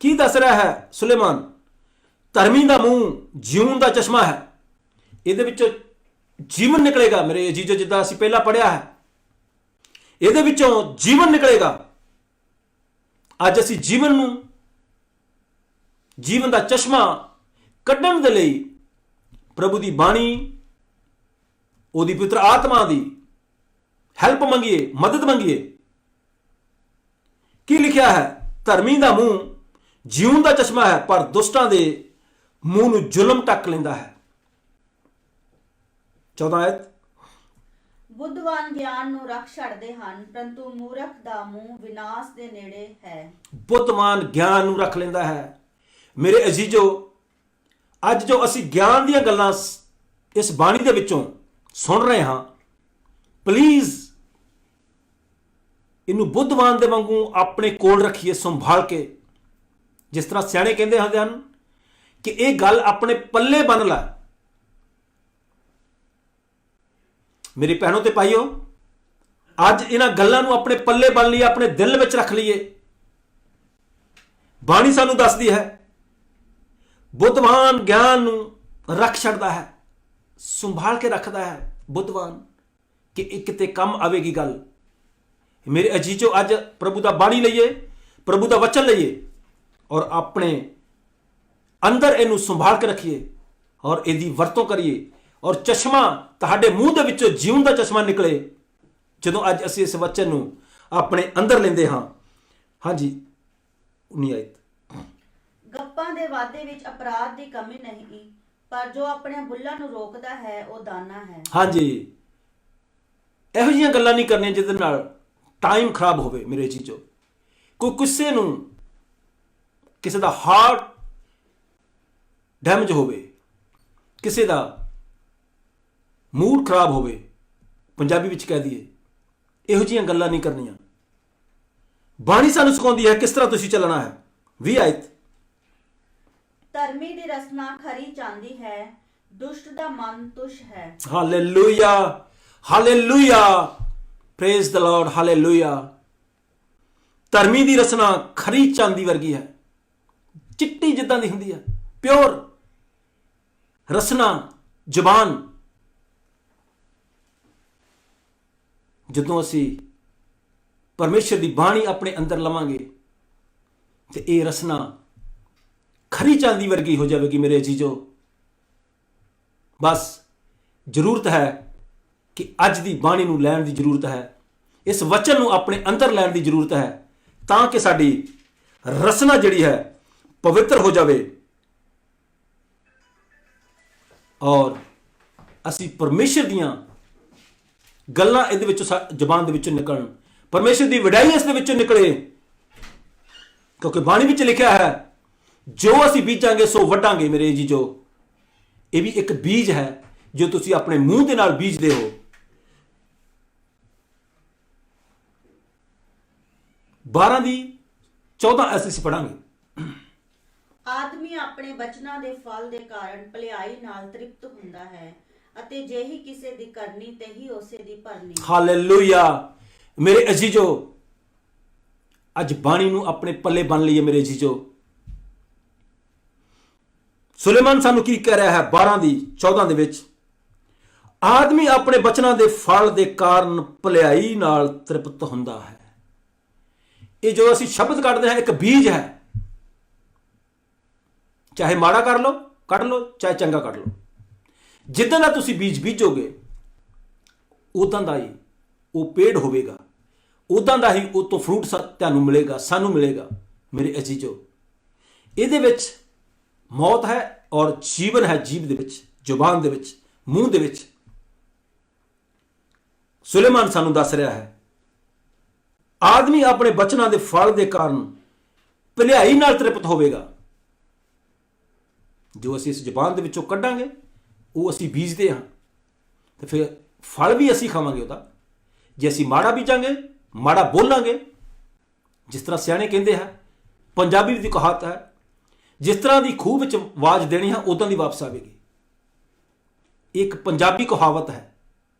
ਕੀ ਦੱਸ ਰਿਹਾ ਹੈ ਸੁਲੇਮਾਨ? ਧਰਮੀ ਦਾ ਮੂੰਹ ਜੀਵਨ ਦਾ ਚਸ਼ਮਾ ਹੈ। ਇਹਦੇ ਵਿੱਚੋਂ ਜੀਵਨ ਨਿਕਲੇਗਾ। ਮੇਰੇ ਅਜ਼ੀਜ਼ੋ, ਜਿੱਦਾਂ ਅਸੀਂ ਪਹਿਲਾਂ ਪੜ੍ਹਿਆ ਹੈ, ਇਹਦੇ ਵਿੱਚੋਂ ਜੀਵਨ ਨਿਕਲੇਗਾ। ਅੱਜ ਅਸੀਂ ਜੀਵਨ ਨੂੰ, ਜੀਵਨ ਦਾ ਚਸ਼ਮਾ ਕੱਢਣ ਦੇ ਲਈ ਪ੍ਰਭੂ ਦੀ ਬਾਣੀ, ਉਹਦੀ ਪਵਿੱਤਰ ਆਤਮਾ ਦੀ ਹੈਲਪ ਮੰਗੀਏ, ਮਦਦ ਮੰਗੀਏ। ਕੀ ਲਿਖਿਆ ਹੈ? ਧਰਮੀ ਦਾ ਮੂੰਹ ਜੀਵਨ ਦਾ ਚਸ਼ਮਾ ਹੈ, ਪਰ ਦੁਸ਼ਟਾਂ ਦੇ ਮੂੰਹ ਨੂੰ ਜ਼ੁਲਮ ਢੱਕ ਲੈਂਦਾ ਹੈ। 14 ਆਇਤ। ਬੁੱਧਵਾਨ ਗਿਆਨ ਨੂੰ ਰੱਖ ਛੱਡਦੇ ਹਨ, ਪਰੰਤੂ ਮੂਰਖ ਦਾ ਮੂੰਹ ਵਿਨਾਸ਼ ਦੇ ਨੇੜੇ ਹੈ। ਬੁੱਧਵਾਨ ਗਿਆਨ ਨੂੰ ਰੱਖ ਲੈਂਦਾ ਹੈ। ਮੇਰੇ ਅਜ਼ੀਜ਼ੋ, ਅੱਜ ਜੋ ਅਸੀਂ ਗਿਆਨ ਦੀਆਂ ਗੱਲਾਂ ਇਸ ਬਾਣੀ ਦੇ ਵਿੱਚੋਂ ਸੁਣ ਰਹੇ ਹਾਂ, ਪਲੀਜ਼ ਇਹਨੂੰ ਬੁੱਧਵਾਨ ਦੇ ਵਾਂਗੂ ਆਪਣੇ ਕੋਲ ਰੱਖੀਏ, ਸੰਭਾਲ ਕੇ। ਜਿਸ ਤਰ੍ਹਾਂ ਸਿਆਣੇ ਕਹਿੰਦੇ ਹੁੰਦੇ ਹਨ ਕਿ ਇਹ ਗੱਲ ਆਪਣੇ ਪੱਲੇ ਬੰਨ ਲੈ। ਮੇਰੇ ਭੈਣੋ ਤੇ ਭਾਈਓ, ਅੱਜ ਇਹਨਾਂ ਗੱਲਾਂ ਨੂੰ ਆਪਣੇ ਪੱਲੇ ਬੰਨ ਲਈਏ, ਆਪਣੇ ਦਿਲ ਵਿੱਚ ਰੱਖ ਲਈਏ। ਬਾਣੀ ਸਾਨੂੰ ਦੱਸਦੀ ਹੈ ਬੁੱਧਵਾਨ ਗਿਆਨ ਨੂੰ ਰੱਖ ਛੱਡਦਾ ਹੈ, ਸੰਭਾਲ ਕੇ ਰੱਖਦਾ ਹੈ ਬੁੱਧਵਾਨ, ਕਿ ਇਹ ਕਿਤੇ ਕੰਮ ਆਵੇਗੀ ਗੱਲ। ਮੇਰੇ ਅਜ਼ੀਜ਼ੋ, ਅੱਜ ਪ੍ਰਭੂ ਦਾ ਬਾਣੀ ਲਈਏ, ਪ੍ਰਭੂ ਦਾ ਵਚਨ ਲਈਏ ਔਰ ਆਪਣੇ ਅੰਦਰ ਇਹਨੂੰ ਸੰਭਾਲ ਕੇ ਰੱਖੀਏ ਔਰ ਇਹਦੀ ਵਰਤੋਂ ਕਰੀਏ। ਔਰ ਚਸ਼ਮਾ ਤੁਹਾਡੇ ਮੂੰਹ ਦੇ ਵਿੱਚੋਂ ਜੀਵਨ ਦਾ ਚਸ਼ਮਾ ਨਿਕਲੇ ਜਦੋਂ ਅੱਜ ਅਸੀਂ ਇਸ ਵਚਨ ਨੂੰ ਆਪਣੇ ਅੰਦਰ ਲੈਂਦੇ ਹਾਂ। ਹਾਂਜੀ, 19 ਆਇਤ। ਗੱਪਾਂ ਦੇ ਵਾਧੇ ਵਿੱਚ ਅਪਰਾਧ ਦੀ ਕਮੀ ਨਹੀਂ, ਪਰ ਜੋ ਆਪਣੇ ਬੁੱਲਾਂ ਨੂੰ ਰੋਕਦਾ ਹੈ ਉਹ ਦਾਨਾ ਹੈ। ਹਾਂਜੀ, ਇਹੋ ਜਿਹੀਆਂ ਗੱਲਾਂ ਨਹੀਂ ਕਰਨੀਆਂ ਜਿਹਦੇ ਨਾਲ ਟਾਈਮ ਖਰਾਬ ਹੋਵੇ ਮੇਰੇ ਜੀਜੋ। ਕੋਈ ਕਿਸੇ ਨੂੰ ਕਿਸੇ ਦਾ ਹਾਰਟ ਡੈਮੇਜ ਹੋਵੇ, ਕਿਸੇ ਦਾ ਮੂਡ ਖਰਾਬ ਹੋਵੇ, ਪੰਜਾਬੀ ਵਿੱਚ ਕਹਿ ਦਈਏ, ਇਹੋ ਜਿਹੀਆਂ ਗੱਲਾਂ ਨਹੀਂ ਕਰਨੀਆਂ। ਬਾਣੀ ਸਾਨੂੰ ਸਿਖਾਉਂਦੀ ਹੈ ਕਿਸ ਤਰ੍ਹਾਂ ਤੁਸੀਂ ਚੱਲਣਾ ਹੈ। 20 ਆਇਤ, ਧਰਮੀ ਦੀ ਰਸਨਾ ਖਰੀ ਚਾਂਦੀ ਹੈ, ਦੁਸ਼ਟ ਦਾ ਮਨ ਤੁਸ਼ ਹੈ। Hallelujah, hallelujah, praise the Lord, hallelujah. ਧਰਮੀ ਦੀ ਰਸਨਾ ਖਰੀ ਚਾਂਦੀ ਵਰਗੀ ਹੈ, ਚਿੱਟੀ ਜਿੱਦਾਂ ਦੀ ਹੁੰਦੀ ਹੈ, ਪਿਓਰ ਰਸਨਾ ਜ਼ੁਬਾਨ। ਜਦੋਂ ਅਸੀਂ ਪਰਮੇਸ਼ਰ ਦੀ ਬਾਣੀ ਆਪਣੇ ਅੰਦਰ ਲਵਾਂਗੇ ਤੇ ਇਹ ਰਸਨਾ ਖਰੀ ਚਾਂਦੀ ਵਰਗੀ ਹੋ ਜਾਵੇਗੀ ਮੇਰੇ ਜੀਜੋ। ਬਸ ਜ਼ਰੂਰਤ ਹੈ ਕਿ ਅੱਜ ਦੀ ਬਾਣੀ ਨੂੰ ਲੈਣ ਦੀ ਜ਼ਰੂਰਤ ਹੈ, ਇਸ ਵਚਨ ਨੂੰ ਆਪਣੇ ਅੰਦਰ ਲੈਣ ਦੀ ਜ਼ਰੂਰਤ ਹੈ, ਤਾਂ ਕਿ ਸਾਡੀ ਰਸਨਾ ਜਿਹੜੀ ਹੈ ਪਵਿੱਤਰ ਹੋ ਜਾਵੇ ਔਰ ਅਸੀਂ ਪਰਮੇਸ਼ਰ ਦੀਆਂ ਗੱਲਾਂ ਇਹਦੇ ਵਿੱਚੋਂ ਜ਼ਬਾਨ ਦੇ ਵਿੱਚੋਂ ਨਿਕਲਣ, ਪਰਮੇਸ਼ਰ ਦੀ ਵਡਿਆਈ ਇਸ ਦੇ ਵਿੱਚੋਂ ਨਿਕਲੇ। ਕਿਉਂਕਿ ਬਾਣੀ ਵਿੱਚ ਲਿਖਿਆ ਹੈ ਜੋ ਅਸੀਂ ਬੀਜਾਂਗੇ ਸੋ ਵੱਢਾਂਗੇ ਮੇਰੇ ਜੀਜੋ। ਇਹ ਵੀ ਇੱਕ ਬੀਜ ਹੈ ਜੋ ਤੁਸੀਂ ਆਪਣੇ ਮੂੰਹ ਦੇ ਨਾਲ ਬੀਜਦੇ ਹੋ। 12 ਦੀ 14 ਅਸੀਂ ਪੜਾਂਗੇ। ਆਦਮੀ ਆਪਣੇ ਬਚਨਾਂ ਦੇ ਫਲ ਦੇ ਕਾਰਨ ਭਲਾਈ ਨਾਲ ਤ੍ਰਿਪਤ ਹੁੰਦਾ ਹੈ ਅਤੇ ਜਿਹੀ ਕਿਸੇ ਦੀ ਕਰਨੀ ਤੇਹੀ ਉਸੇ ਦੀ ਭਰਨੀ। ਹਾਲੇਲੂਇਆ ਮੇਰੇ ਅਜੀਜੋ, ਅੱਜ ਬਾਣੀ ਨੂੰ ਆਪਣੇ ਪੱਲੇ ਬੰਨ ਲਈਏ ਮੇਰੇ ਅਜੀਜੋ। ਸੁਲੇਮਾਨ ਸਾਨੂੰ ਕੀ ਕਹਿ ਰਿਹਾ ਹੈ 12 ਦੀ 14 ਦੇ ਵਿੱਚ, ਆਦਮੀ ਆਪਣੇ ਬਚਨਾਂ ਦੇ ਫਲ ਦੇ ਕਾਰਨ ਭਲਾਈ ਨਾਲ ਤ੍ਰਿਪਤ ਹੁੰਦਾ ਹੈ। ਇਹ ਜੋ ਅਸੀਂ ਸ਼ਬਦ ਕੱਢਦੇ ਹਾਂ ਇੱਕ ਬੀਜ ਹੈ, ਚਾਹੇ ਮਾੜਾ ਕਰ ਲਓ ਕੱਢ ਲਓ, ਚਾਹੇ ਚੰਗਾ ਕੱਢ ਲਓ। ਜਿੱਦਾਂ ਦਾ ਤੁਸੀਂ ਬੀਜ ਬੀਜੋਗੇ ਉਦਾਂ ਦਾ ਹੀ ਉਹ ਪੇੜ ਹੋਵੇਗਾ, ਉਦਾਂ ਦਾ ਹੀ ਉਹ ਤੋਂ ਫਰੂਟ ਤੁਹਾਨੂੰ ਮਿਲੇਗਾ, ਸਾਨੂੰ ਮਿਲੇਗਾ ਮੇਰੇ ਅਜੀਜੋ। ਇਹਦੇ ਵਿੱਚ ਮੌਤ ਹੈ ਔਰ ਜੀਵਨ ਹੈ, ਜੀਭ ਦੇ ਵਿੱਚ, ਜ਼ੁਬਾਨ ਦੇ ਵਿੱਚ, ਮੂੰਹ ਦੇ ਵਿੱਚ। ਸੁਲੇਮਾਨ ਸਾਨੂੰ ਦੱਸ ਰਿਹਾ ਹੈ ਆਦਮੀ ਆਪਣੇ ਬਚਨਾਂ ਦੇ ਫਲ ਦੇ ਕਾਰਨ ਭਲਾਈ ਨਾਲ ਤ੍ਰਿਪਤ ਹੋਵੇਗਾ। ਜੋ ਅਸੀਂ ਇਸ ਜ਼ੁਬਾਨ ਦੇ ਵਿੱਚੋਂ ਕੱਢਾਂਗੇ ਉਹ ਅਸੀਂ ਬੀਜਦੇ ਹਾਂ ਤੇ ਫਿਰ ਫਲ ਵੀ ਅਸੀਂ ਖਾਵਾਂਗੇ ਉਹਦਾ। ਜੇ ਅਸੀਂ ਮਾੜਾ ਬੀਜਾਂਗੇ, ਮਾੜਾ ਬੋਲਾਂਗੇ, ਜਿਸ ਤਰ੍ਹਾਂ ਸਿਆਣੇ ਕਹਿੰਦੇ ਹੈ, ਪੰਜਾਬੀ ਦੀ ਕਹਾਵਤ ਹੈ, ਜਿਸ ਤਰ੍ਹਾਂ ਦੀ ਖੂਹ ਵਿੱਚ ਆਵਾਜ਼ ਦੇਣੀ ਹੈ ਉਦਾਂ ਦੀ ਵਾਪਸ ਆਵੇਗੀ। ਇੱਕ ਪੰਜਾਬੀ ਕਹਾਵਤ ਹੈ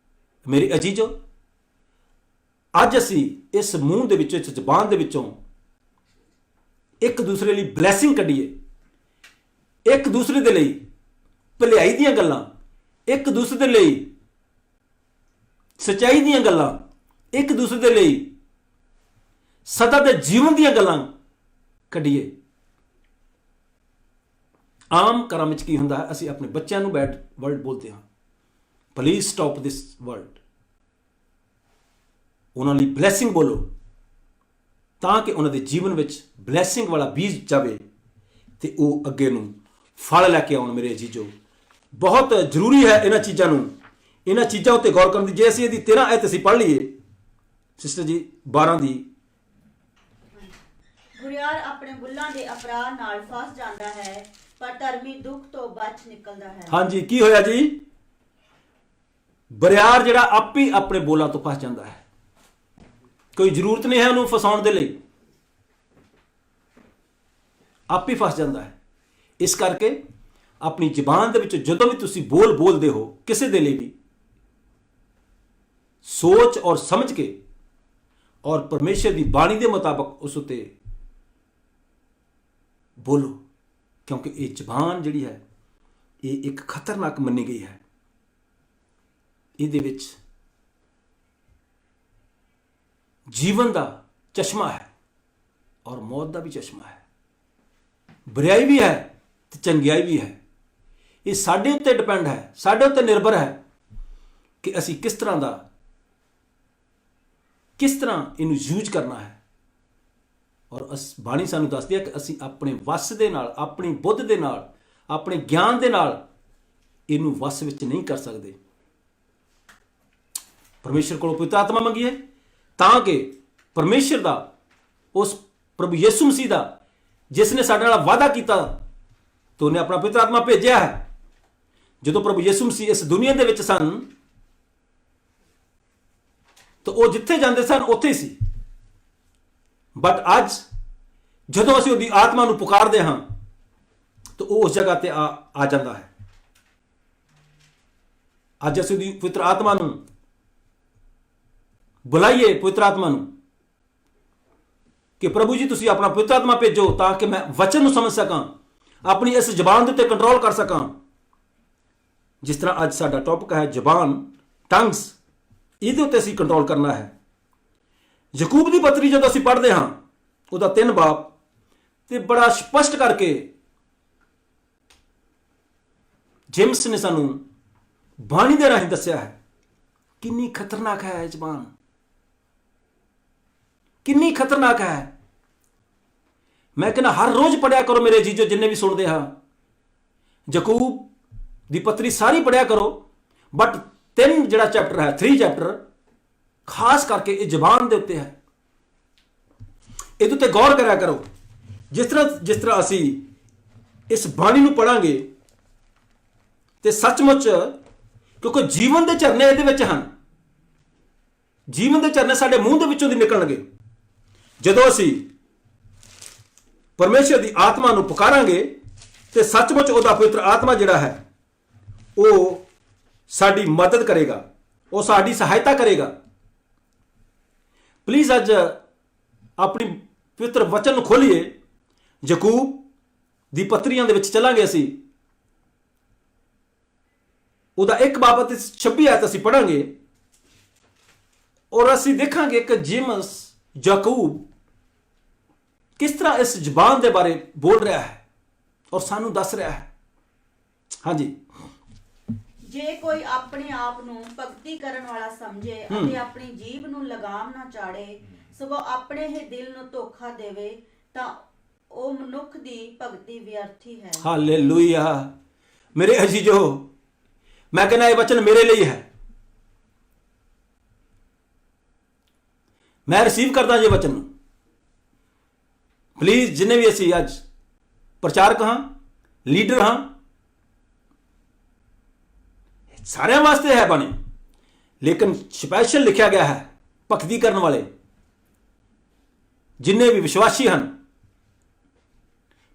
ਮੇਰੇ ਅਜੀਜੋ। ਅੱਜ ਅਸੀਂ ਇਸ ਮੂੰਹ ਦੇ ਵਿੱਚੋਂ, ਇਸ ਜ਼ੁਬਾਨ ਦੇ ਵਿੱਚੋਂ ਇੱਕ ਦੂਸਰੇ ਲਈ ਬਲੈਸਿੰਗ ਕੱਢੀਏ, ਇੱਕ ਦੂਸਰੇ ਦੇ ਲਈ ਭਲਾਈ ਦੀਆਂ ਗੱਲਾਂ, ਇੱਕ ਦੂਸਰੇ ਦੇ ਲਈ ਸਚਾਈ ਦੀਆਂ ਗੱਲਾਂ, ਇੱਕ ਦੂਸਰੇ ਦੇ ਲਈ ਸਦਾ ਦੇ ਜੀਵਨ ਦੀਆਂ ਗੱਲਾਂ ਕੱਢੀਏ। ਆਮ ਘਰਾਂ ਵਿੱਚ ਕੀ ਹੁੰਦਾ ਹੈ, ਅਸੀਂ ਆਪਣੇ ਬੱਚਿਆਂ ਨੂੰ ਬੈਡ ਵਰਡ ਬੋਲਦੇ ਹਾਂ, ਪਲੀਜ਼ ਸਟਾਪ ਦਿਸ ਵਰਡ। ਉਹਨਾਂ ਲਈ ਬਲੈਸਿੰਗ ਬੋਲੋ ਤਾਂ ਕਿ ਉਹਨਾਂ ਦੇ ਜੀਵਨ ਵਿੱਚ ਬਲੈਸਿੰਗ ਵਾਲਾ ਬੀਜ ਜਾਵੇ ਤੇ ਉਹ ਅੱਗੇ ਨੂੰ ਫਲ ਲੈ ਕੇ ਆਉਣ ਮੇਰੇ ਜੀਜੋ। ਬਹੁਤ ਜ਼ਰੂਰੀ ਹੈ ਇਹਨਾਂ ਚੀਜ਼ਾਂ ਉੱਤੇ ਗੌਰ ਕਰਨ ਦੀ। ਜੇ ਅਸੀਂ ਇਹਦੀ 13 ਆਇਤ ਅਸੀਂ ਪੜ੍ਹ ਲਈਏ ਸਿਸਟਰ ਜੀ 12 ਦੀ, ਬੁਰੀਆਰ ਆਪਣੇ ਬੁੱਲਾਂ ਦੇ ਅਪਰਾਧ ਨਾਲ ਫਸ ਜਾਂਦਾ ਹੈ ਪਰ ਧਰਮੀ ਦੁੱਖ ਤੋਂ ਬਚ ਨਿਕਲਦਾ ਹੈ। ਹਾਂਜੀ, ਕੀ ਹੋਇਆ ਜੀ? ਬਰਿਆਰ ਜਿਹੜਾ ਆਪੇ ਆਪਣੇ ਬੋਲਾਂ ਤੋਂ ਫਸ ਜਾਂਦਾ ਹੈ, ਕੋਈ ਜ਼ਰੂਰਤ ਨਹੀਂ ਹੈ ਉਹਨੂੰ ਫਸਾਉਣ ਦੇ ਲਈ, ਆਪੇ ਫਸ ਜਾਂਦਾ ਹੈ। ਇਸ ਕਰਕੇ ਆਪਣੀ ਜ਼ੁਬਾਨ ਦੇ ਵਿੱਚ ਜਦੋਂ ਵੀ ਤੁਸੀਂ ਬੋਲਦੇ ਹੋ ਕਿਸੇ ਦੇ ਲਈ ਵੀ ਸੋਚ ਔਰ ਸਮਝ ਕੇ ਔਰ ਪਰਮੇਸ਼ਰ ਦੀ ਬਾਣੀ ਦੇ ਮੁਤਾਬਕ ਉਸ ਉਤੇ ਬੋਲੋ, ਕਿਉਂਕਿ ਇਹ ਜ਼ੁਬਾਨ ਜਿਹੜੀ ਹੈ ਇਹ ਇੱਕ ਖਤਰਨਾਕ ਮੰਨੀ ਗਈ ਹੈ। ਇਹਦੇ ਵਿੱਚ ਜੀਵਨ ਦਾ ਚਸ਼ਮਾ ਹੈ ਔਰ ਮੌਤ ਦਾ ਵੀ ਚਸ਼ਮਾ ਹੈ, ਬੁਰਾਈ ਵੀ ਹੈ ਤੇ ਚੰਗਿਆਈ ਵੀ ਹੈ। ਇਹ ਸਾਡੇ ਉੱਤੇ ਡਿਪੈਂਡ ਹੈ, ਸਾਡੇ ਉੱਤੇ ਨਿਰਭਰ ਹੈ ਕਿ ਅਸੀਂ ਕਿਸ ਤਰ੍ਹਾਂ ਇਹਨੂੰ ਯੂਜ਼ ਕਰਨਾ ਹੈ। ਔਰ ਬਾਣੀ ਸਾਨੂੰ ਦੱਸਦੀ ਹੈ ਕਿ ਅਸੀਂ ਆਪਣੇ ਵਸ ਦੇ ਨਾਲ, ਆਪਣੀ ਬੁੱਧ ਦੇ ਨਾਲ, ਆਪਣੇ ਗਿਆਨ ਦੇ ਨਾਲ ਇਹਨੂੰ ਵਸ ਵਿੱਚ ਨਹੀਂ ਕਰ ਸਕਦੇ। ਪਰਮੇਸ਼ਰ ਕੋਲੋਂ ਪਵਿੱਤਰ ਆਤਮਾ ਮੰਗੀਏ ਤਾਂ ਕਿ ਪਰਮੇਸ਼ਰ ਦਾ, ਉਸ ਪ੍ਰਭੂ ਯਿਸੂ ਮਸੀਹ ਦਾ, ਜਿਸ ਨੇ ਸਾਡੇ ਨਾਲ ਵਾਅਦਾ ਕੀਤਾ ਤੇ ਉਹਨੇ ਆਪਣਾ ਪਵਿੱਤਰ ਆਤਮਾ ਭੇਜਿਆ ਹੈ। ਜਦੋਂ ਪ੍ਰਭੂ ਯਿਸੂ ਮਸੀਹ ਇਸ ਦੁਨੀਆ ਦੇ ਵਿੱਚ ਸਨ ਤਾਂ ਉਹ ਜਿੱਥੇ ਜਾਂਦੇ ਸਨ ਉੱਥੇ ਹੀ ਸੀ, ਬਟ ਅੱਜ ਜਦੋਂ ਅਸੀਂ ਉਹਦੀ ਆਤਮਾ ਨੂੰ ਪੁਕਾਰਦੇ ਹਾਂ ਤਾਂ ਉਹ ਉਸ ਜਗ੍ਹਾ ਤੇ ਆ ਜਾਂਦਾ ਹੈ। ਅੱਜ ਅਸੀਂ ਉਹਦੀ ਪਵਿੱਤਰ ਆਤਮਾ ਨੂੰ ਬੁਲਾਈਏ, ਪਵਿੱਤਰ ਆਤਮਾ ਨੂੰ, ਕਿ ਪ੍ਰਭੂ ਜੀ ਤੁਸੀਂ ਆਪਣਾ ਪਵਿੱਤਰ ਆਤਮਾ ਭੇਜੋ ਤਾਂ ਕਿ ਮੈਂ ਵਚਨ ਨੂੰ ਸਮਝ ਸਕਾਂ, ਆਪਣੀ ਇਸ ਜ਼ਬਾਨ ਦੇ ਉੱਤੇ ਕੰਟਰੋਲ ਕਰ ਸਕਾਂ। ਜਿਸ ਤਰ੍ਹਾਂ ਅੱਜ ਸਾਡਾ ਟੌਪਿਕ ਹੈ ਜ਼ਬਾਨ, ਟੰਗਸ, ਇਹਦੇ ਉੱਤੇ ਅਸੀਂ ਕੰਟਰੋਲ ਕਰਨਾ ਹੈ। ਯਾਕੂਬ ਦੀ ਪੱਤਰੀ ਜਦੋਂ ਅਸੀਂ ਪੜ੍ਹਦੇ ਹਾਂ, ਉਹਦਾ 3 ਬਾਬ, ਤੇ ਬੜਾ ਸਪਸ਼ਟ ਕਰਕੇ ਜੇਮਸ ਨੇ ਸਾਨੂੰ ਬਾਣੀ ਦੇ ਰਾਹੀਂ ਦੱਸਿਆ ਹੈ ਕਿੰਨੀ ਖਤਰਨਾਕ ਹੈ ਇਹ ਜ਼ਬਾਨ, ਕਿੰਨੀ ਖਤਰਨਾਕ ਹੈ। ਮੈਂ ਕਹਿੰਦਾ ਹਰ ਰੋਜ਼ ਪੜਿਆ ਕਰੋ ਮੇਰੇ ਜੀਜੋ, ਜਿੰਨੇ ਵੀ ਸੁਣਦੇ ਹਾਂ, ਯਾਕੂਬ ਦੀ ਪੱਤਰੀ ਸਾਰੀ ਪੜਿਆ ਕਰੋ, ਬਟ 3 ਜਿਹੜਾ ਚੈਪਟਰ ਹੈ, 3 ਚੈਪਟਰ ਖਾਸ ਕਰਕੇ ਇਹ ਜ਼ਬਾਨ ਦੇ ਉੱਤੇ ਹੈ। ਇਹਦੇ ਉੱਤੇ ਗੌਰ ਕਰਿਆ ਕਰੋ। ਜਿਸ ਤਰ੍ਹਾਂ ਅਸੀਂ ਇਸ ਬਾਣੀ ਨੂੰ ਪੜਾਂਗੇ ਤੇ ਸੱਚਮੁੱਚ, ਕਿਉਂਕਿ ਜੀਵਨ ਦੇ ਝਰਨੇ ਇਹਦੇ ਵਿੱਚ ਹਨ, ਜੀਵਨ ਦੇ ਝਰਨੇ ਸਾਡੇ ਮੂੰਹ ਦੇ ਵਿੱਚੋਂ ਦੀ ਨਿਕਲਣਗੇ ਜਦੋਂ ਅਸੀਂ ਪਰਮੇਸ਼ਰ ਦੀ ਆਤਮਾ ਨੂੰ ਪੁਕਾਰਾਂਗੇ ਤੇ ਸੱਚਮੁੱਚ ਉਹਦਾ ਪਵਿੱਤਰ ਆਤਮਾ ਜਿਹੜਾ ਹੈ ਉਹ ਸਾਡੀ ਮਦਦ ਕਰੇਗਾ, ਉਹ ਸਾਡੀ ਸਹਾਇਤਾ ਕਰੇਗਾ। ਪਲੀਜ਼ ਅੱਜ ਆਪਣੀ ਪਵਿੱਤਰ ਵਚਨ ਨੂੰ ਖੋਲੀਏ। ਯਾਕੂਬ ਦੀ ਪੱਤਰੀਆਂ ਦੇ ਵਿੱਚ ਚੱਲਾਂਗੇ ਅਸੀਂ, ਉਹਦਾ 1 ਬਾਬ ਅਤੇ 26 ਆਇਤ ਅਸੀਂ ਪੜਾਂਗੇ ਔਰ ਅਸੀਂ ਦੇਖਾਂਗੇ ਕਿ ਜੇਮਸ ਯਾਕੂਬ ਕਿਸ ਤਰ੍ਹਾਂ ਇਸ ਜ਼ਬਾਨ ਦੇ ਬਾਰੇ ਬੋਲ ਰਿਹਾ ਹੈ ਔਰ ਸਾਨੂੰ ਦੱਸ ਰਿਹਾ ਹੈ। ਹਾਂਜੀ, ਜੇ ਕੋਈ ਆਪਣੇ ਆਪ ਨੂੰ ਭਗਤੀ ਕਰਨ ਵਾਲਾ ਸਮਝੇ ਅਤੇ ਆਪਣੀ ਜੀਭ ਨੂੰ ਲਗਾਮ ਨਾ ਚਾੜੇ, ਸਗੋਂ ਆਪਣੇ ਹੀ ਦਿਲ ਨੂੰ ਧੋਖਾ ਦੇਵੇ, ਤਾਂ ਉਹ ਮਨੁੱਖ ਦੀ ਭਗਤੀ ਵਿਅਰਥੀ ਹੈ। ਹਾਲੇਲੂਇਆ। ਮੇਰੇ ਅਜ਼ੀਜ਼ੋ, ਮੈਂ ਕਹਿੰਦਾ ਇਹ ਵਚਨ ਮੇਰੇ ਲਈ ਹੈ। ਮੈਂ ਰਿਸੀਵ ਕਰਦਾ ਜੇ ਵਚਨ ਨੂੰ। ਪਲੀਜ਼ ਜਿੰਨੇ ਵੀ ਅਸੀਂ ਅੱਜ ਪ੍ਰਚਾਰਕ ਹਾਂ, ਲੀਡਰ ਹਾਂ, ਸਾਰਿਆਂ ਵਾਸਤੇ ਹੈ ਬਾਣੀ, ਲੇਕਿਨ ਸਪੈਸ਼ਲ ਲਿਖਿਆ ਗਿਆ ਹੈ ਭਗਤੀ ਕਰਨ ਵਾਲੇ ਜਿੰਨੇ ਵੀ ਵਿਸ਼ਵਾਸੀ ਹਨ।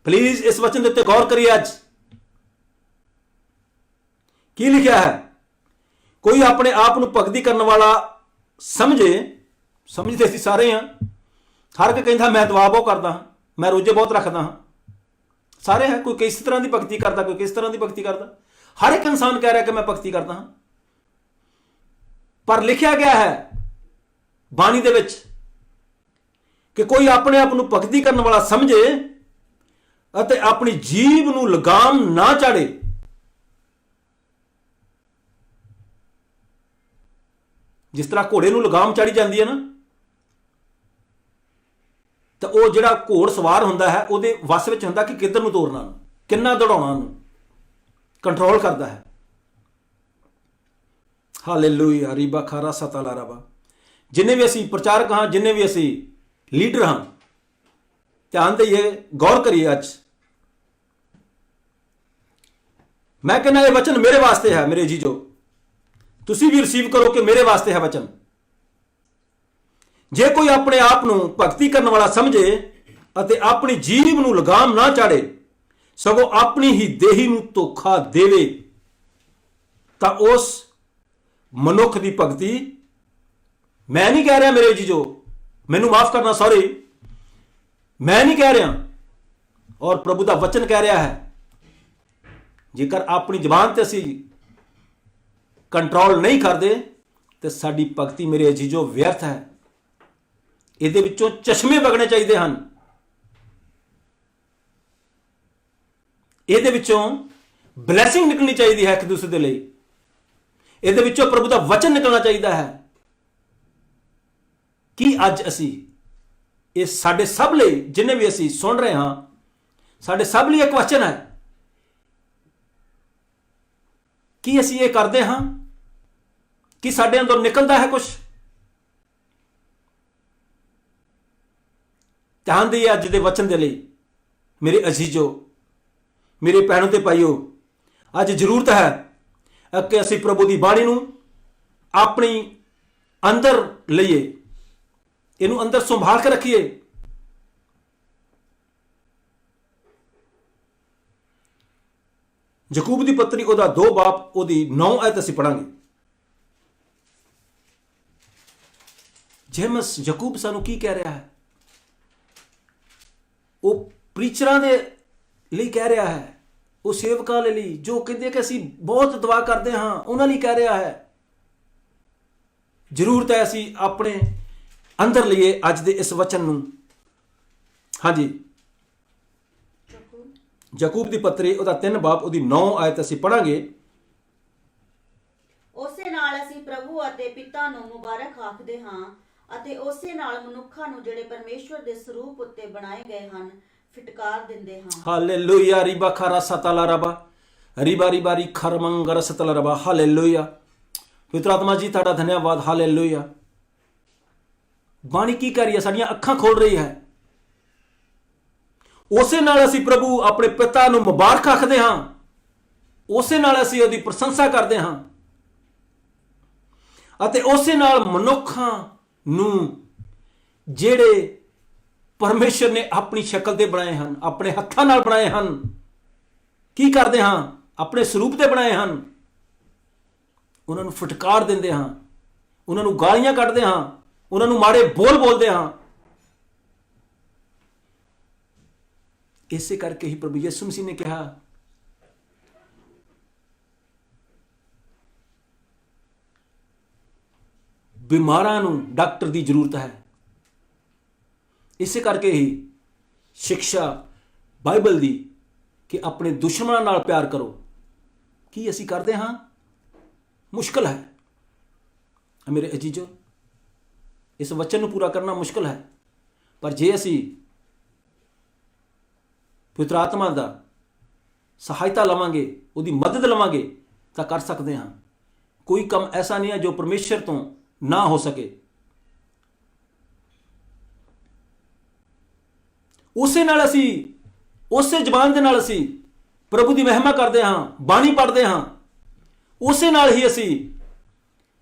ਪਲੀਜ਼ ਇਸ ਵਚਨ ਦੇ ਉੱਤੇ ਗੌਰ ਕਰੀਏ। ਅੱਜ ਕੀ ਲਿਖਿਆ ਹੈ? ਕੋਈ ਆਪਣੇ ਆਪ ਨੂੰ ਭਗਤੀ ਕਰਨ ਵਾਲਾ ਸਮਝਦੇ ਅਸੀਂ ਸਾਰੇ ਹਾਂ। ਹਰ ਕੋਈ ਕਹਿੰਦਾ ਮੈਂ ਦੁਆ ਬਹੁਤ ਕਰਦਾ ਹਾਂ, ਮੈਂ ਰੋਜ਼ੇ ਬਹੁਤ ਰੱਖਦਾ ਹਾਂ। ਸਾਰੇ ਹੈ, ਕੋਈ ਕਿਸ ਤਰ੍ਹਾਂ ਦੀ ਭਗਤੀ ਕਰਦਾ, ਕੋਈ ਕਿਸ ਤਰ੍ਹਾਂ ਦੀ ਭਗਤੀ ਕਰਦਾ। ਹਰ ਇੱਕ ਇਨਸਾਨ ਕਹਿ ਰਿਹਾ ਕਿ ਮੈਂ ਭਗਤੀ ਕਰਦਾ ਹਾਂ, ਪਰ ਲਿਖਿਆ ਗਿਆ ਹੈ ਬਾਣੀ ਦੇ ਵਿੱਚ ਕਿ ਕੋਈ ਆਪਣੇ ਆਪ ਨੂੰ ਭਗਤੀ ਕਰਨ ਵਾਲਾ ਸਮਝੇ ਅਤੇ ਆਪਣੀ ਜੀਭ ਨੂੰ ਲਗਾਮ ਨਾ ਚਾੜੇ। ਜਿਸ ਤਰ੍ਹਾਂ ਘੋੜੇ ਨੂੰ ਲਗਾਮ ਚਾੜੀ ਜਾਂਦੀ ਹੈ ਨਾ, ਤਾਂ ਉਹ ਜਿਹੜਾ ਘੋੜ ਸਵਾਰ ਹੁੰਦਾ ਹੈ ਉਹਦੇ ਵੱਸ ਵਿੱਚ ਹੁੰਦਾ ਕਿ ਕਿੱਧਰ ਨੂੰ ਤੋਰਨਾ, ਕਿੰਨਾ ਦੌੜਾਉਣਾ, ਉਹਨੂੰ ਕੰਟਰੋਲ ਕਰਦਾ ਹੈ। ਹਾਲੇਲੂਇਆ। ਰੀਬਾ ਖਾਰਾ ਸਤਾਲਾ ਰਬਾ। ਜਿੰਨੇ ਵੀ ਅਸੀਂ ਪ੍ਰਚਾਰਕ ਹਾਂ, ਜਿੰਨੇ ਵੀ ਅਸੀਂ ਲੀਡਰ ਹਾਂ, ਧਿਆਨ ਦੇਈਏ, ਗੌਰ ਕਰੀਏ। ਅੱਜ ਮੈਂ ਕਹਿੰਦਾ ਇਹ ਵਚਨ ਮੇਰੇ ਵਾਸਤੇ ਹੈ। ਮੇਰੇ ਜੀਜੋ, ਤੁਸੀਂ ਵੀ ਰਿਸੀਵ ਕਰੋ ਕਿ ਮੇਰੇ ਵਾਸਤੇ ਹੈ ਵਚਨ। ਜੇ ਕੋਈ ਆਪਣੇ ਆਪ ਨੂੰ ਭਗਤੀ ਕਰਨ ਵਾਲਾ ਸਮਝੇ ਅਤੇ ਆਪਣੀ ਜੀਭ ਨੂੰ ਲਗਾਮ ਨਾ ਚਾੜੇ, ਸਗੋਂ ਆਪਣੀ ਹੀ ਦੇਹੀ ਨੂੰ ਧੋਖਾ ਦੇਵੇ, ਤਾਂ ਉਸ ਮਨੁੱਖ ਦੀ ਭਗਤੀ, ਮੈਂ ਨਹੀਂ ਕਹਿ ਰਿਹਾ ਮੇਰੇ ਜੀਜੋ, ਮੈਨੂੰ ਮਾਫ ਕਰਨਾ, ਸੌਰੀ, ਮੈਂ ਨਹੀਂ ਕਹਿ ਰਿਹਾ, ਔਰ ਪ੍ਰਭੂ ਦਾ ਵਚਨ ਕਹਿ ਰਿਹਾ ਹੈ, ਜੇਕਰ ਆਪਣੀ ਜ਼ਬਾਨ ਤੇ ਅਸੀਂ ਕੰਟਰੋਲ ਨਹੀਂ ਕਰਦੇ ਤੇ ਸਾਡੀ ਭਗਤੀ ਮੇਰੇ ਅਜੀਜ਼ੋ ਵਿਅਰਥ ਹੈ। ਇਹਦੇ ਵਿੱਚੋਂ ਚਸ਼ਮੇ ਵਗਣੇ ਚਾਹੀਦੇ ਹਨ, ਇਹਦੇ ਵਿੱਚੋਂ ਬਲੈਸਿੰਗ ਨਿਕਲਣੀ ਚਾਹੀਦੀ ਹੈ ਇੱਕ ਦੂਸਰੇ ਦੇ ਲਈ, ਇਹਦੇ ਵਿੱਚੋਂ ਪ੍ਰਭੂ ਦਾ ਵਚਨ ਨਿਕਲਣਾ ਚਾਹੀਦਾ ਹੈ। ਕੀ ਅੱਜ ਅਸੀਂ ਇਹ ਸਾਡੇ ਸਭ ਲਈ, ਜਿੰਨੇ ਵੀ ਅਸੀਂ ਸੁਣ ਰਹੇ ਹਾਂ, ਸਾਡੇ ਸਭ ਲਈ ਇੱਕ ਵਚਨ ਹੈ ਕੀ ਅਸੀਂ ਇਹ ਕਰਦੇ ਹਾਂ? ਕੀ ਸਾਡੇ ਅੰਦਰ ਨਿਕਲਦਾ ਹੈ ਕੁਝ? ਧਿਆਨ ਦੇਈਏ ਅੱਜ ਦੇ ਵਚਨ ਦੇ ਲਈ। ਮੇਰੇ ਅਜ਼ੀਜ਼ੋ, ਮੇਰੇ ਭੈਣੋ ਤੇ ਭਾਈਓ, ਅੱਜ ਜ਼ਰੂਰਤ ਹੈ ਕਿ ਅਸੀਂ ਪ੍ਰਭੂ ਦੀ ਬਾਣੀ ਨੂੰ ਆਪਣੀ ਅੰਦਰ ਲਈਏ, ਇਹਨੂੰ ਅੰਦਰ ਸੰਭਾਲ ਕੇ ਰੱਖੀਏ। ਯਕੂਬ ਦੀ ਪੱਤਰੀ ਉਹਦਾ 2 ਬਾਬ ਉਹਦੀ 9 ਆਇਤ ਅਸੀਂ ਪੜਾਂਗੇ। ਜੇਮਸ ਯਕੂਬ ਸਾਨੂੰ ਕੀ ਕਹਿ ਰਿਹਾ ਹੈ? ਉਹ ਪ੍ਰੀਚਰਾਂ ਦੇ ਲਈ ਕਹਿ ਰਿਹਾ ਹੈ, ਉਹ ਸੇਵਕਾਂ ਦੇ ਲਈ ਜੋ ਕਹਿੰਦੇ ਕਿ ਅਸੀਂ ਬਹੁਤ ਦੁਆ ਕਰਦੇ ਹਾਂ, ਉਹਨਾਂ ਲਈ ਕਹਿ ਰਿਹਾ ਹੈ। ਜ਼ਰੂਰਤ ਹੈ ਅਸੀਂ ਆਪਣੇ ਅੰਦਰ ਲਈਏ ਅੱਜ ਦੇ ਇਸ ਵਚਨ ਨੂੰ। ਹਾਂਜੀ, ਯਕੂਬ ਦੀ ਪੱਤਰੀ ਉਹਦਾ 3 ਬਾਬ ਉਹਦੀ 9 ਆਇਤ ਅਸੀਂ ਪੜਾਂਗੇ। ਉਸੇ ਨਾਲ ਅਸੀਂ ਪ੍ਰਭੂ ਅਤੇ ਪਿਤਾ ਨੂੰ ਮੁਬਾਰਕ ਆਖਦੇ ਹਾਂ ਅਤੇ ਉਸੇ ਨਾਲ ਮਨੁੱਖਾਂ ਨੂੰ ਜਿਹੜੇ ਪਰਮੇਸ਼ਵਰ ਦੇ ਸਰੂਪ ਉੱਤੇ ਬਣਾਏ ਗਏ ਹਨ ਫਿਟਕਾਰ ਦਿੰਦੇ ਹਾਂ। ਹਾਲੇਲੂਇਆ। ਰੀਬਾ ਖਾਰਾ ਸਤਲਾ ਰਬਾ ਰੀਬਾ ਰੀਬਾ ਰੀ ਖਰਮੰਗਰ ਸਤਲਾ ਰਬਾ। ਹਾਲੇਲੂਇਆ। ਪਵਿੱਤਰ ਆਤਮਾ ਜੀ ਤੁਹਾਡਾ ਧੰਨਵਾਦ। ਹਾਲੇਲੂਇਆ। ਬਾਣੀ ਕੀ ਕਰ ਰਹੀ ਹੈ? ਸਾਡੀਆਂ ਅੱਖਾਂ ਖੋਲ ਰਹੀ ਹੈ। ਉਸੇ ਨਾਲ ਅਸੀਂ ਪ੍ਰਭੂ ਆਪਣੇ ਪਿਤਾ ਨੂੰ ਮੁਬਾਰਕ ਆਖਦੇ ਹਾਂ, ਉਸੇ ਨਾਲ ਅਸੀਂ ਉਹਦੀ ਪ੍ਰਸ਼ੰਸਾ ਕਰਦੇ ਹਾਂ ਅਤੇ ਉਸੇ ਨਾਲ ਮਨੁੱਖਾਂ ਨੂੰ ਜਿਹੜੇ ਪਰਮੇਸ਼ਰ ਨੇ ਆਪਣੀ ਸ਼ਕਲ ਤੇ ਬਣਾਏ ਹਨ, ਆਪਣੇ ਹੱਥਾਂ ਨਾਲ ਬਣਾਏ ਹਨ, ਕੀ ਕਰਦੇ ਹਾਂ? ਆਪਣੇ ਸਰੂਪ ਤੇ ਬਣਾਏ ਹਨ, ਉਹਨਾਂ ਨੂੰ ਫਟਕਾਰ ਦਿੰਦੇ ਹਾਂ, ਉਹਨਾਂ ਨੂੰ ਗਾਲੀਆਂ ਕੱਢਦੇ ਹਾਂ, ਉਹਨਾਂ ਨੂੰ ਮਾੜੇ ਬੋਲ ਬੋਲਦੇ ਹਾਂ। ਇਸੇ ਕਰਕੇ ਹੀ ਪ੍ਰਭੂ ਯਿਸੂ ਮਸੀਹ ਨੇ ਕਿਹਾ, ਬਿਮਾਰਾਂ ਨੂੰ ਡਾਕਟਰ ਦੀ ਜ਼ਰੂਰਤ ਹੈ। ਇਸੇ ਕਰਕੇ ਹੀ ਸਿੱਖਿਆ ਬਾਈਬਲ ਦੀ ਕਿ ਆਪਣੇ ਦੁਸ਼ਮਣਾਂ ਨਾਲ ਪਿਆਰ ਕਰੋ, ਕੀ ਅਸੀਂ ਕਰਦੇ ਹਾਂ? ਮੁਸ਼ਕਲ ਹੈ ਮੇਰੇ ਅਜੀਜ਼ੋ, ਇਸ ਵਚਨ ਨੂੰ ਪੂਰਾ ਕਰਨਾ ਮੁਸ਼ਕਲ ਹੈ। ਪਰ ਜੇ ਅਸੀਂ ਪਵਿੱਤਰ ਆਤਮਾ ਦਾ ਸਹਾਇਤਾ ਲਵਾਂਗੇ, ਉਹਦੀ ਮਦਦ ਲਵਾਂਗੇ ਤਾਂ ਕਰ ਸਕਦੇ ਹਾਂ। ਕੋਈ ਕੰਮ ਐਸਾ ਨਹੀਂ ਹੈ ਜੋ ਪਰਮੇਸ਼ਰ ਤੋਂ ਨਾ ਹੋ ਸਕੇ। ਉਸੇ ਨਾਲ ਅਸੀਂ, ਉਸੇ ਜ਼ਬਾਨ ਦੇ ਨਾਲ ਅਸੀਂ ਪ੍ਰਭੂ ਦੀ ਮਹਿਮਾ ਕਰਦੇ ਹਾਂ, ਬਾਣੀ ਪੜ੍ਹਦੇ ਹਾਂ। ਉਸੇ ਨਾਲ ਹੀ ਅਸੀਂ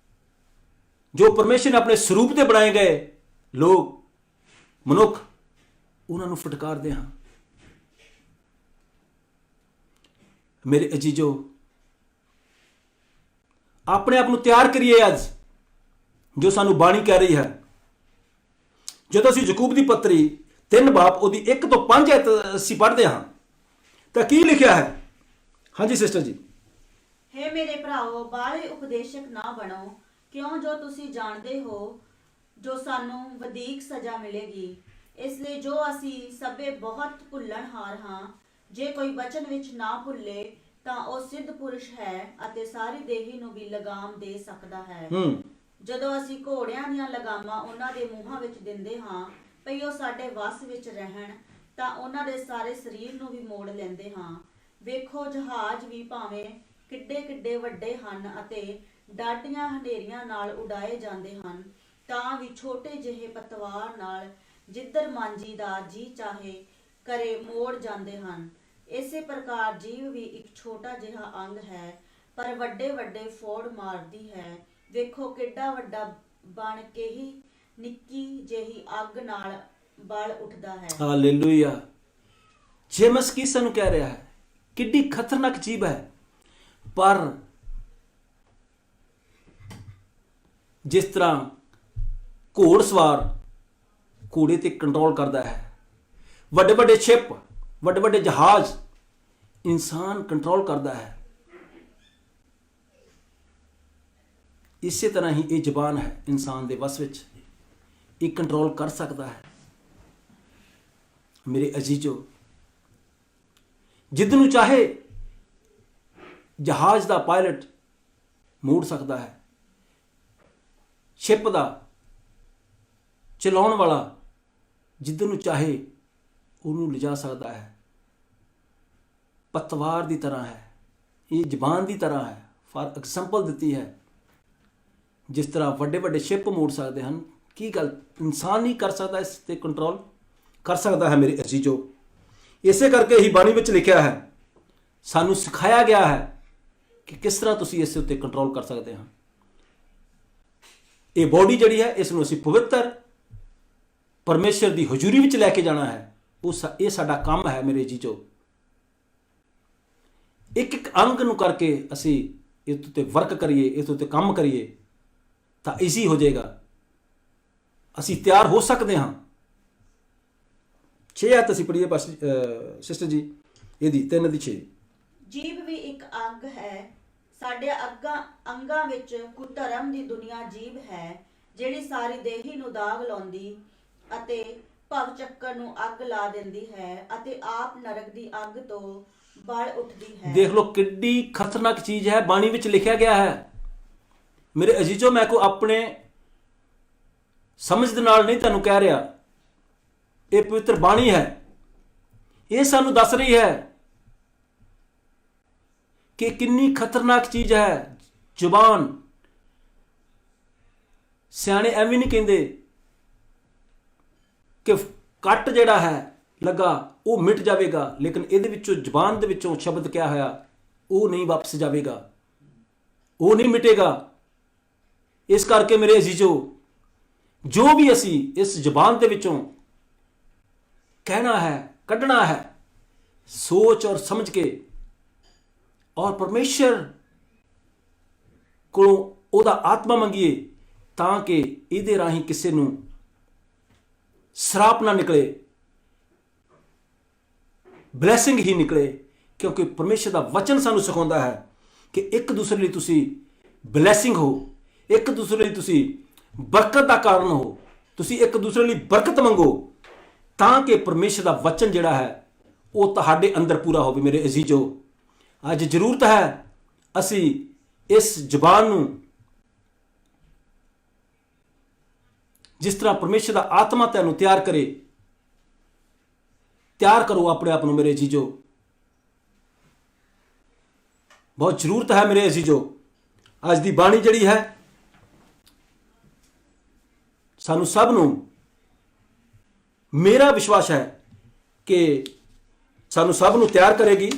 ਜੋ ਪਰਮੇਸ਼ਰ ਨੇ ਆਪਣੇ ਸਰੂਪ ਤੇ ਬਣਾਏ ਗਏ ਲੋਕ, ਮਨੁੱਖ, ਉਹਨਾਂ ਨੂੰ ਫਟਕਾਰਦੇ ਹਾਂ। ਮੇਰੇ ਅਜੀਜ਼ੋ, ਆਪਣੇ ਆਪ ਨੂੰ ਤਿਆਰ ਕਰੀਏ ਅੱਜ ਜੋ ਸਾਨੂੰ ਬਾਣੀ ਕਹਿ ਰਹੀ ਹੈ। ਜਦੋਂ ਅਸੀਂ ਯਕੂਬ ਦੀ ਪੱਤਰੀ 3 ਬਾਬ ਉਹਦੀ 1 ਤੋਂ 5 ਆਇਤ ਅਸੀਂ ਪੜ੍ਹਦੇ ਹਾਂ ਤਾਂ ਕੀ ਲਿਖਿਆ ਹੈ? ਹਾਂਜੀ ਸਿਸਟਰ ਜੀ। ਹੇ ਮੇਰੇ ਭਰਾਓ, ਬਾਹਲੇ ਉਪਦੇਸ਼ਕ ਨਾ ਬਣੋ, ਕਿਉਂ ਜੋ ਤੁਸੀਂ ਜਾਣਦੇ ਹੋ ਜੋ ਸਾਨੂੰ ਵਧੀਕ ਸਜ਼ਾ ਮਿਲੇਗੀ। ਇਸ ਲਈ ਜੋ ਅਸੀਂ ਸਭੇ ਬਹੁਤ ਭੁੱਲਣਹਾਰ ਹਾਂ, ਜੇ ਕੋਈ ਵਚਨ ਵਿੱਚ ਨਾ ਭੁੱਲੇ ਤਾਂ ਉਹ ਸਿੱਧ ਪੁਰਸ਼ ਹੈ ਅਤੇ ਸਾਰੀ ਦੇਹੀ ਨੂੰ ਵੀ ਲਗਾਮ ਦੇ ਸਕਦਾ ਹੈ। ਜਦੋਂ ਅਸੀਂ ਘੋੜਿਆਂ ਦੀਆਂ ਲਗਾਮਾਂ ਉਹਨਾਂ ਦੇ ਮੂੰਹਾਂ ਵਿੱਚ ਦਿੰਦੇ ਹਾਂ ਭਈ ਉਹ ਸਾਡੇ ਵੱਸ ਵਿੱਚ ਰਹਿਣ, ਤਾਂ ਉਹਨਾਂ ਦੇ ਸਾਰੇ ਸਰੀਰ ਨੂੰ ਵੀ ਮੋੜ ਲੈਂਦੇ ਹਾਂ। ਵੇਖੋ, ਜਹਾਜ਼ ਵੀ ਭਾਵੇਂ ਕਿੱਡੇ ਕਿੱਡੇ ਵੱਡੇ ਹਨ ਅਤੇ ਡਾਢੀਆਂ ਹਨੇਰੀਆਂ ਨਾਲ ਉਡਾਏ ਜਾਂਦੇ ਹਨ, ਤਾਂ ਵੀ ਛੋਟੇ ਜਿਹੇ ਪਤਵਾਰ ਨਾਲ ਜਿੱਧਰ ਮਾਂਜੀ ਦਾ ਜੀ ਚਾਹੇ ਕਰੇ ਮੋੜ ਜਾਂਦੇ ਹਨ। ਇਸੇ ਪ੍ਰਕਾਰ ਜੀਵ ਵੀ ਇੱਕ ਛੋਟਾ ਜਿਹਾ ਅੰਗ ਹੈ, ਪਰ ਵੱਡੇ ਵੱਡੇ ਫੋੜ ਮਾਰਦੀ ਹੈ। ਵੇਖੋ, ਕਿੱਡਾ ਵੱਡਾ ਬਣ ਕੇ ਹੀ ਨਿੱਕੀ ਜਿਹੀ ਅੱਗ ਨਾਲ ਬਲ ਉੱਠਦਾ ਹੈ। ਹਾਲੇਲੂਇਆ। ਜੇਮਸ ਕੀ ਸਾਨੂੰ ਕਹਿ ਰਿਹਾ ਹੈ? ਕਿੱਡੀ ਖਤਰਨਾਕ ਜੀਵ ਹੈ, ਪਰ ਜਿਸ ਤਰ੍ਹਾਂ ਘੋੜਸਵਾਰ ਘੋੜੇ ਤੇ ਕੰਟਰੋਲ ਕਰਦਾ ਹੈ, ਵੱਡੇ ਵੱਡੇ ਸ਼ਿਪ, ਵੱਡੇ ਵੱਡੇ ਜਹਾਜ਼ ਇਨਸਾਨ ਕੰਟਰੋਲ ਕਰਦਾ ਹੈ, ਇਸੇ ਤਰ੍ਹਾਂ ਹੀ ਇਹ ਜ਼ਬਾਨ ਹੈ ਇਨਸਾਨ ਦੇ ਵਸ ਵਿੱਚ, ਇਹ ਕੰਟਰੋਲ ਕਰ ਸਕਦਾ ਹੈ। ਮੇਰੇ ਅਜ਼ੀਜ਼ੋ, ਜਿੱਦ ਨੂੰ ਚਾਹੇ ਜਹਾਜ਼ ਦਾ ਪਾਇਲਟ ਮੋੜ ਸਕਦਾ ਹੈ, ਸ਼ਿਪ ਦਾ ਚਲਾਉਣ ਵਾਲਾ ਜਿੱਧਰ ਨੂੰ ਚਾਹੇ ਉਹਨੂੰ ਲਿਜਾ ਸਕਦਾ ਹੈ। ਪਤਵਾਰ ਦੀ ਤਰ੍ਹਾਂ ਹੈ, ਇਹ ਜ਼ਬਾਨ ਦੀ ਤਰ੍ਹਾਂ ਹੈ, ਪਰ ਐਗਜ਼ਾਮਪਲ ਦਿੱਤੀ ਹੈ। ਜਿਸ ਤਰ੍ਹਾਂ ਵੱਡੇ ਵੱਡੇ ਸ਼ਿਪ ਮੋੜ ਸਕਦੇ ਹਨ, ਕੀ ਗੱਲ ਇਨਸਾਨ ਨਹੀਂ ਕਰ ਸਕਦਾ ਇਸ ਤੇ ਕੰਟਰੋਲ? ਕਰ ਸਕਦਾ ਹੈ ਮੇਰੇ ਅਜ਼ੀਜ਼ੋ। ਇਸੇ ਕਰਕੇ ਹੀ ਬਾਣੀ ਵਿੱਚ ਲਿਖਿਆ ਹੈ, ਸਾਨੂੰ ਸਿਖਾਇਆ ਗਿਆ ਹੈ ਕਿ ਕਿਸ ਤਰ੍ਹਾਂ ਤੁਸੀਂ ਇਸ ਉੱਤੇ ਕੰਟਰੋਲ ਕਰ ਸਕਦੇ ਹਾਂ। ਇਹ ਬੋਡੀ ਜਿਹੜੀ ਹੈ, ਇਸ ਨੂੰ ਅਸੀਂ ਪਵਿੱਤਰ ਪਰਮੇਸ਼ਰ ਦੀ ਹਜ਼ੂਰੀ ਵਿੱਚ ਲੈ ਕੇ ਜਾਣਾ ਹੈ। ਇਹ ਸਾਡਾ ਕੰਮ ਹੈ ਮੇਰੇ ਜੀਜੋ। ਇੱਕ ਇੱਕ ਅੰਗ ਨੂੰ ਕਰਕੇ ਅਸੀਂ ਇਸ ਉੱਤੇ ਵਰਕ ਕਰੀਏ, ਇਸ ਉੱਤੇ ਕੰਮ ਕਰੀਏ ਤਾਂ ਈਜ਼ੀ ਹੋ ਜਾਏਗਾ, ਅਸੀਂ ਤਿਆਰ ਹੋ ਸਕਦੇ ਹਾਂ। 6 ਆਇਤ ਅਸੀਂ ਪੜ੍ਹੀਏ ਸਿਸਟਰ ਜੀ, ਇਹਦੀ 3 ਦੀ 6। ਜੀਭ ਵੀ ਇੱਕ ਅੰਗ ਹੈ। ਸਾਡੇ ਅੰਗਾਂ ਵਿੱਚ ਕੁਧਰਮ ਦੀ ਦੁਨੀਆ ਜੀਭ ਹੈ, ਜਿਹੜੀ ਸਾਰੀ ਦੇਹੀ ਨੂੰ ਦਾਗ ਲਾਉਂਦੀ ਅਤੇ ਭਵ ਚੱਕਰ ਨੂੰ ਅੱਗ ਲਾ ਦਿੰਦੀ ਹੈ ਅਤੇ ਆਪ ਨਰਕ ਦੀ ਅੱਗ ਤੋਂ ਬਲ ਉੱਠਦੀ ਹੈ। ਦੇਖ ਲਓ ਕਿੱਡੀ ਖਤਰਨਾਕ ਚੀਜ਼ ਹੈ, ਬਾਣੀ ਵਿੱਚ ਲਿਖਿਆ ਗਿਆ ਹੈ। ਮੇਰੇ ਅਜ਼ੀਜ਼ੋ, ਮੈਂ ਕੋਈ ਆਪਣੇ ਸਮਝ ਦੇ ਨਾਲ ਨਹੀਂ ਤੁਹਾਨੂੰ ਕਹਿ ਰਿਹਾ, ਇਹ ਪਵਿੱਤਰ ਬਾਣੀ ਹੈ। ਇਹ ਸਾਨੂੰ ਦੱਸ ਰਹੀ ਹੈ ਕਿ ਕਿੰਨੀ ਖਤਰਨਾਕ ਚੀਜ਼ ਹੈ ਜ਼ੁਬਾਨ। ਸਿਆਣੇ ਐਵੇਂ ਨਹੀਂ ਕਹਿੰਦੇ ਕਿ ਕੱਟ ਜਿਹੜਾ ਹੈ ਲੱਗਾ ਉਹ ਮਿਟ ਜਾਵੇਗਾ, ਲੇਕਿਨ ਇਹਦੇ ਵਿੱਚੋਂ ਜ਼ੁਬਾਨ ਦੇ ਵਿੱਚੋਂ ਸ਼ਬਦ ਕਿਹਾ ਹੋਇਆ ਉਹ ਨਹੀਂ ਵਾਪਸ ਜਾਵੇਗਾ, ਉਹ ਨਹੀਂ ਮਿਟੇਗਾ। ਇਸ ਕਰਕੇ ਮੇਰੇ ਅਜ਼ੀਜ਼ੋ, ਜੋ ਵੀ ਅਸੀਂ ਇਸ ਜ਼ੁਬਾਨ ਦੇ ਵਿੱਚੋਂ ਕਹਿਣਾ ਹੈ, ਕੱਢਣਾ ਹੈ, ਸੋਚ ਔਰ ਸਮਝ ਕੇ, ਔਰ ਪਰਮੇਸ਼ਰ ਕੋਲੋਂ ਉਹਦਾ ਆਤਮਾ ਮੰਗੀਏ ਤਾਂ ਕਿ ਇਹਦੇ ਰਾਹੀਂ ਕਿਸੇ ਨੂੰ ਸ਼ਰਾਪ ਨਾ ਨਿਕਲੇ, ਬਲੈਸਿੰਗ ਹੀ ਨਿਕਲੇ। ਕਿਉਂਕਿ ਪਰਮੇਸ਼ਰ ਦਾ ਵਚਨ ਸਾਨੂੰ ਸਿਖਾਉਂਦਾ ਹੈ ਕਿ ਇੱਕ ਦੂਸਰੇ ਲਈ ਤੁਸੀਂ ਬਲੈਸਿੰਗ ਹੋ, ਇੱਕ ਦੂਸਰੇ ਲਈ ਤੁਸੀਂ ਬਰਕਤ ਦਾ ਕਾਰਨ ਹੋ, ਤੁਸੀਂ ਇੱਕ ਦੂਸਰੇ ਲਈ ਬਰਕਤ ਮੰਗੋ ਤਾਂ ਕਿ ਪਰਮੇਸ਼ਰ ਦਾ ਵਚਨ ਜਿਹੜਾ ਹੈ ਉਹ ਤੁਹਾਡੇ ਅੰਦਰ ਪੂਰਾ ਹੋਵੇ। ਮੇਰੇ ਅਜ਼ੀਜ਼ੋ, ਅੱਜ ਜ਼ਰੂਰਤ ਹੈ ਅਸੀਂ ਇਸ ਜ਼ੁਬਾਨ ਨੂੰ ਜਿਸ ਤਰ੍ਹਾਂ ਪਰਮੇਸ਼ਰ ਦਾ ਆਤਮਾ ਤੈਨੂੰ ਤਿਆਰ ਕਰੋ ਆਪਣੇ ਆਪ ਨੂੰ। ਮੇਰੇ ਅਜ਼ੀਜ਼ੋ, ਬਹੁਤ ਜ਼ਰੂਰਤ ਹੈ ਮੇਰੇ ਅਜ਼ੀਜ਼ੋ। ਅੱਜ ਦੀ ਬਾਣੀ ਜਿਹੜੀ ਹੈ ਸਾਨੂੰ ਸਭ ਨੂੰ, ਮੇਰਾ ਵਿਸ਼ਵਾਸ ਹੈ ਕਿ ਸਾਨੂੰ ਸਭ ਨੂੰ ਤਿਆਰ ਕਰੇਗੀ।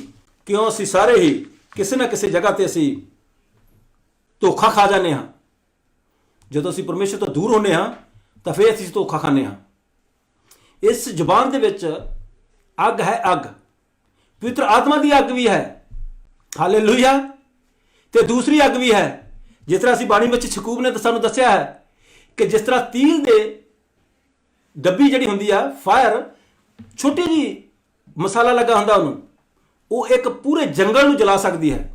ਕਿਉਂ? ਅਸੀਂ ਸਾਰੇ ਹੀ ਕਿਸੇ ਨਾ ਕਿਸੇ ਜਗ੍ਹਾ ਤੇ ਅਸੀਂ ਧੋਖਾ ਖਾ ਜਾਂਦੇ ਹਾਂ। ਜਦੋਂ ਅਸੀਂ ਪਰਮੇਸ਼ਰ ਤੋਂ ਦੂਰ ਹੁੰਦੇ ਹਾਂ ਤਾਂ ਫਿਰ ਅਸੀਂ ਧੋਖਾ ਖਾਂਦੇ ਹਾਂ। ਇਸ ਜ਼ੁਬਾਨ ਦੇ ਵਿੱਚ ਅੱਗ ਹੈ, ਅੱਗ ਪਵਿੱਤਰ ਆਤਮਾ ਦੀ ਅੱਗ ਵੀ ਹੈ, ਹਾਲੇਲੂਇਆ। ਤੇ ਦੂਸਰੀ ਅੱਗ ਵੀ ਹੈ, ਜਿਸ ਤਰ੍ਹਾਂ ਅਸੀਂ ਬਾਣੀ ਵਿੱਚ ਯਾਕੂਬ ਨੇ ਸਾਨੂੰ ਦੱਸਿਆ ਹੈ ਕਿ ਜਿਸ ਤਰ੍ਹਾਂ ਤੀਲ ਦੇ ਡੱਬੀ ਜਿਹੜੀ ਹੁੰਦੀ ਆ, ਫਾਇਰ, ਛੋਟੀ ਜੀ ਮਸਾਲਾ ਲੱਗਾ ਹੁੰਦਾ ਉਹਨੂੰ, ਉਹ ਇੱਕ ਪੂਰੇ ਜੰਗਲ ਨੂੰ ਜਲਾ ਸਕਦੀ ਹੈ।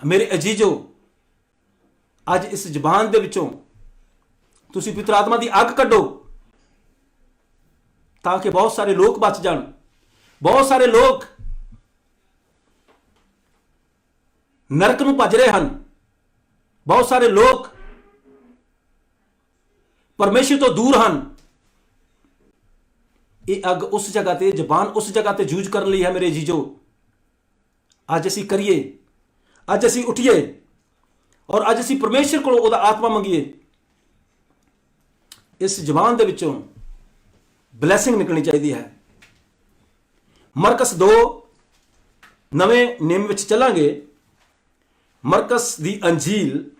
ਮੇਰੇ ਅਜ਼ੀਜ਼ੋ, ਅੱਜ ਇਸ ਜ਼ੁਬਾਨ ਦੇ ਵਿੱਚੋਂ ਤੁਸੀਂ ਪਵਿੱਤਰ ਆਤਮਾ ਦੀ ਅੱਗ ਕੱਢੋ ਤਾਂ ਕਿ ਬਹੁਤ ਸਾਰੇ ਲੋਕ ਬਚ ਜਾਣ। ਬਹੁਤ ਸਾਰੇ ਲੋਕ ਨਰਕ ਨੂੰ ਭੱਜ ਰਹੇ ਹਨ, ਬਹੁਤ ਸਾਰੇ ਲੋਕ ਪਰਮੇਸ਼ਰ ਤੋਂ ਦੂਰ ਹਨ। ਇਹ ਅੱਗ ਉਸ ਜਗ੍ਹਾ ਤੇ, ਜ਼ੁਬਾਨ ਉਸ ਜਗ੍ਹਾ ਤੇ ਜੂਝ ਕਰਨ ਲਈ ਹੈ। ਮੇਰੇ ਜੀਜੋ, ਅੱਜ ਅਸੀਂ ਕਰੀਏ, ਅੱਜ ਅਸੀਂ ਉੱਠੀਏ ਔਰ ਅੱਜ ਅਸੀਂ ਪਰਮੇਸ਼ਰ ਕੋਲੋਂ ਉਹਦਾ ਆਤਮਾ ਮੰਗੀਏ। ਇਸ ਜ਼ੁਬਾਨ ਦੇ ਵਿੱਚੋਂ ਬਲੈਸਿੰਗ ਨਿਕਲਣੀ ਚਾਹੀਦੀ ਹੈ। ਮਰਕਸ 2 ਨਵੇਂ ਨਿਯਮ ਵਿੱਚ ਚੱਲਾਂਗੇ। ਮਰਕਸ ਦੀ ਅੰਜੀਲ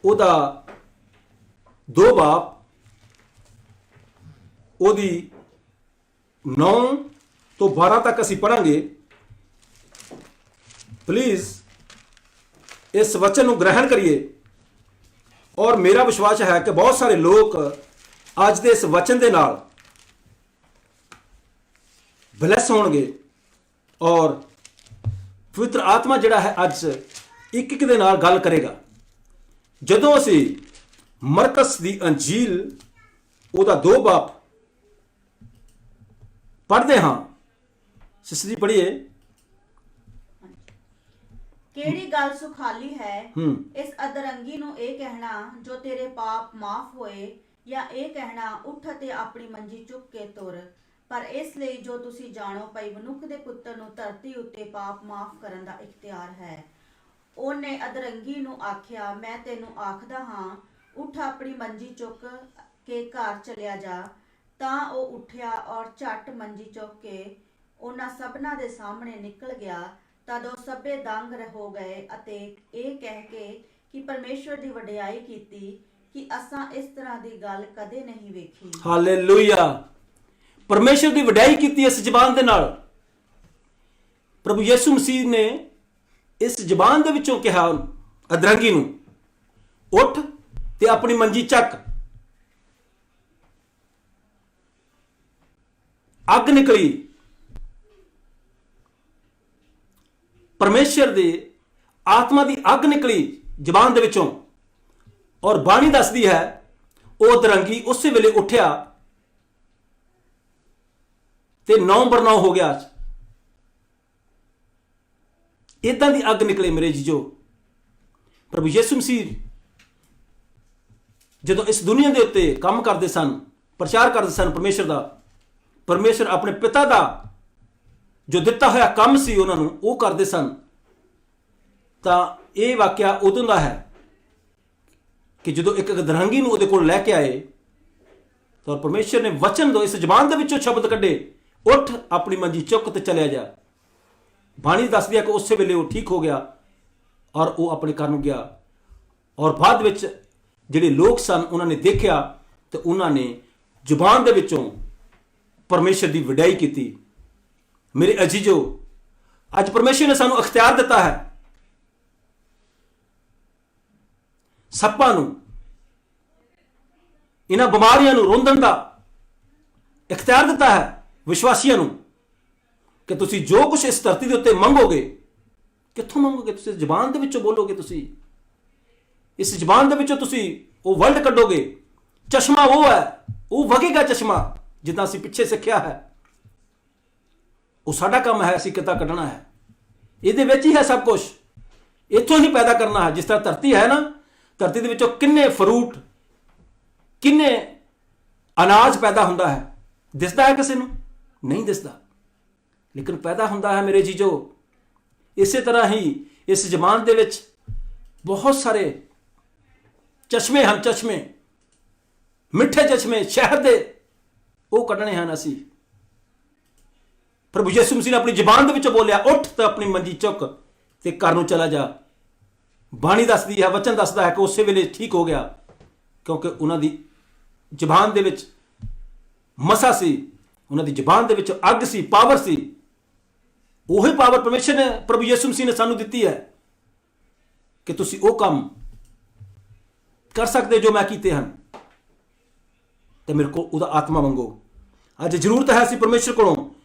ਉਹਦਾ 2 ਬਾਬ ਉਹਦੀ 9 ਤੋਂ 12 ਤੱਕ ਅਸੀਂ ਪੜਾਂਗੇ। ਪਲੀਜ਼ ਇਸ ਵਚਨ ਨੂੰ ਗ੍ਰਹਿਣ ਕਰੀਏ ਔਰ ਮੇਰਾ ਵਿਸ਼ਵਾਸ ਹੈ ਕਿ ਬਹੁਤ ਸਾਰੇ ਲੋਕ ਅੱਜ ਦੇ ਇਸ ਵਚਨ ਦੇ ਨਾਲ ਬਲੈਸ ਹੋਣਗੇ ਔਰ ਪਵਿੱਤਰ ਆਤਮਾ ਜਿਹੜਾ ਹੈ ਅੱਜ ਇੱਕ ਇੱਕ ਦੇ ਨਾਲ ਗੱਲ ਕਰੇਗਾ। ਜਦੋਂ ਅਸੀਂ ਮਰਕਸ ਦੀ ਅੰਜੀਲ ਉਹਦਾ 2 ਬਾਬ ਪੜ੍ਹਦੇ ਹਾਂ, ਸਿਸਟਰ ਜੀ ਪੜ੍ਹੀਏ। ਕਿਹੜੀ ਗੱਲ ਸੁਖਾਲੀ ਹੈ ਇਸ ਅਧਰੰਗੀ ਨੂੰ ਇਹ ਕਹਿਣਾ ਜੋ ਤੇਰੇ ਪਾਪ ਮਾਫ ਹੋਏ, ਜਾਂ ਇਹ ਕਹਿਣਾ ਉੱਠ ਅਤੇ ਆਪਣੀ ਮੰਜੀ ਚੁੱਕ ਕੇ ਤੁਰ। ਪਰ ਇਸ ਲਈ ਜੋ ਤੁਸੀਂ ਜਾਣੋ ਭਈ ਮਨੁੱਖ ਦੇ ਪੁੱਤਰ ਨੂੰ ਧਰਤੀ ਉੱਤੇ ਪਾਪ ਮਾਫ ਕਰਨ ਦਾ ਇਖਤਿਆਰ ਹੈ। ਉਹਨੇ ਅਧਰੰਗੀ ਨੂੰ ਆਖਿਆ, ਮੈਂ ਤੈਨੂੰ ਆਖਦਾ ਹਾਂ, ਉੱਠ ਆਪਣੀ ਮੰਜੀ ਚੁੱਕ ਕੇ ਘਰ ਚਲਿਆ ਜਾ। ਤਾਂ ਉਹ ਉੱਠਿਆ ਔਰ ਝੱਟ ਮੰਜੀ ਚੁੱਕ ਕੇ ਉਹਨਾਂ ਸਭਨਾਂ ਦੇ ਸਾਹਮਣੇ ਨਿਕਲ ਗਿਆ। ਤਦ ਉਹ ਸਭੇ ਦੰਗ ਹੋ ਗਏ ਅਤੇ ਇਹ ਕਹਿ ਕੇ ਕਿ ਪਰਮੇਸ਼ਵਰ ਦੀ ਵਡਿਆਈ ਕੀਤੀ ਕਿ ਅਸਾਂ ਇਸ ਤਰ੍ਹਾਂ ਦੀ ਗੱਲ ਕਦੇ ਨਹੀਂ ਵੇਖੀ। ਹਾਲੇਲੂਇਆ। ਪਰਮੇਸ਼ਰ ਦੀ ਵਡਿਆਈ ਕੀਤੀ ਇਸ ਜ਼ਬਾਨ ਦੇ ਨਾਲ। ਪ੍ਰਭੂ ਯਿਸੂ ਮਸੀਹ ਨੇ ਇਸ ਜ਼ਬਾਨ ਦੇ ਵਿੱਚੋਂ ਕਿਹਾ ਅਧਰੰਗੀ ਨੂੰ, ਉੱਠ ਤੇ ਆਪਣੀ ਮੰਜੀ ਚੱਕ। ਅੱਗ ਨਿਕਲੀ। ਪਰਮੇਸ਼ਰ ਦੇ ਆਤਮਾ ਦੀ ਅੱਗ ਨਿਕਲੀ ਜ਼ਬਾਨ ਦੇ ਵਿੱਚੋਂ। ਔਰ ਬਾਣੀ ਦੱਸਦੀ ਹੈ ਉਹ ਅਧਰੰਗੀ ਉਸੇ ਵੇਲੇ ਉੱਠਿਆ ਤੇ 9/9 ਹੋ ਗਿਆ। ਇਦਾਂ ਦੀ ਅੱਗ ਨਿਕਲੇ ਮੇਰੇ ਜੀਜੋ। ਪ੍ਰਭੂ ਯਿਸੂ ਮਸੀਹ ਜਦੋਂ ਇਸ ਦੁਨੀਆ ਦੇ ਉੱਤੇ ਕੰਮ ਕਰਦੇ ਸਨ, ਪ੍ਰਚਾਰ ਕਰਦੇ ਸਨ ਪਰਮੇਸ਼ਰ ਦਾ, ਪਰਮੇਸ਼ਰ ਆਪਣੇ ਪਿਤਾ ਦਾ ਜੋ ਦਿੱਤਾ ਹੋਇਆ ਕੰਮ ਸੀ ਉਹਨਾਂ ਨੂੰ ਉਹ ਕਰਦੇ ਸਨ। ਤਾਂ ਇਹ ਵਾਕਿਆ ਉਦੋਂ ਦਾ ਹੈ ਕਿ ਜਦੋਂ ਇੱਕ ਅਧਰੰਗੀ ਨੂੰ ਉਹਦੇ ਕੋਲ ਲੈ ਕੇ ਆਏ ਤਾਂ ਪਰਮੇਸ਼ਰ ਨੇ ਵਚਨ ਦੋ ਇਸ ਜ਼ਬਾਨ ਦੇ ਵਿੱਚੋਂ ਸ਼ਬਦ ਕੱਢੇ, ਉੱਠ ਆਪਣੀ ਮੰਜੀ ਚੁੱਕ ਤੇ ਚਲਿਆ ਜਾ। ਬਾਣੀ ਦੱਸਦੀ ਹੈ ਕਿ ਉਸੇ ਵੇਲੇ ਉਹ ਠੀਕ ਹੋ ਗਿਆ ਔਰ ਉਹ ਆਪਣੇ ਘਰ ਨੂੰ ਗਿਆ। ਔਰ ਬਾਅਦ ਵਿੱਚ ਜਿਹੜੇ ਲੋਕ ਸਨ ਉਹਨਾਂ ਨੇ ਦੇਖਿਆ ਤੇ ਉਹਨਾਂ ਨੇ ਜ਼ੁਬਾਨ ਦੇ ਵਿੱਚੋਂ ਪਰਮੇਸ਼ਰ ਦੀ ਵਡਿਆਈ ਕੀਤੀ। ਮੇਰੇ ਅਜੀਜ਼ੋ, ਅੱਜ ਪਰਮੇਸ਼ਰ ਨੇ ਸਾਨੂੰ ਅਖਤਿਆਰ ਦਿੱਤਾ ਹੈ ਸੱਪਾਂ ਨੂੰ, ਇਹਨਾਂ ਬਿਮਾਰੀਆਂ ਨੂੰ ਰੋਂਦਣ ਦਾ ਇਖਤਿਆਰ ਦਿੱਤਾ ਹੈ ਵਿਸ਼ਵਾਸੀਆਂ ਨੂੰ ਕਿ ਤੁਸੀਂ ਜੋ ਕੁਝ ਇਸ ਧਰਤੀ ਦੇ ਉੱਤੇ ਮੰਗੋਗੇ, ਕਿੱਥੋਂ ਮੰਗੋਗੇ? ਤੁਸੀਂ ਜ਼ੁਬਾਨ ਦੇ ਵਿੱਚੋਂ ਬੋਲੋਗੇ। ਤੁਸੀਂ ਇਸ ਜ਼ੁਬਾਨ ਦੇ ਵਿੱਚੋਂ ਤੁਸੀਂ ਉਹ ਵਰਲਡ ਕੱਢੋਗੇ। ਚਸ਼ਮਾ ਉਹ ਹੈ, ਉਹ ਵਗੇਗਾ ਚਸ਼ਮਾ, ਜਿੱਦਾਂ ਅਸੀਂ ਪਿੱਛੇ ਸਿੱਖਿਆ ਹੈ। ਉਹ ਸਾਡਾ ਕੰਮ ਹੈ, ਅਸੀਂ ਕਿੱਦਾਂ ਕੱਢਣਾ ਹੈ। ਇਹਦੇ ਵਿੱਚ ਹੀ ਹੈ ਸਭ ਕੁਝ, ਇੱਥੋਂ ਹੀ ਪੈਦਾ ਕਰਨਾ ਹੈ। ਜਿਸ ਤਰ੍ਹਾਂ ਧਰਤੀ ਹੈ ਨਾ, ਧਰਤੀ ਦੇ ਵਿੱਚੋਂ ਕਿੰਨੇ ਫਰੂਟ, ਕਿੰਨੇ ਅਨਾਜ ਪੈਦਾ ਹੁੰਦਾ ਹੈ। ਦਿਸਦਾ ਹੈ ਕਿਸੇ ਨੂੰ? ਨਹੀਂ ਦਿਸਦਾ, ਲੇਕਿਨ ਪੈਦਾ ਹੁੰਦਾ ਹੈ ਮੇਰੇ ਜੀਜੋ। ਇਸੇ ਤਰ੍ਹਾਂ ਹੀ ਇਸ ਜ਼ਮਾਨ ਦੇ ਵਿੱਚ ਬਹੁਤ ਸਾਰੇ ਚਸ਼ਮੇ ਹਨ, ਚਸ਼ਮੇ, ਮਿੱਠੇ ਚਸ਼ਮੇ ਸ਼ਹਿਰ ਦੇ, ਉਹ ਕੱਢਣੇ ਹਨ ਅਸੀਂ। ਪ੍ਰਭੂ ਯਿਸੂ ਮਸੀਹ ਨੇ ਆਪਣੀ ਜ਼ਬਾਨ ਦੇ ਵਿੱਚੋਂ ਬੋਲਿਆ, ਉੱਠ ਤੇ ਆਪਣੀ ਮੰਜੀ ਚੁੱਕ ਤੇ ਘਰ ਨੂੰ ਚਲਾ ਜਾ। ਬਾਣੀ ਦੱਸਦੀ ਹੈ, ਵਚਨ ਦੱਸਦਾ ਹੈ ਕਿ ਉਸੇ ਵੇਲੇ ਠੀਕ ਹੋ ਗਿਆ, ਕਿਉਂਕਿ ਉਹਨਾਂ ਦੀ ਜ਼ਬਾਨ ਦੇ ਵਿੱਚ ਮਸਾ ਸੀ, ਉਹਨਾਂ ਦੀ ਜ਼ਬਾਨ ਦੇ ਵਿੱਚ ਅੱਗ ਸੀ, ਪਾਵਰ ਸੀ। ਉਹੀ ਪਾਵਰ ਪਰਮੇਸ਼ਰ ਨੇ, ਪ੍ਰਭੂ ਯਿਸੂ ਮਸੀਹ ਨੇ ਸਾਨੂੰ ਦਿੱਤੀ ਹੈ ਕਿ ਤੁਸੀਂ ਉਹ ਕੰਮ ਕਰ ਸਕਦੇ ਜੋ ਮੈਂ ਕੀਤੇ ਹਨ। ਤੇ ਮੇਰੇ ਕੋਲ ਉਹਦਾ ਆਤਮਾ ਮੰਗੋ। ਅੱਜ ਜ਼ਰੂਰਤ ਹੈ ਅਸੀਂ ਪਰਮੇਸ਼ਰ ਕੋਲੋਂ,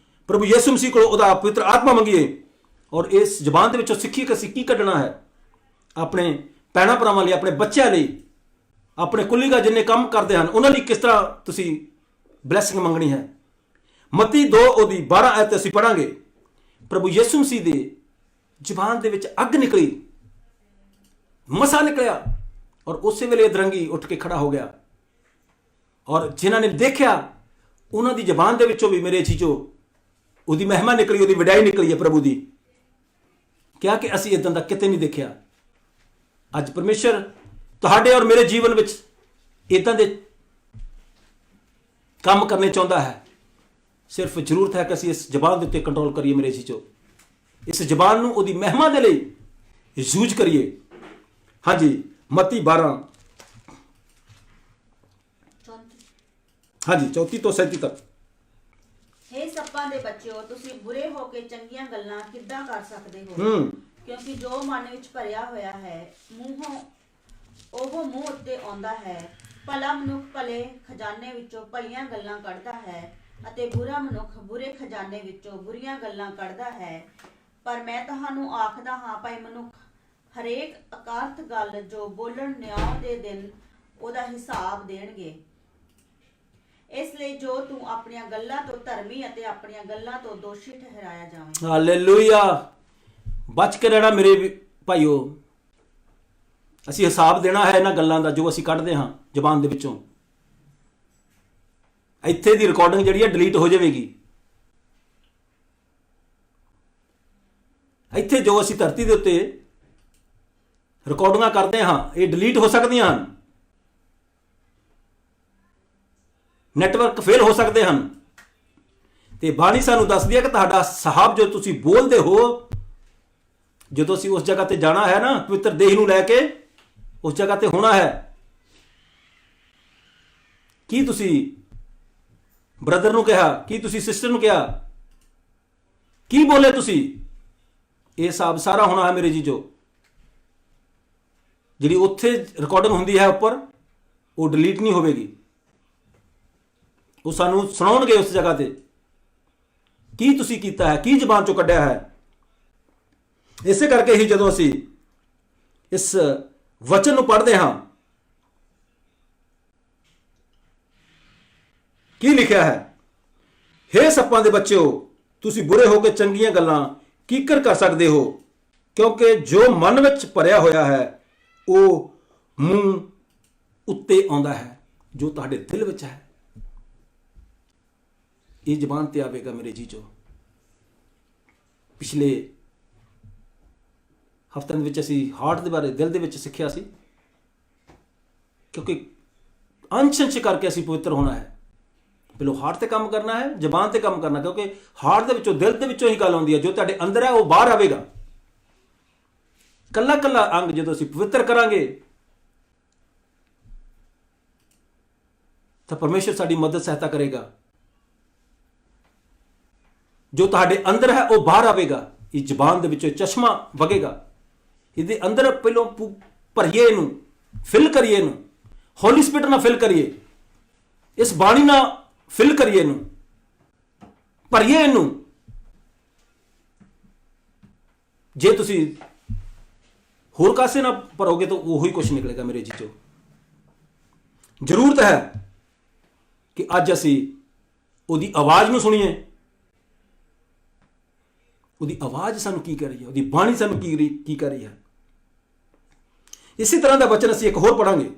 ਪ੍ਰਭੂ ਯਿਸੂ ਮਸੀਹ ਕੋਲੋਂ ਉਹਦਾ ਪਵਿੱਤਰ ਆਤਮਾ ਮੰਗੀਏ ਔਰ ਇਸ ਜ਼ਬਾਨ ਦੇ ਵਿੱਚੋਂ ਸਿੱਖੀਏ ਕਿ ਅਸੀਂ ਕੀ ਕੱਢਣਾ ਹੈ ਆਪਣੇ ਭੈਣਾਂ ਭਰਾਵਾਂ ਲਈ, ਆਪਣੇ ਬੱਚਿਆਂ ਲਈ, ਆਪਣੇ ਕੁਲੀਗਾ ਜਿੰਨੇ ਕੰਮ ਕਰਦੇ ਹਨ ਉਹਨਾਂ ਲਈ ਕਿਸ ਤਰ੍ਹਾਂ ਤੁਸੀਂ ਬਲੈਸਿੰਗ ਮੰਗਣੀ ਹੈ। ਮਤੀ 2 ਉਹਦੀ 12 ਆਇਤ ਅਸੀਂ ਪੜਾਂਗੇ। ਪ੍ਰਭੂ ਯਿਸੂ ਮਸੀਹ ਦੇ ਜ਼ਬਾਨ ਦੇ ਵਿੱਚ ਅੱਗ ਨਿਕਲੀ, ਮਸਾ ਨਿਕਲਿਆ ਔਰ ਉਸੇ ਵੇਲੇ ਅਧਰੰਗੀ ਉੱਠ ਕੇ ਖੜਾ ਹੋ ਗਿਆ। ਔਰ ਜਿਨ੍ਹਾਂ ਨੇ ਦੇਖਿਆ ਉਹਨਾਂ ਦੀ ਜ਼ਬਾਨ ਦੇ ਵਿੱਚੋਂ ਵੀ ਮੇਰੇ ਜੀਜੋ ਉਹਦੀ ਮਹਿਮਾ ਨਿਕਲੀ, ਉਹਦੀ ਵਡਿਆਈ ਨਿਕਲੀ ਹੈ ਪ੍ਰਭੂ ਦੀ। ਕਿਹਾ ਕਿ ਅਸੀਂ ਇਦਾਂ ਦਾ ਕਿਤੇ ਨਹੀਂ ਦੇਖਿਆ। ਅੱਜ ਪਰਮੇਸ਼ਰ ਤੁਹਾਡੇ ਔਰ ਮੇਰੇ ਜੀਵਨ ਵਿੱਚ ਇਦਾਂ ਦੇ ਕੰਮ ਕਰਨੇ ਚਾਹੁੰਦਾ ਹੈ। ਸਿਰਫ ਜ਼ਰੂਰਤ ਹੈ ਕਿ ਅਸੀਂ ਇਸ ਜ਼ਬਾਨ ਦੇ ਉੱਤੇ ਕੰਟਰੋਲ ਕਰੀਏ ਮੇਰੇ ਜੀਜੋ। ਇਸ ਜ਼ਬਾਨ ਨੂੰ ਉਹਦੀ ਮਹਿਮਾ ਦੇ ਲਈ ਯੂਜ਼ ਕਰੀਏ। ਹਾਂਜੀ, ਮਤੀ 12 ਹਾਂਜੀ 34 ਤੋਂ 37 ਤੱਕ। ਹੇ ਸੱਪਾਂ ਦੇ ਬੱਚਿਓ, ਤੁਸੀਂ ਬੁਰੇ ਹੋ ਕੇ ਚੰਗੀਆਂ ਗੱਲਾਂ ਕਿੱਦਾਂ ਕਰ ਸਕਦੇ ਹੋ? ਕਿਉਂਕਿ ਜੋ ਮਨ ਵਿੱਚ ਭਰਿਆ ਹੋਇਆ ਹੈ ਉਹ ਮੂੰਹ ਉੱਤੇ ਆਉਂਦਾ ਹੈ। ਭਲਾ ਮਨੁੱਖ ਭਲੇ ਖਜ਼ਾਨੇ ਵਿੱਚੋਂ ਭਲੀਆਂ ਗੱਲਾਂ ਕੱਢਦਾ ਹੈ ਅਤੇ ਬੁਰਾ ਮਨੁੱਖ ਬੁਰੇ ਖਜ਼ਾਨੇ ਵਿੱਚੋਂ ਬੁਰੀਆਂ ਗੱਲਾਂ ਕੱਢਦਾ ਹੈ। ਪਰ ਮੈਂ ਤੁਹਾਨੂੰ ਆਖਦਾ ਹਾਂ, ਭਾਈ ਮਨੁੱਖ ਹਰੇਕ ਅਕਾਰਥ ਗੱਲ ਜੋ ਬੋਲਣ ਨਿਆਂ ਦੇ ਦਿਨ ਉਹਦਾ ਹਿਸਾਬ ਦੇਣਗੇ। ਇਸ ਲਈ ਜੋ ਤੂੰ ਆਪਣੀਆਂ ਗੱਲਾਂ ਤੋਂ ਧਰਮੀ ਅਤੇ ਆਪਣੀਆਂ ਗੱਲਾਂ ਤੋਂ ਦੋਸ਼ੀ ਠਹਿਰਾਇਆ ਜਾਵੇਂ। ਹਾਲੇਲੂਇਆ। ਬਚ ਕੇ ਰਹਿਣਾ ਮੇਰੇ ਭਾਈਓ। ਅਸੀਂ ਹਿਸਾਬ ਦੇਣਾ ਹੈ ਇਹਨਾਂ ਗੱਲਾਂ ਦਾ ਜੋ ਅਸੀਂ ਕੱਢਦੇ ਹਾਂ ਜ਼ਬਾਨ ਦੇ ਵਿੱਚੋਂ। ਇੱਥੇ ਦੀ ਰਿਕਾਰਡਿੰਗ ਜਿਹੜੀ ਹੈ ਡਿਲੀਟ ਹੋ ਜਾਵੇਗੀ। ਇੱਥੇ ਜੋ ਅਸੀਂ ਧਰਤੀ ਦੇ ਉੱਤੇ ਰਿਕਾਰਡਿੰਗਾਂ ਕਰਦੇ ਹਾਂ, ਇਹ ਡਿਲੀਟ ਹੋ ਸਕਦੀਆਂ ਹਨ, ਨੈਟਵਰਕ ਫੇਲ ਹੋ ਸਕਦੇ ਹਨ। ਤੇ ਬਾਣੀ ਸਾਨੂੰ ਦੱਸਦੀ ਹੈ ਕਿ ਤੁਹਾਡਾ ਸਾਹਬ ਜੋ ਤੁਸੀਂ ਬੋਲਦੇ ਹੋ, ਜਦੋਂ ਅਸੀਂ ਉਸ ਜਗ੍ਹਾ ਤੇ ਜਾਣਾ ਹੈ ਨਾ, ਪਵਿੱਤਰ ਦੇਹ ਨੂੰ ਲੈ ਕੇ ਉਸ ਜਗ੍ਹਾ ਤੇ ਹੋਣਾ ਹੈ, ਕੀ ਤੁਸੀਂ ਬ੍ਰਦਰ ਨੂੰ ਕਿਹਾ, ਕੀ ਤੁਸੀਂ ਸਿਸਟਰ ਨੂੰ ਕਿਹਾ, ਕੀ ਬੋਲੇ ਤੁਸੀਂ, ਇਹ ਹਿਸਾਬ ਸਾਰਾ ਹੋਣਾ ਹੈ ਮੇਰੇ ਜੀਜੋ। ਜਿਹੜੀ ਉੱਥੇ ਰਿਕਾਰਡਿੰਗ ਹੁੰਦੀ ਹੈ ਉੱਪਰ, ਉਹ ਡਿਲੀਟ ਨਹੀਂ ਹੋਵੇਗੀ। ਉਹ ਸਾਨੂੰ ਸੁਣਾਉਣਗੇ ਉਸ ਜਗ੍ਹਾ ਤੇ ਕੀ ਤੁਸੀਂ ਕੀਤਾ ਹੈ, ਕੀ ਜ਼ਬਾਨ ਚੋਂ ਕੱਢਿਆ ਹੈ। ਇਸੇ ਕਰਕੇ ਹੀ ਜਦੋਂ ਅਸੀਂ ਇਸ ਵਚਨ ਨੂੰ ਪੜ੍ਹਦੇ ਹਾਂ, ਕੀ ਲਿਖਿਆ ਹੈ, ਹੇ ਸੱਪਾਂ ਦੇ ਬੱਚਿਓ, ਤੁਸੀਂ ਬੁਰੇ ਹੋ ਕੇ ਚੰਗੀਆਂ ਗੱਲਾਂ ਕਿੱਕਰ ਕਰ ਸਕਦੇ ਹੋ, ਕਿਉਂਕਿ ਜੋ ਮਨ ਵਿੱਚ ਭਰਿਆ ਹੋਇਆ ਹੈ ਉਹ ਮੂੰਹ ਉੱਤੇ ਆਉਂਦਾ ਹੈ। ਜੋ ਤੁਹਾਡੇ ਦਿਲ ਵਿੱਚ ਹੈ ਇਹ ਜ਼ਬਾਨ ਤੇ ਆਵੇਗਾ ਮੇਰੇ ਜੀਜੋ। ਪਿਛਲੇ ਹਫ਼ਤਿਆਂ ਦੇ ਵਿੱਚ ਅਸੀਂ ਹਾਰਟ ਦੇ ਬਾਰੇ, ਦਿਲ ਦੇ ਵਿੱਚ ਸਿੱਖਿਆ ਸੀ, ਕਿਉਂਕਿ ਅੰਸ਼ ਕਰਕੇ ਅਸੀਂ ਪਵਿੱਤਰ ਹੋਣਾ ਹੈ। ਪਹਿਲਾਂ ਹਾਰਟ ਤੇ ਕੰਮ ਕਰਨਾ ਹੈ, ਜ਼ਬਾਨ ਤੇ ਕੰਮ ਕਰਨਾ, ਕਿਉਂਕਿ ਹਾਰਟ ਦੇ ਵਿੱਚੋਂ, ਦਿਲ ਦੇ ਵਿੱਚੋਂ ਹੀ ਗੱਲ ਆਉਂਦੀ ਹੈ। ਜੋ ਤੁਹਾਡੇ ਅੰਦਰ ਹੈ ਉਹ ਬਾਹਰ ਆਵੇਗਾ। ਕੱਲਾ ਕੱਲਾ ਅੰਗ ਜਦੋਂ ਅਸੀਂ ਪਵਿੱਤਰ ਕਰਾਂਗੇ ਤਾਂ ਪਰਮੇਸ਼ਰ ਸਾਡੀ ਮਦਦ ਸਹਾਇਤਾ ਕਰੇਗਾ। ਜੋ ਤੁਹਾਡੇ ਅੰਦਰ ਹੈ ਉਹ ਬਾਹਰ ਆਵੇਗਾ। ਇਸ ਜ਼ਬਾਨ ਦੇ ਵਿੱਚੋਂ ਚਸ਼ਮਾ ਵਗੇਗਾ। ਇਹਦੇ ਅੰਦਰ ਪਹਿਲਾਂ ਭਰੀਏ, ਇਹਨੂੰ ਫਿਲ ਕਰੀਏ, ਇਹਨੂੰ ਹੋਲੀ ਸਪਿਰਿਟ ਨਾਲ ਫਿਲ ਕਰੀਏ, ਇਸ ਬਾਣੀ ਨਾਲ ਫਿਲ ਕਰੀਏ, ਇਹਨੂੰ ਭਰੀਏ, ਇਹਨੂੰ। ਜੇ ਤੁਸੀਂ ਹੋਰ ਕਾਸੇ ਨਾ ਭਰੋਗੇ ਤਾਂ ਉਹੀ ਕੁਝ ਨਿਕਲੇਗਾ ਮੇਰੇ ਜੀਜੋ। ਜ਼ਰੂਰਤ ਹੈ ਕਿ ਅੱਜ ਅਸੀਂ ਉਹਦੀ ਆਵਾਜ਼ ਨੂੰ ਸੁਣੀਏ। ਉਹਦੀ ਆਵਾਜ਼ ਸਾਨੂੰ ਕੀ ਕਰ ਰਹੀ ਹੈ, ਉਹਦੀ ਬਾਣੀ ਸਾਨੂੰ ਕੀ ਕਰ ਰਹੀ ਹੈ। ਇਸੇ ਤਰ੍ਹਾਂ ਦਾ ਵਚਨ ਅਸੀਂ ਇੱਕ ਹੋਰ ਪੜਾਂਗੇ,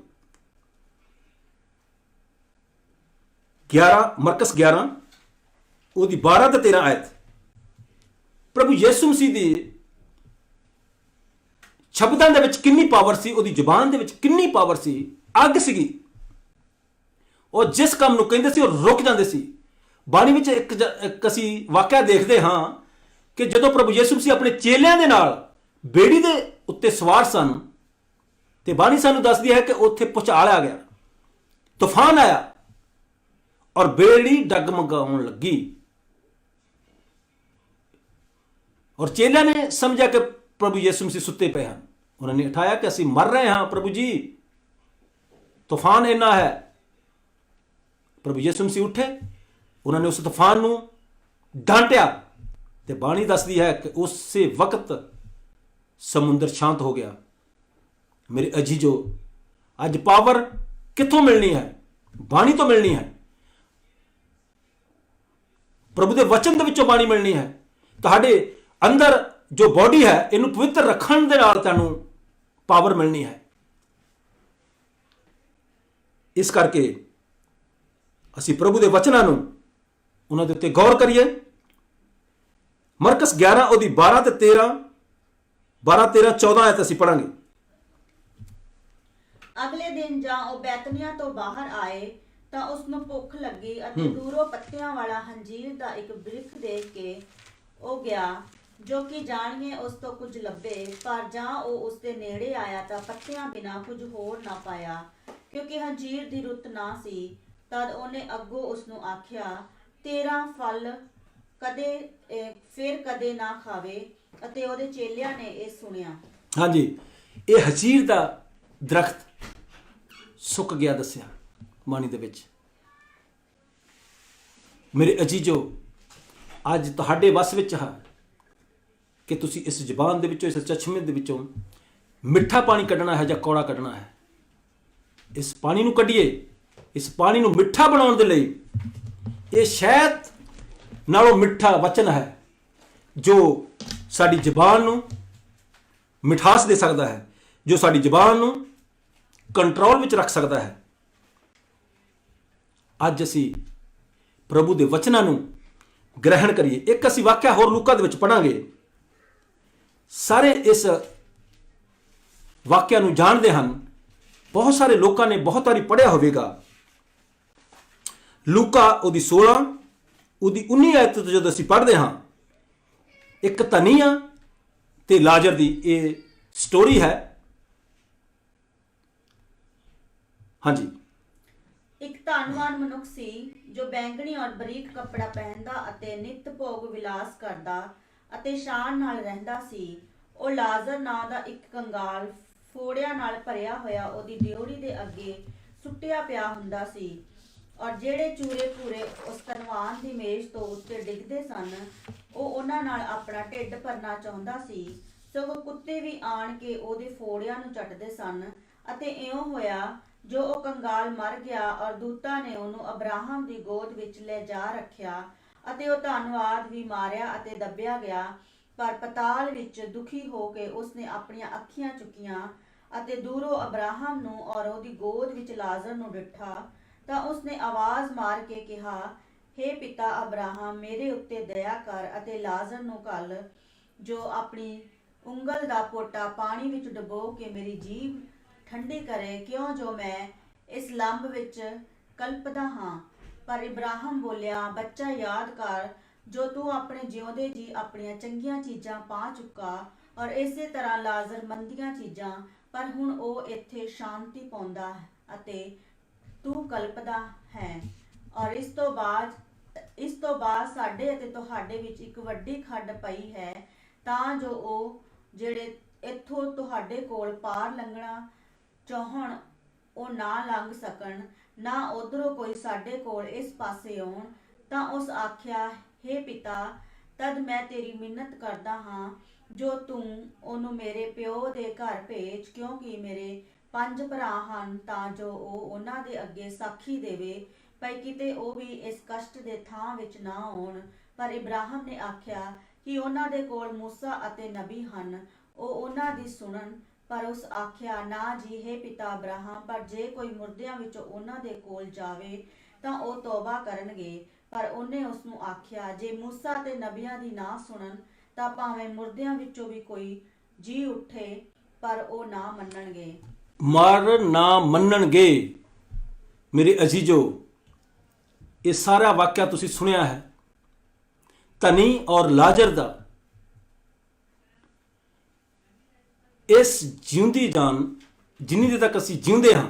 11 ਮਰਕਸ 11 ਉਹਦੀ 12 ਤੇ 13 ਆਇਤ। ਪ੍ਰਭੂ ਯਿਸੂ ਮਸੀਹ ਦੀ ਸ਼ਬਦਾਂ ਦੇ ਵਿੱਚ ਕਿੰਨੀ ਪਾਵਰ ਸੀ, ਉਹਦੀ ਜ਼ੁਬਾਨ ਦੇ ਵਿੱਚ ਕਿੰਨੀ ਪਾਵਰ ਸੀ, ਅੱਗ ਸੀਗੀ। ਉਹ ਜਿਸ ਕੰਮ ਨੂੰ ਕਹਿੰਦੇ ਸੀ ਉਹ ਰੁਕ ਜਾਂਦੇ ਸੀ। ਬਾਣੀ ਵਿੱਚ ਇੱਕ ਅਸੀਂ ਵਾਕਿਆ ਦੇਖਦੇ ਹਾਂ ਕਿ ਜਦੋਂ ਪ੍ਰਭੂ ਯਿਸੂ ਮਸੀਹ ਆਪਣੇ ਚੇਲਿਆਂ ਦੇ ਨਾਲ ਬੇੜੀ ਦੇ ਉੱਤੇ ਸਵਾਰ ਸਨ, ਤੇ ਬਾਣੀ ਸਾਨੂੰ ਦੱਸਦੀ ਹੈ ਕਿ ਉੱਥੇ ਭੁਚਾਲ ਆ ਗਿਆ, ਤੂਫਾਨ ਆਇਆ ਔਰ ਬੇੜੀ ਡਗਮਗਾਉਣ ਲੱਗੀ। ਔਰ ਚੇਲਿਆਂ ਨੇ ਸਮਝਿਆ ਕਿ ਪ੍ਰਭੂ ਯਿਸੂ ਮਸੀਹ ਸੁੱਤੇ ਪਏ ਹਨ। ਉਹਨਾਂ ਨੇ ਉਠਾਇਆ ਕਿ ਅਸੀਂ ਮਰ ਰਹੇ ਹਾਂ ਪ੍ਰਭੂ ਜੀ, ਤੂਫਾਨ ਇੰਨਾ ਹੈ। ਪ੍ਰਭੂ ਯਿਸੂ ਮਸੀਹ ਉੱਠੇ, ਉਹਨਾਂ ਨੇ ਉਸ ਤੂਫਾਨ ਨੂੰ ਡਾਂਟਿਆ, ਤੇ ਬਾਣੀ ਦੱਸਦੀ ਹੈ ਕਿ ਉਸੇ ਵਕਤ ਸਮੁੰਦਰ ਸ਼ਾਂਤ ਹੋ ਗਿਆ। ਮੇਰੇ ਅਜੀਜ਼ੋ, ਅੱਜ ਪਾਵਰ ਕਿੱਥੋਂ ਮਿਲਣੀ ਹੈ? ਬਾਣੀ ਤੋਂ ਮਿਲਣੀ ਹੈ। ਪ੍ਰਭੂ ਦੇ ਵਚਨ ਦੇ ਵਿੱਚੋਂ ਬਾਣੀ ਮਿਲਣੀ ਹੈ। ਤੁਹਾਡੇ ਅੰਦਰ ਜੋ ਬੋਡੀ ਹੈ, ਇਹਨੂੰ ਪਵਿੱਤਰ ਰੱਖਣ ਦੇ ਨਾਲ ਤੁਹਾਨੂੰ ਪਾਵਰ ਮਿਲਣੀ ਹੈ। ਇਸ ਕਰਕੇ ਅਸੀਂ ਪ੍ਰਭੂ ਦੇ ਵਚਨਾਂ ਨੂੰ, ਉਹਨਾਂ ਦੇ ਉੱਤੇ ਗੌਰ ਕਰੀਏ। ਮਰਕਸ 11 ਉਹਦੀ 12 ਤੇ 13, 12, 13, 14 ਆਇਤ ਅਸੀਂ ਪੜਾਂਗੇ। ਅਗਲੇ ਦਿਨ ਜਾਂ ਉਹ ਬੈਤਨੀਆ ਤੋਂ ਬਾਹਰ ਆਏ ਤਾਂ ਉਸ ਨੂੰ ਭੁੱਖ ਲੱਗੀ ਅਤੇ ਦੂਰੋਂ ਪੱਤਿਆਂ ਵਾਲਾ ਹੰਜੀਰ ਦਾ ਇੱਕ ਬਿਰਖ ਦੇਖ ਕੇ ਉਹ ਗਿਆ, ਜੋ ਕਿ ਜਾਣੀਏ ਉਸ ਤੋਂ ਕੁਝ ਲੱਭੇ। ਪਰ ਜਾਂ ਉਹ ਉਸ ਦੇ ਨੇੜੇ ਆਇਆ ਤਾਂ ਪੱਤਿਆਂ ਬਿਨਾਂ ਕੁਝ ਹੋਰ ਨਾ ਪਾਇਆ, ਕਿਉਂਕਿ ਹੰਜੀਰ ਦੀ ਰੁੱਤ ਨਾ ਸੀ। ਤਦ ਉਹਨੇ ਅੱਗੋਂ ਉਸ ਨੂੰ ਆਖਿਆ, ਤੇਰਾ ਫਲ ਕਦੇ ਨਾ ਖਾਵੇ। ਅਤੇ ਉਹਦੇ ਚੇਲਿਆਂ ਨੇ ਇਹ ਸੁਣਿਆ। ਹਾਂਜੀ, ਇਹ ਹੰਜੀਰ ਦਾ ਦਰਖਤ ਸੁੱਕ ਗਿਆ ਦੱਸਿਆ ਬਾਣੀ ਦੇ ਵਿੱਚ। ਮੇਰੇ ਅਜੀਜ਼ੋ, ਅੱਜ ਤੁਹਾਡੇ ਵੱਸ ਵਿੱਚ ਹੈ ਕਿ ਤੁਸੀਂ ਇਸ ਜ਼ੁਬਾਨ ਦੇ ਵਿੱਚੋਂ, ਇਸ ਚਸ਼ਮੇ ਦੇ ਵਿੱਚੋਂ ਮਿੱਠਾ ਪਾਣੀ ਕੱਢਣਾ ਹੈ ਜਾਂ ਕੌੜਾ ਕੱਢਣਾ ਹੈ। ਇਸ ਪਾਣੀ ਨੂੰ ਕੱਢੀਏ। ਇਸ ਪਾਣੀ ਨੂੰ ਮਿੱਠਾ ਬਣਾਉਣ ਦੇ ਲਈ ਇਹ ਸ਼ਹਿਦ ਨਾਲੋਂ ਮਿੱਠਾ ਵਚਨ ਹੈ, ਜੋ ਸਾਡੀ ਜ਼ੁਬਾਨ ਨੂੰ ਮਿਠਾਸ ਦੇ ਸਕਦਾ ਹੈ, ਜੋ ਸਾਡੀ ਜ਼ੁਬਾਨ ਨੂੰ ਕੰਟਰੋਲ ਵਿੱਚ ਰੱਖ ਸਕਦਾ ਹੈ। ਅੱਜ ਅਸੀਂ ਪ੍ਰਭੂ ਦੇ ਵਚਨਾਂ ਨੂੰ ਗ੍ਰਹਿਣ ਕਰੀਏ। ਇੱਕ ਅਸੀਂ ਵਾਕਿਆ ਹੋਰ ਲੂਕਾ ਦੇ ਵਿੱਚ ਪੜਾਂਗੇ। ਸਾਰੇ ਇਸ ਵਾਕਿਆ ਨੂੰ ਜਾਣਦੇ ਹਨ। ਬਹੁਤ ਸਾਰੇ ਲੋਕਾਂ ਨੇ ਬਹੁਤ ਵਾਰੀ ਪੜ੍ਹਿਆ ਹੋਵੇਗਾ। ਲੂਕਾ ਉਹਦੀ 16 ਉਹਦੀ 19 ਆਇਤ ਤੋਂ ਜਦੋਂ ਅਸੀਂ ਪੜ੍ਹਦੇ ਹਾਂ, ਇੱਕ ਧਨੀ ਆ ਤੇ ਲਾਜ਼ਰ ਦੀ ਇਹ ਸਟੋਰੀ ਹੈ। ਹਾਂਜੀ। ਇੱਕ ਧਨਵਾਨ ਮਨੁੱਖ ਸੀ ਜੋ ਬੈਂਗਣੀ ਔਰ ਬਰੀਕ ਕੱਪੜਾ ਪਹਿਨਦਾ ਅਤੇ ਨਿਤ ਭੋਗ ਵਿਲਾਸ ਕਰਦਾ ਅਤੇ ਸ਼ਾਨ ਨਾਲ ਰਹਿੰਦਾ ਸੀ। ਉਹ ਲਾਜ਼ਰ ਨਾਂ ਦਾ ਇੱਕ ਕੰਗਾਲ ਫੋੜਿਆਂ ਨਾਲ ਭਰਿਆ ਹੋਇਆ ਉਹਦੀ ਡਿਓੜੀ ਦੇ ਅੱਗੇ ਸੁੱਟਿਆ ਪਿਆ ਹੁੰਦਾ ਸੀ, ਔਰ ਜਿਹੜੇ ਚੂਰੇ ਭੂਰੇ ਉਸ ਧਨਵਾਨ ਦੀ ਮੇਜ਼ ਤੋਂ ਉੱਤੇ ਡਿੱਗਦੇ ਸਨ, ਉਹ ਉਹਨਾਂ ਨਾਲ ਆਪਣਾ ਢਿੱਡ ਭਰਨਾ ਚਾਹੁੰਦਾ ਸੀ। ਸਗੋਂ ਕੁੱਤੇ ਵੀ ਆਣ ਕੇ ਉਹਦੇ ਫੋੜਿਆਂ ਨੂੰ ਚੱਟਦੇ ਸਨ। ਅਤੇ ਇਉਂ ਹੋਇਆ, ਜੋ ਉਹ ਕੰਗਾਲ ਮਰ ਗਿਆ ਔਰ ਦੂਤਾਂ ਨੇ ਉਹਨੂੰ ਅਬਰਾਹਮ ਦੀ ਗੋਦ ਵਿੱਚ ਲੈ ਜਾ ਰੱਖਿਆ, ਅਤੇ ਉਹ ਧੰਨਵਾਦ ਵੀ ਮਾਰਿਆ ਅਤੇ ਦੱਬਿਆ ਗਿਆ। ਪਰ ਪਤਾਲ ਵਿੱਚ ਦੁਖੀ ਹੋ ਕੇ ਉਸਨੇ ਆਪਣੀਆਂ ਅੱਖੀਆਂ ਚੁੱਕੀਆਂ ਅਤੇ ਦੂਰੋਂ ਅਬਰਾਹਮ ਨੂੰ ਔਰ ਉਹਦੀ ਗੋਦ ਵਿੱਚ ਲਾਜ਼ਰ ਨੂੰ ਡਿੱਠਾ, ਤਾਂ ਉਸਨੇ ਆਵਾਜ਼ ਮਾਰ ਕੇ ਕਿਹਾ, ਹੇ ਪਿਤਾ ਅਬਰਾਹਮ, ਮੇਰੇ ਉੱਤੇ ਦਇਆ ਕਰ ਅਤੇ ਲਾਜ਼ਰ ਨੂੰ ਘੱਲ, ਜੋ ਆਪਣੀ ਉਂਗਲ ਦਾ ਪੋਟਾ ਪਾਣੀ ਵਿੱਚ ਡੁਬੋ ਕੇ ਮੇਰੀ ਜੀਭ ਠੰਡੀ ਕਰੇ, ਕਿਉਂ ਜੋ ਮੈਂ ਇਸ ਲੰਬ ਵਿੱਚ ਕਲਪਦਾ ਹਾਂ। ਪਰ ਇਬਰਾਹਿਮ ਬੋਲਿਆ, ਬੱਚਾ ਯਾਦ ਕਰ, ਜੋ ਤੂੰ ਆਪਣੇ ਜਿਉਂਦੇ ਜੀ ਆਪਣੀਆਂ ਚੰਗੀਆਂ ਚੀਜ਼ਾਂ ਪਾ ਚੁੱਕਾ, ਔਰ ਇਸੇ ਤਰ੍ਹਾਂ ਲਾਜ਼ਰ ਮੰਦੀਆਂ ਚੀਜ਼ਾਂ, ਪਰ ਹੁਣ ਉਹ ਇੱਥੇ ਸ਼ਾਂਤੀ ਪਾਉਂਦਾ ਅਤੇ ਤੂੰ ਕਲਪਦਾ ਹੈ। ਔਰ ਇਸ ਤੋਂ ਬਾਅਦ ਸਾਡੇ ਅਤੇ ਤੁਹਾਡੇ ਵਿੱਚ ਇੱਕ ਵੱਡੀ ਖੱਡ ਪਈ ਹੈ, ਤਾਂ ਜੋ ਉਹ ਜਿਹੜੇ ਇੱਥੋਂ ਤੁਹਾਡੇ ਕੋਲ ਪਾਰ ਲੰਘਣਾ ਚਾਹਣ ਉਹ ਨਾ ਲੰਘ ਸਕਣ, ਨਾ ਉਧਰੋਂ ਕੋਈ ਸਾਡੇ ਕੋਲ ਇਸ ਪਾਸੇ ਆਉਣ। ਤਾਂ ਉਸ ਆਖਿਆ, ਹੇ ਪਿਤਾ, ਤਦ ਮੈਂ ਤੇਰੀ ਮਿੰਨਤ ਕਰਦਾ ਹਾਂ, ਜੋ ਤੂੰ ਉਹਨੂੰ ਮੇਰੇ ਪਿਓ ਦੇ ਘਰ ਭੇਜ, ਕਿਉਂਕਿ ਮੇਰੇ 5 ਭਰਾ ਹਨ, ਤਾਂ ਜੋ ਉਹ ਉਹਨਾਂ ਦੇ ਅੱਗੇ ਸਾਖੀ ਦੇਵੇ, ਭਾਈ ਕਿਤੇ ਉਹ ਵੀ ਇਸ ਕਸ਼ਟ ਦੇ ਥਾਂ ਵਿੱਚ ਨਾ ਆਉਣ। ਪਰ ਇਬਰਾਹਿਮ ਨੇ ਆਖਿਆ ਕਿ ਉਹਨਾਂ ਦੇ ਕੋਲ ਮੂਸਾ ਅਤੇ ਨਬੀ ਹਨ, ਉਹ ਉਹਨਾਂ ਦੀ ਸੁਣਨ। ਪਰ ਉਸ ਆਖਿਆ, ਨਾ ਜੀ, ਹੇ ਪਿਤਾ ਅਬਰਾਹਮ, ਪਰ ਜੇ ਕੋਈ ਮੁਰਦਿਆਂ ਵਿੱਚੋਂ ਉਹਨਾਂ ਦੇ ਕੋਲ ਜਾਵੇ ਤਾਂ ਉਹ ਤੌਬਾ ਕਰਨਗੇ। ਪਰ ਉਹਨੇ ਉਸ ਨੂੰ ਆਖਿਆ, ਜੇ ਮੂਸਾ ਤੇ ਨਬੀਆਂ ਦੀ ਨਾ ਸੁਣਨ ਤਾਂ ਭਾਵੇਂ ਮੁਰਦਿਆਂ ਵਿੱਚੋਂ ਵੀ ਕੋਈ ਜੀ ਉੱਠੇ, ਪਰ ਉਹ ਨਾ ਮੰਨਣਗੇ। ਮਰ ਨਾ ਮੰਨਣਗੇ। ਮੇਰੇ ਅਜ਼ੀਜ਼ੋ, ਇਹ ਸਾਰਾ ਵਾਕਿਆ ਤੁਸੀਂ ਸੁਣਿਆ ਹੈ, ਧਨੀ ਔਰ ਲਾਜ਼ਰ ਦਾ। ਇਸ ਜਿਉਂਦੀ ਜਾਨ ਜਿੰਨੀ ਦੇਰ ਤੱਕ ਅਸੀਂ ਜਿਉਂਦੇ ਹਾਂ,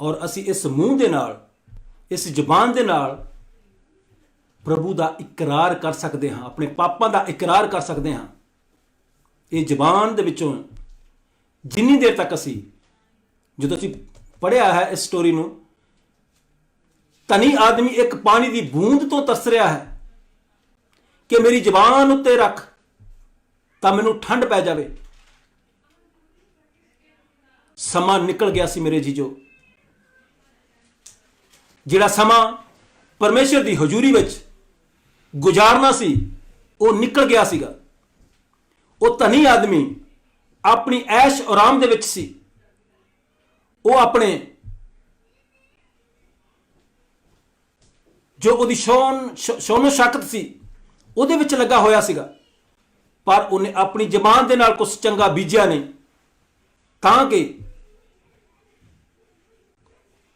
ਔਰ ਅਸੀਂ ਇਸ ਮੂੰਹ ਦੇ ਨਾਲ, ਇਸ ਜ਼ੁਬਾਨ ਦੇ ਨਾਲ ਪ੍ਰਭੂ ਦਾ ਇਕਰਾਰ ਕਰ ਸਕਦੇ ਹਾਂ, ਆਪਣੇ ਪਾਪਾਂ ਦਾ ਇਕਰਾਰ ਕਰ ਸਕਦੇ ਹਾਂ। ਇਹ ਜ਼ੁਬਾਨ ਦੇ ਵਿੱਚੋਂ ਜਿੰਨੀ ਦੇਰ ਤੱਕ ਅਸੀਂ, ਜਦੋਂ ਅਸੀਂ ਪੜ੍ਹਿਆ ਹੈ ਇਸ ਸਟੋਰੀ ਨੂੰ, ਧਨੀ ਆਦਮੀ ਇੱਕ ਪਾਣੀ ਦੀ ਬੂੰਦ ਤੋਂ ਤਰਸ ਰਿਹਾ ਹੈ ਕਿ ਮੇਰੀ ਜ਼ੁਬਾਨ ਉੱਤੇ ਰੱਖ ਤਾਂ ਮੈਨੂੰ ਠੰਡ ਪੈ ਜਾਵੇ। ਸਮਾਂ ਨਿਕਲ ਗਿਆ ਸੀ ਮੇਰੇ ਜੀਜੋ, ਜਿਹੜਾ ਸਮਾਂ ਪਰਮੇਸ਼ਰ ਦੀ ਹਜ਼ੂਰੀ ਵਿੱਚ ਗੁਜ਼ਾਰਨਾ ਸੀ, ਉਹ ਨਿਕਲ ਗਿਆ ਸੀਗਾ। ਉਹ ਧਨੀ ਆਦਮੀ ਆਪਣੀ ਐਸ਼ ਆਰਾਮ ਦੇ ਵਿੱਚ ਸੀ। ਉਹ ਆਪਣੇ ਜੋ ਉਹਦੀ ਸ਼ੋਨੋ ਸ਼ਕਤ ਸੀ ਉਹਦੇ ਵਿੱਚ ਲੱਗਾ ਹੋਇਆ ਸੀਗਾ, ਪਰ ਉਹਨੇ ਆਪਣੀ ਜ਼ਬਾਨ ਦੇ ਨਾਲ ਕੁਝ ਚੰਗਾ ਬੀਜਿਆ ਨਹੀਂ, ਤਾਂ ਕਿ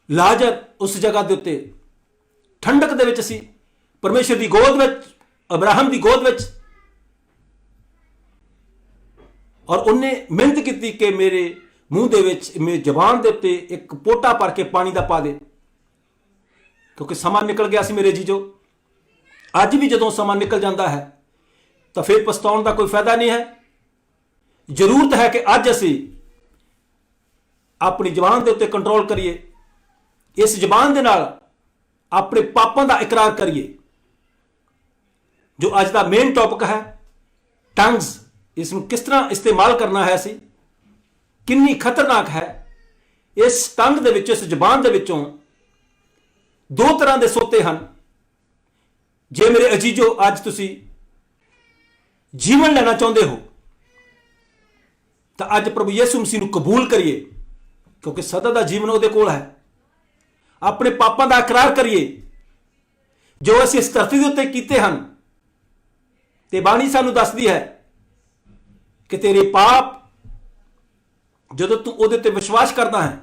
ਲਾਜ਼ਰ ਉਸ ਜਗ੍ਹਾ ਦੇ ਉੱਤੇ ਠੰਡਕ ਦੇ ਵਿੱਚ ਸੀ, ਪਰਮੇਸ਼ਰ ਦੀ ਗੋਦ ਵਿੱਚ, ਅਬਰਾਹਮ ਦੀ ਗੋਦ ਵਿੱਚ। ਔਰ ਉਹਨੇ ਮਿਹਨਤ ਕੀਤੀ ਕਿ ਮੇਰੇ ਮੂੰਹ ਦੇ ਵਿੱਚ, ਮੇਰੀ ਜ਼ਬਾਨ ਦੇ ਉੱਤੇ ਇੱਕ ਪੋਟਾ ਭਰ ਕੇ ਪਾਣੀ ਦਾ ਪਾ ਦੇ, ਕਿਉਂਕਿ ਸਮਾਂ ਨਿਕਲ ਗਿਆ ਸੀ ਮੇਰੇ ਜੀਜੋ। ਅੱਜ ਵੀ ਜਦੋਂ ਸਮਾਂ ਨਿਕਲ ਜਾਂਦਾ ਹੈ ਤਾਂ ਫਿਰ ਪਛਤਾਉਣ ਦਾ ਕੋਈ ਫਾਇਦਾ ਨਹੀਂ ਹੈ। ਜ਼ਰੂਰਤ ਹੈ ਕਿ ਅੱਜ ਅਸੀਂ ਆਪਣੀ ਜ਼ਬਾਨ ਦੇ ਉੱਤੇ ਕੰਟਰੋਲ ਕਰੀਏ, ਇਸ ਜ਼ਬਾਨ ਦੇ ਨਾਲ ਆਪਣੇ ਪਾਪਾਂ ਦਾ ਇਕਰਾਰ ਕਰੀਏ। ਜੋ ਅੱਜ ਦਾ ਮੇਨ ਟੌਪਿਕ ਹੈ, ਟੰਗਸ, ਇਸ ਨੂੰ ਕਿਸ ਤਰ੍ਹਾਂ ਇਸਤੇਮਾਲ ਕਰਨਾ ਹੈ, ਅਸੀਂ ਕਿੰਨੀ ਖਤਰਨਾਕ ਹੈ। ਇਸ ਟੰਗ ਦੇ ਵਿੱਚ, ਇਸ ਜ਼ਬਾਨ ਦੇ ਵਿੱਚੋਂ 2 ਤਰ੍ਹਾਂ ਦੇ ਸੋਤੇ ਹਨ। ਜੇ ਮੇਰੇ ਅਜੀਜ਼ੋ ਅੱਜ ਤੁਸੀਂ ਜੀਵਨ ਲੈਣਾ ਚਾਹੁੰਦੇ ਹੋ ਤਾਂ ਅੱਜ ਪ੍ਰਭੂ ਯਿਸੂ ਮਸੀਹ ਨੂੰ ਕਬੂਲ ਕਰੀਏ, ਕਿਉਂਕਿ ਸਦਾ ਦਾ ਜੀਵਨ ਉਹਦੇ ਕੋਲ ਹੈ। ਆਪਣੇ ਪਾਪਾਂ ਦਾ ਇਕਰਾਰ ਕਰੀਏ ਜੋ ਅਸੀਂ ਇਸ ਧਰਤੀ ਦੇ ਉੱਤੇ ਕੀਤੇ ਹਨ, ਤੇ ਬਾਣੀ ਸਾਨੂੰ ਦੱਸਦੀ ਹੈ ਕਿ ਤੇਰੇ ਪਾਪ ਜਦੋਂ ਤੂੰ ਉਹਦੇ ਤੇ ਵਿਸ਼ਵਾਸ ਕਰਦਾ ਹੈ,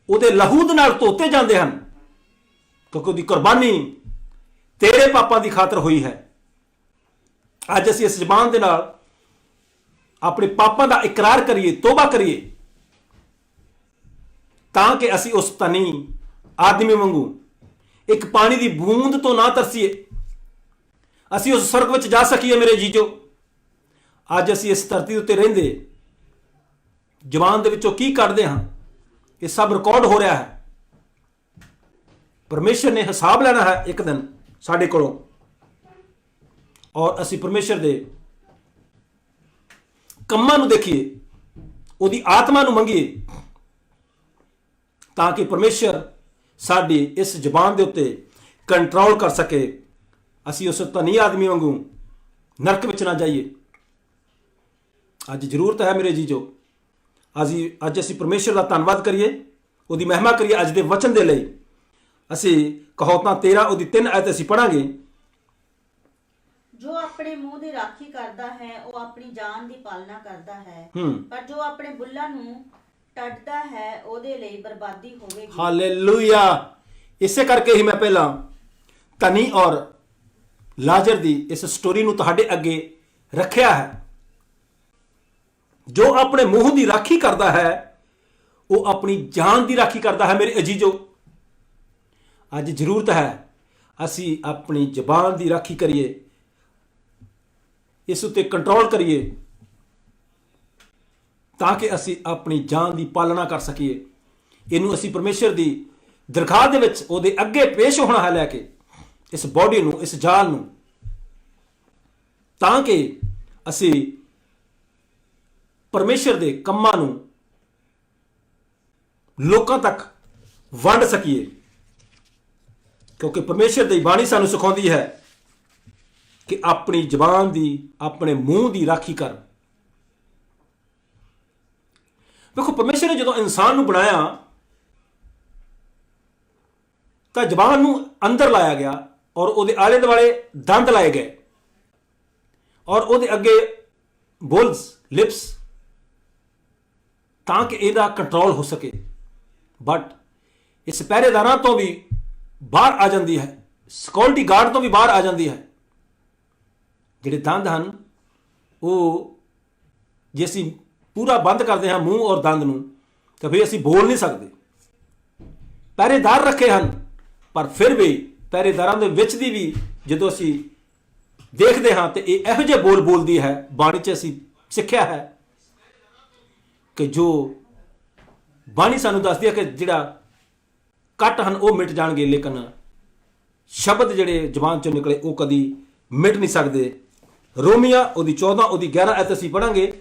ਉਹਦੇ ਲਹੂ ਦੇ ਨਾਲ ਧੋਤੇ ਜਾਂਦੇ ਹਨ, ਕਿਉਂਕਿ ਉਹਦੀ ਕੁਰਬਾਨੀ ਤੇਰੇ ਪਾਪਾਂ ਦੀ ਖਾਤਰ ਹੋਈ ਹੈ। ਅੱਜ ਅਸੀਂ ਇਸ ਜ਼ਬਾਨ ਦੇ ਨਾਲ ਆਪਣੇ ਪਾਪਾਂ ਦਾ ਇਕਰਾਰ ਕਰੀਏ, ਤੋਬਾ ਕਰੀਏ, ਤਾਂ ਕਿ ਅਸੀਂ ਉਸ ਧਨੀ ਆਦਮੀ ਵਾਂਗੂ ਇੱਕ ਪਾਣੀ ਦੀ ਬੂੰਦ ਤੋਂ ਨਾ ਤਰਸੀਏ, ਅਸੀਂ ਉਸ ਸਵਰਗ ਵਿੱਚ ਜਾ ਸਕੀਏ। ਮੇਰੇ ਜੀਜੋ, ਅੱਜ ਅਸੀਂ ਇਸ ਧਰਤੀ ਉੱਤੇ ਰਹਿੰਦੇ ਜ਼ਬਾਨ ਦੇ ਵਿੱਚੋਂ ਕੀ ਕੱਢਦੇ ਹਾਂ, ਇਹ ਸਭ ਰਿਕਾਰਡ ਹੋ ਰਿਹਾ ਹੈ। ਪਰਮੇਸ਼ਰ ਨੇ ਹਿਸਾਬ ਲੈਣਾ ਹੈ ਇੱਕ ਦਿਨ ਸਾਡੇ ਕੋਲੋਂ, ਔਰ ਅਸੀਂ ਪਰਮੇਸ਼ਰ ਦੇ ਕੰਮਾਂ ਨੂੰ ਦੇਖੀਏ, ਉਹਦੀ ਆਤਮਾ ਨੂੰ ਮੰਗੀਏ, ਤਾਂ ਕਿ ਪਰਮੇਸ਼ਰ ਸਾਡੀ ਇਸ ਜ਼ਬਾਨ ਦੇ ਉੱਤੇ ਕੰਟਰੋਲ ਕਰ ਸਕੇ। ਅਸੀਂ ਉਸ ਧਨੀ ਆਦਮੀ ਵਾਂਗੂ ਨਰਕ ਵਿੱਚ ਨਾ ਜਾਈਏ। ਅੱਜ ਜ਼ਰੂਰਤ ਹੈ ਮੇਰੇ ਜੀਜੋ, ਅੱਜ ਅਸੀਂ ਪਰਮੇਸ਼ਰ ਦਾ ਧੰਨਵਾਦ ਕਰੀਏ, ਉਹਦੀ ਮਹਿਮਾ ਕਰੀਏ ਅੱਜ ਦੇ ਵਚਨ ਦੇ ਲਈ। ਅਸੀਂ ਕਹਾਵਤਾਂ 13 ਉਹਦੀ 3 ਆਇਤ ਅਸੀਂ ਪੜਾਂਗੇ। ਜੋ ਆਪਣੇ ਮੂੰਹ ਦੀ ਰਾਖੀ ਕਰਦਾ ਹੈ ਉਹ ਆਪਣੀ ਜਾਨ ਦੀ ਪਾਲਣਾ ਕਰਦਾ ਹੈ, ਪਰ ਜੋ ਆਪਣੇ ਬੁੱਲਾਂ ਨੂੰ ਟੱਟਦਾ ਹੈ ਉਹਦੇ ਲਈ ਬਰਬਾਦੀ ਹੋਵੇਗੀ। ਹਾਲੇਲੂਇਆ। ਇਸੇ ਕਰਕੇ ਹੀ ਮੈਂ ਪਹਿਲਾਂ ਧਨੀ ਔਰ ਲਾਜ਼ਰ ਦੀ ਇਸ ਸਟੋਰੀ ਨੂੰ ਤੁਹਾਡੇ ਅੱਗੇ ਰੱਖਿਆ ਹੈ। ਜੋ ਆਪਣੇ ਮੂੰਹ ਦੀ ਰਾਖੀ ਕਰਦਾ ਹੈ ਉਹ ਆਪਣੀ ਜਾਨ ਦੀ ਰਾਖੀ ਕਰਦਾ ਹੈ। ਮੇਰੇ ਅਜੀਜ਼ੋ, ਅੱਜ ਜ਼ਰੂਰਤ ਹੈ ਅਸੀਂ ਆਪਣੀ ਜ਼ਬਾਨ ਦੀ ਰਾਖੀ ਕਰੀਏ, ਇਸ ਉੱਤੇ ਕੰਟਰੋਲ ਕਰੀਏ, ਤਾਂ ਕਿ ਅਸੀਂ ਆਪਣੀ ਜਾਨ ਦੀ ਪਾਲਣਾ ਕਰ ਸਕੀਏ। ਇਹਨੂੰ ਅਸੀਂ ਪਰਮੇਸ਼ਰ ਦੀ ਦਰਗਾਹ ਦੇ ਵਿੱਚ ਉਹਦੇ ਅੱਗੇ ਪੇਸ਼ ਹੋਣਾ ਹੈ, ਲੈ ਕੇ ਇਸ ਬੋਡੀ ਨੂੰ, ਇਸ ਜਾਨ ਨੂੰ, ਤਾਂ ਕਿ ਅਸੀਂ ਪਰਮੇਸ਼ਰ ਦੇ ਕੰਮਾਂ ਨੂੰ ਲੋਕਾਂ ਤੱਕ ਵੰਡ ਸਕੀਏ। ਕਿਉਂਕਿ ਪਰਮੇਸ਼ਰ ਦੀ ਬਾਣੀ ਸਾਨੂੰ ਸਿਖਾਉਂਦੀ ਹੈ ਕਿ ਆਪਣੀ ਜ਼ਬਾਨ ਦੀ, ਆਪਣੇ ਮੂੰਹ ਦੀ ਰਾਖੀ ਕਰ। ਵੇਖੋ, ਪਰਮੇਸ਼ਰ ਨੇ ਜਦੋਂ ਇਨਸਾਨ ਨੂੰ ਬਣਾਇਆ ਤਾਂ ਜ਼ਬਾਨ ਨੂੰ ਅੰਦਰ ਲਾਇਆ ਗਿਆ ਔਰ ਉਹਦੇ ਆਲੇ ਦੁਆਲੇ ਦੰਦ ਲਾਏ ਗਏ ਔਰ ਉਹਦੇ ਅੱਗੇ ਬੁੱਲਸ, ਲਿਪਸ, ਤਾਂ ਕਿ ਇਹਦਾ ਕੰਟਰੋਲ ਹੋ ਸਕੇ। ਬਟ ਇਸ ਪਹਿਰੇਦਾਰਾਂ ਤੋਂ ਵੀ ਬਾਹਰ ਆ ਜਾਂਦੀ ਹੈ, ਸਿਕਿਉਰਿਟੀ ਗਾਰਡ ਤੋਂ ਵੀ ਬਾਹਰ ਆ ਜਾਂਦੀ ਹੈ। ਜਿਹੜੇ ਦੰਦ ਹਨ ਉਹ ਜੇ ਅਸੀਂ ਪੂਰਾ ਬੰਦ ਕਰਦੇ ਹਾਂ ਮੂੰਹ ਔਰ ਦੰਦ ਨੂੰ, ਤਾਂ ਫਿਰ ਅਸੀਂ ਬੋਲ ਨਹੀਂ ਸਕਦੇ। ਪਹਿਰੇਦਾਰ ਰੱਖੇ ਹਨ, ਪਰ ਫਿਰ ਵੀ ਪਹਿਰੇਦਾਰਾਂ ਦੇ ਵਿੱਚ ਦੀ ਵੀ ਜਦੋਂ ਅਸੀਂ ਦੇਖਦੇ ਹਾਂ ਤੇ ਇਹ ਇਹੋ ਜਿਹੇ ਬੋਲ ਬੋਲਦੀ ਹੈ। ਬਾਣੀ 'ਚ ਅਸੀਂ ਸਿੱਖਿਆ ਹੈ ਕਿ ਜੋ ਬਾਣੀ ਸਾਨੂੰ ਦੱਸਦੀ ਹੈ ਕਿ ਜਿਹੜਾ ਕੱਟ ਹਨ ਉਹ ਮਿਟ ਜਾਣਗੇ, ਲੇਕਿਨ ਸ਼ਬਦ ਜਿਹੜੇ ਜ਼ਬਾਨ 'ਚੋਂ ਨਿਕਲੇ ਉਹ ਕਦੀ ਮਿਟ ਨਹੀਂ ਸਕਦੇ। ਰੋਮੀਆ ਉਹਦੀ 14 ਉਹਦੀ 11 ਆਇਤ ਅਸੀਂ ਪੜਾਂਗੇ।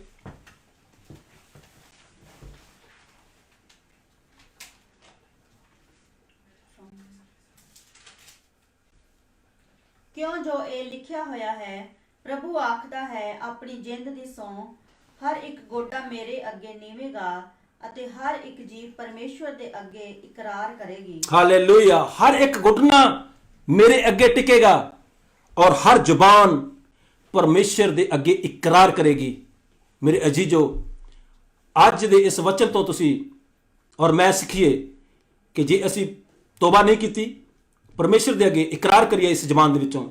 ਕਿਉਂ ਜੋ ਇਹ ਲਿਖਿਆ ਹੋਇਆ ਹੈ, ਪ੍ਰਭੂ ਆਖਦਾ ਹੈ, ਆਪਣੀ ਜਿੰਦ ਦੀ ਸਹੁੰ ਹਰ ਇੱਕ ਗੋਡਾ ਮੇਰੇ ਅੱਗੇ ਨੀਵੇਗਾ ਅਤੇ ਹਰ ਇੱਕ ਜੀਭ ਪਰਮੇਸ਼ਵਰ ਦੇ ਅੱਗੇ ਇਕਰਾਰ ਕਰੇਗੀ। ਹਾਲੇਲੂਇਆ। ਹਰ ਇੱਕ ਘੁਟਨਾ ਮੇਰੇ ਅੱਗੇ ਟਿਕੇਗਾ ਔਰ ਹਰ ਜ਼ੁਬਾਨ ਪਰਮੇਸ਼ਰ ਦੇ ਅੱਗੇ ਇਕਰਾਰ ਕਰੇਗੀ। ਮੇਰੇ ਅਜੀਜ਼ੋ, ਅੱਜ ਦੇ ਇਸ ਵਚਨ ਤੋਂ ਤੁਸੀਂ ਔਰ ਮੈਂ ਸਿੱਖੀਏ ਕਿ ਜੇ ਅਸੀਂ ਤੋਬਾ ਨਹੀਂ ਕੀਤੀ, ਪਰਮੇਸ਼ਰ ਦੇ ਅੱਗੇ ਇਕਰਾਰ ਕਰੀਏ ਇਸ ਜ਼ਬਾਨ ਦੇ ਵਿੱਚੋਂ,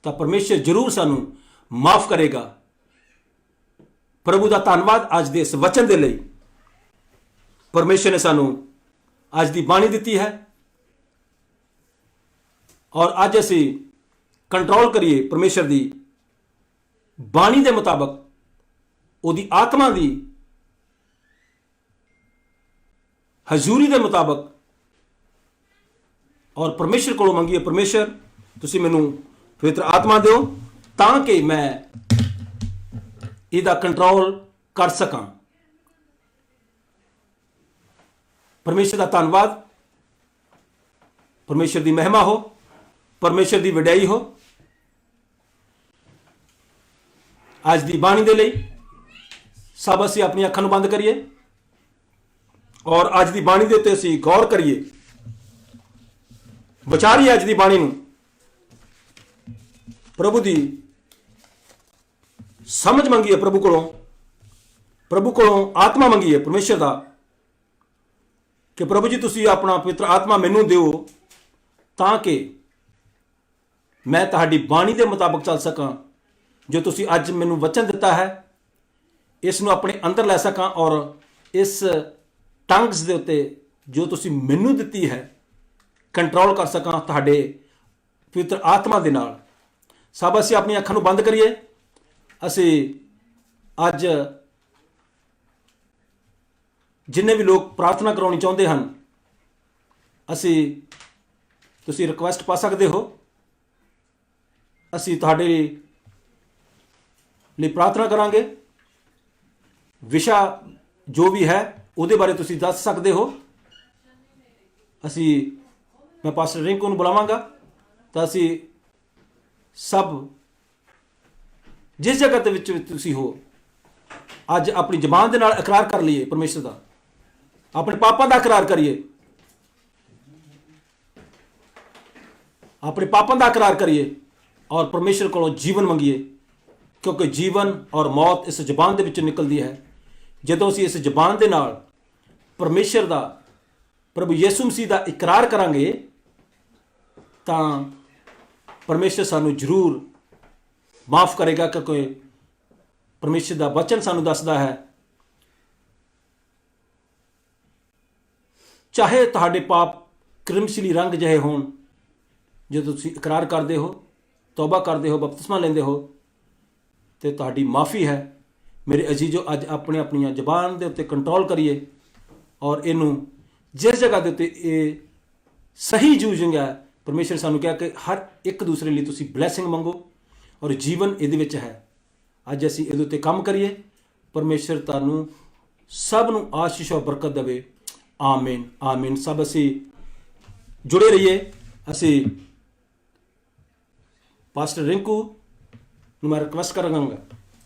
ਤਾਂ ਪਰਮੇਸ਼ਰ ਜ਼ਰੂਰ ਸਾਨੂੰ ਮਾਫ ਕਰੇਗਾ। ਪ੍ਰਭੂ ਦਾ ਧੰਨਵਾਦ ਅੱਜ ਦੇ ਇਸ ਵਚਨ ਦੇ ਲਈ। ਪਰਮੇਸ਼ਰ ਨੇ ਸਾਨੂੰ ਅੱਜ ਦੀ ਬਾਣੀ ਦਿੱਤੀ ਹੈ ਔਰ ਅੱਜ ਅਸੀਂ ਕੰਟਰੋਲ ਕਰੀਏ ਪਰਮੇਸ਼ਰ ਦੀ ਬਾਣੀ ਦੇ ਮੁਤਾਬਕ, ਉਹਦੀ ਆਤਮਾ ਦੀ ਹਜ਼ੂਰੀ ਦੇ ਮੁਤਾਬਕ, ਔਰ ਪਰਮੇਸ਼ਰ ਕੋਲੋਂ ਮੰਗੀਏ, ਪਰਮੇਸ਼ਰ ਤੁਸੀਂ ਮੈਨੂੰ ਪਵਿੱਤਰ ਆਤਮਾ ਦਿਓ ਤਾਂ ਕਿ ਮੈਂ ਇਹਦਾ ਕੰਟਰੋਲ ਕਰ ਸਕਾਂ। ਪਰਮੇਸ਼ਰ ਦਾ ਧੰਨਵਾਦ, ਪਰਮੇਸ਼ਰ ਦੀ ਮਹਿਮਾ ਹੋ, ਪਰਮੇਸ਼ਰ ਦੀ ਵਡਿਆਈ ਹੋ। ਅੱਜ ਦੀ ਬਾਣੀ ਦੇ ਲਈ ਸਭ ਅਸੀਂ ਆਪਣੀਆਂ ਅੱਖਾਂ ਨੂੰ ਬੰਦ ਕਰੀਏ ਔਰ ਅੱਜ ਦੀ ਬਾਣੀ ਦੇ ਉੱਤੇ ਅਸੀਂ ਗੌਰ ਕਰੀਏ, ਵਿਚਾਰੀਏ ਅੱਜ ਦੀ ਬਾਣੀ ਨੂੰ, ਪ੍ਰਭੂ ਦੀ ਸਮਝ ਮੰਗੀਏ ਪ੍ਰਭੂ ਕੋਲੋਂ ਪ੍ਰਭੂ ਕੋਲੋਂ ਆਤਮਾ ਮੰਗੀਏ ਪਰਮੇਸ਼ਰ ਦਾ ਕਿ ਪ੍ਰਭੂ ਜੀ ਤੁਸੀਂ ਆਪਣਾ ਪਵਿੱਤਰ ਆਤਮਾ ਮੈਨੂੰ ਦਿਓ ਤਾਂ ਕਿ ਮੈਂ ਤੁਹਾਡੀ ਬਾਣੀ ਦੇ ਮੁਤਾਬਕ ਚੱਲ ਸਕਾਂ। ਜੋ ਤੁਸੀਂ ਅੱਜ ਮੈਨੂੰ ਵਚਨ ਦਿੱਤਾ ਹੈ ਇਸ ਨੂੰ ਆਪਣੇ ਅੰਦਰ ਲੈ ਸਕਾਂ ਔਰ ਇਸ ਟੰਗਸ ਦੇ ਉੱਤੇ ਜੋ ਤੁਸੀਂ ਮੈਨੂੰ ਦਿੱਤੀ ਹੈ ਕੰਟਰੋਲ ਕਰ ਸਕਾਂ ਤੁਹਾਡੇ ਪਵਿੱਤਰ ਆਤਮਾ ਦੇ ਨਾਲ। ਸਭ ਅਸੀਂ ਆਪਣੀਆਂ ਅੱਖਾਂ ਨੂੰ ਬੰਦ ਕਰੀਏ। ਅਸੀਂ ਅੱਜ ਜਿੰਨੇ ਵੀ ਲੋਕ ਪ੍ਰਾਰਥਨਾ ਕਰਾਉਣੀ ਚਾਹੁੰਦੇ ਹਨ ਤੁਸੀਂ ਰਿਕੁਐਸਟ ਪਾ ਸਕਦੇ ਹੋ। ਅਸੀਂ ਤੁਹਾਡੇ ਲਈ ਪ੍ਰਾਰਥਨਾ ਕਰਾਂਗੇ। ਵਿਸ਼ਾ ਜੋ ਵੀ ਹੈ ਉਹਦੇ ਬਾਰੇ ਤੁਸੀਂ ਦੱਸ ਸਕਦੇ ਹੋ। ਮੈਂ ਪਾਸਟਰ ਰਿੰਕੂ ਨੂੰ ਬੁਲਾਵਾਂਗਾ ਤਾਂ ਅਸੀਂ ਸਭ ਜਿਸ ਜਗ੍ਹਾ ਦੇ ਵਿੱਚ ਤੁਸੀਂ ਹੋ ਅੱਜ ਆਪਣੀ ਜ਼ਬਾਨ ਦੇ ਨਾਲ ਇਕਰਾਰ ਕਰ ਲਈਏ ਪਰਮੇਸ਼ਰ ਦਾ, ਆਪਣੇ ਪਾਪਾਂ ਦਾ ਇਕਰਾਰ ਕਰੀਏ, ਆਪਣੇ ਪਾਪਾਂ ਦਾ ਇਕਰਾਰ ਕਰੀਏ ਔਰ ਪਰਮੇਸ਼ਰ ਕੋਲੋਂ ਜੀਵਨ ਮੰਗੀਏ ਕਿਉਂਕਿ ਜੀਵਨ ਔਰ ਮੌਤ ਇਸ ਜ਼ਬਾਨ ਦੇ ਵਿੱਚੋਂ ਨਿਕਲਦੀ ਹੈ। ਜਦੋਂ ਅਸੀਂ ਇਸ ਜ਼ਬਾਨ ਦੇ ਨਾਲ ਪਰਮੇਸ਼ਰ ਦਾ, ਪ੍ਰਭੂ ਯਿਸੂ ਮਸੀਹ ਦਾ ਇਕਰਾਰ ਕਰਾਂਗੇ ਤਾਂ ਪਰਮੇਸ਼ਰ ਸਾਨੂੰ ਜ਼ਰੂਰ ਮਾਫ ਕਰੇਗਾ ਕਿਉਂਕਿ ਪਰਮੇਸ਼ਰ ਦਾ ਵਚਨ ਸਾਨੂੰ ਦੱਸਦਾ ਹੈ ਚਾਹੇ ਤੁਹਾਡੇ ਪਾਪ ਕ੍ਰਿਮਸ਼ਲੀ ਰੰਗ ਜਿਹੇ ਹੋਣ, ਜਦੋਂ ਤੁਸੀਂ ਇਕਰਾਰ ਕਰਦੇ ਹੋ, ਤੌਬਾ ਕਰਦੇ ਹੋ, ਬਪਤਿਸਮਾ ਲੈਂਦੇ ਹੋ ਤੇ ਤੁਹਾਡੀ ਮਾਫੀ ਹੈ। ਮੇਰੇ ਅਜ਼ੀਜ਼ੋ ਅੱਜ ਆਪਣੀਆਂ ਜ਼ਬਾਨ ਦੇ ਉੱਤੇ ਕੰਟਰੋਲ ਕਰੀਏ ਔਰ ਇਹਨੂੰ ਜਿਸ ਜਗ੍ਹਾ ਦੇ ਉੱਤੇ ਇਹ ਸਹੀ ਯੂਜ਼ਿੰਗ ਹੈ ਪਰਮੇਸ਼ਰ ਸਾਨੂੰ ਕਿਹਾ ਕਿ ਹਰ ਇੱਕ ਦੂਸਰੇ ਲਈ ਤੁਸੀਂ ਬਲੈਸਿੰਗ ਮੰਗੋ ਔਰ ਜੀਵਨ ਇਹਦੇ ਵਿੱਚ ਹੈ। ਅੱਜ ਅਸੀਂ ਇਹਦੇ ਉੱਤੇ ਕੰਮ ਕਰੀਏ। ਪਰਮੇਸ਼ਰ ਤੁਹਾਨੂੰ ਸਭ ਨੂੰ ਆਸ਼ੀਸ਼ ਔਰ ਬਰਕਤ ਦੇਵੇ। ਆਮੀਨ ਆਮੀਨ। ਸਭ ਅਸੀਂ ਜੁੜੇ ਰਹੀਏ। ਅਸੀਂ ਪਾਸਟਰ ਰਿੰਕੂ ਨੂੰ ਮੈਂ ਰਿਕਵੈਸਟ ਕਰਾਂਗਾ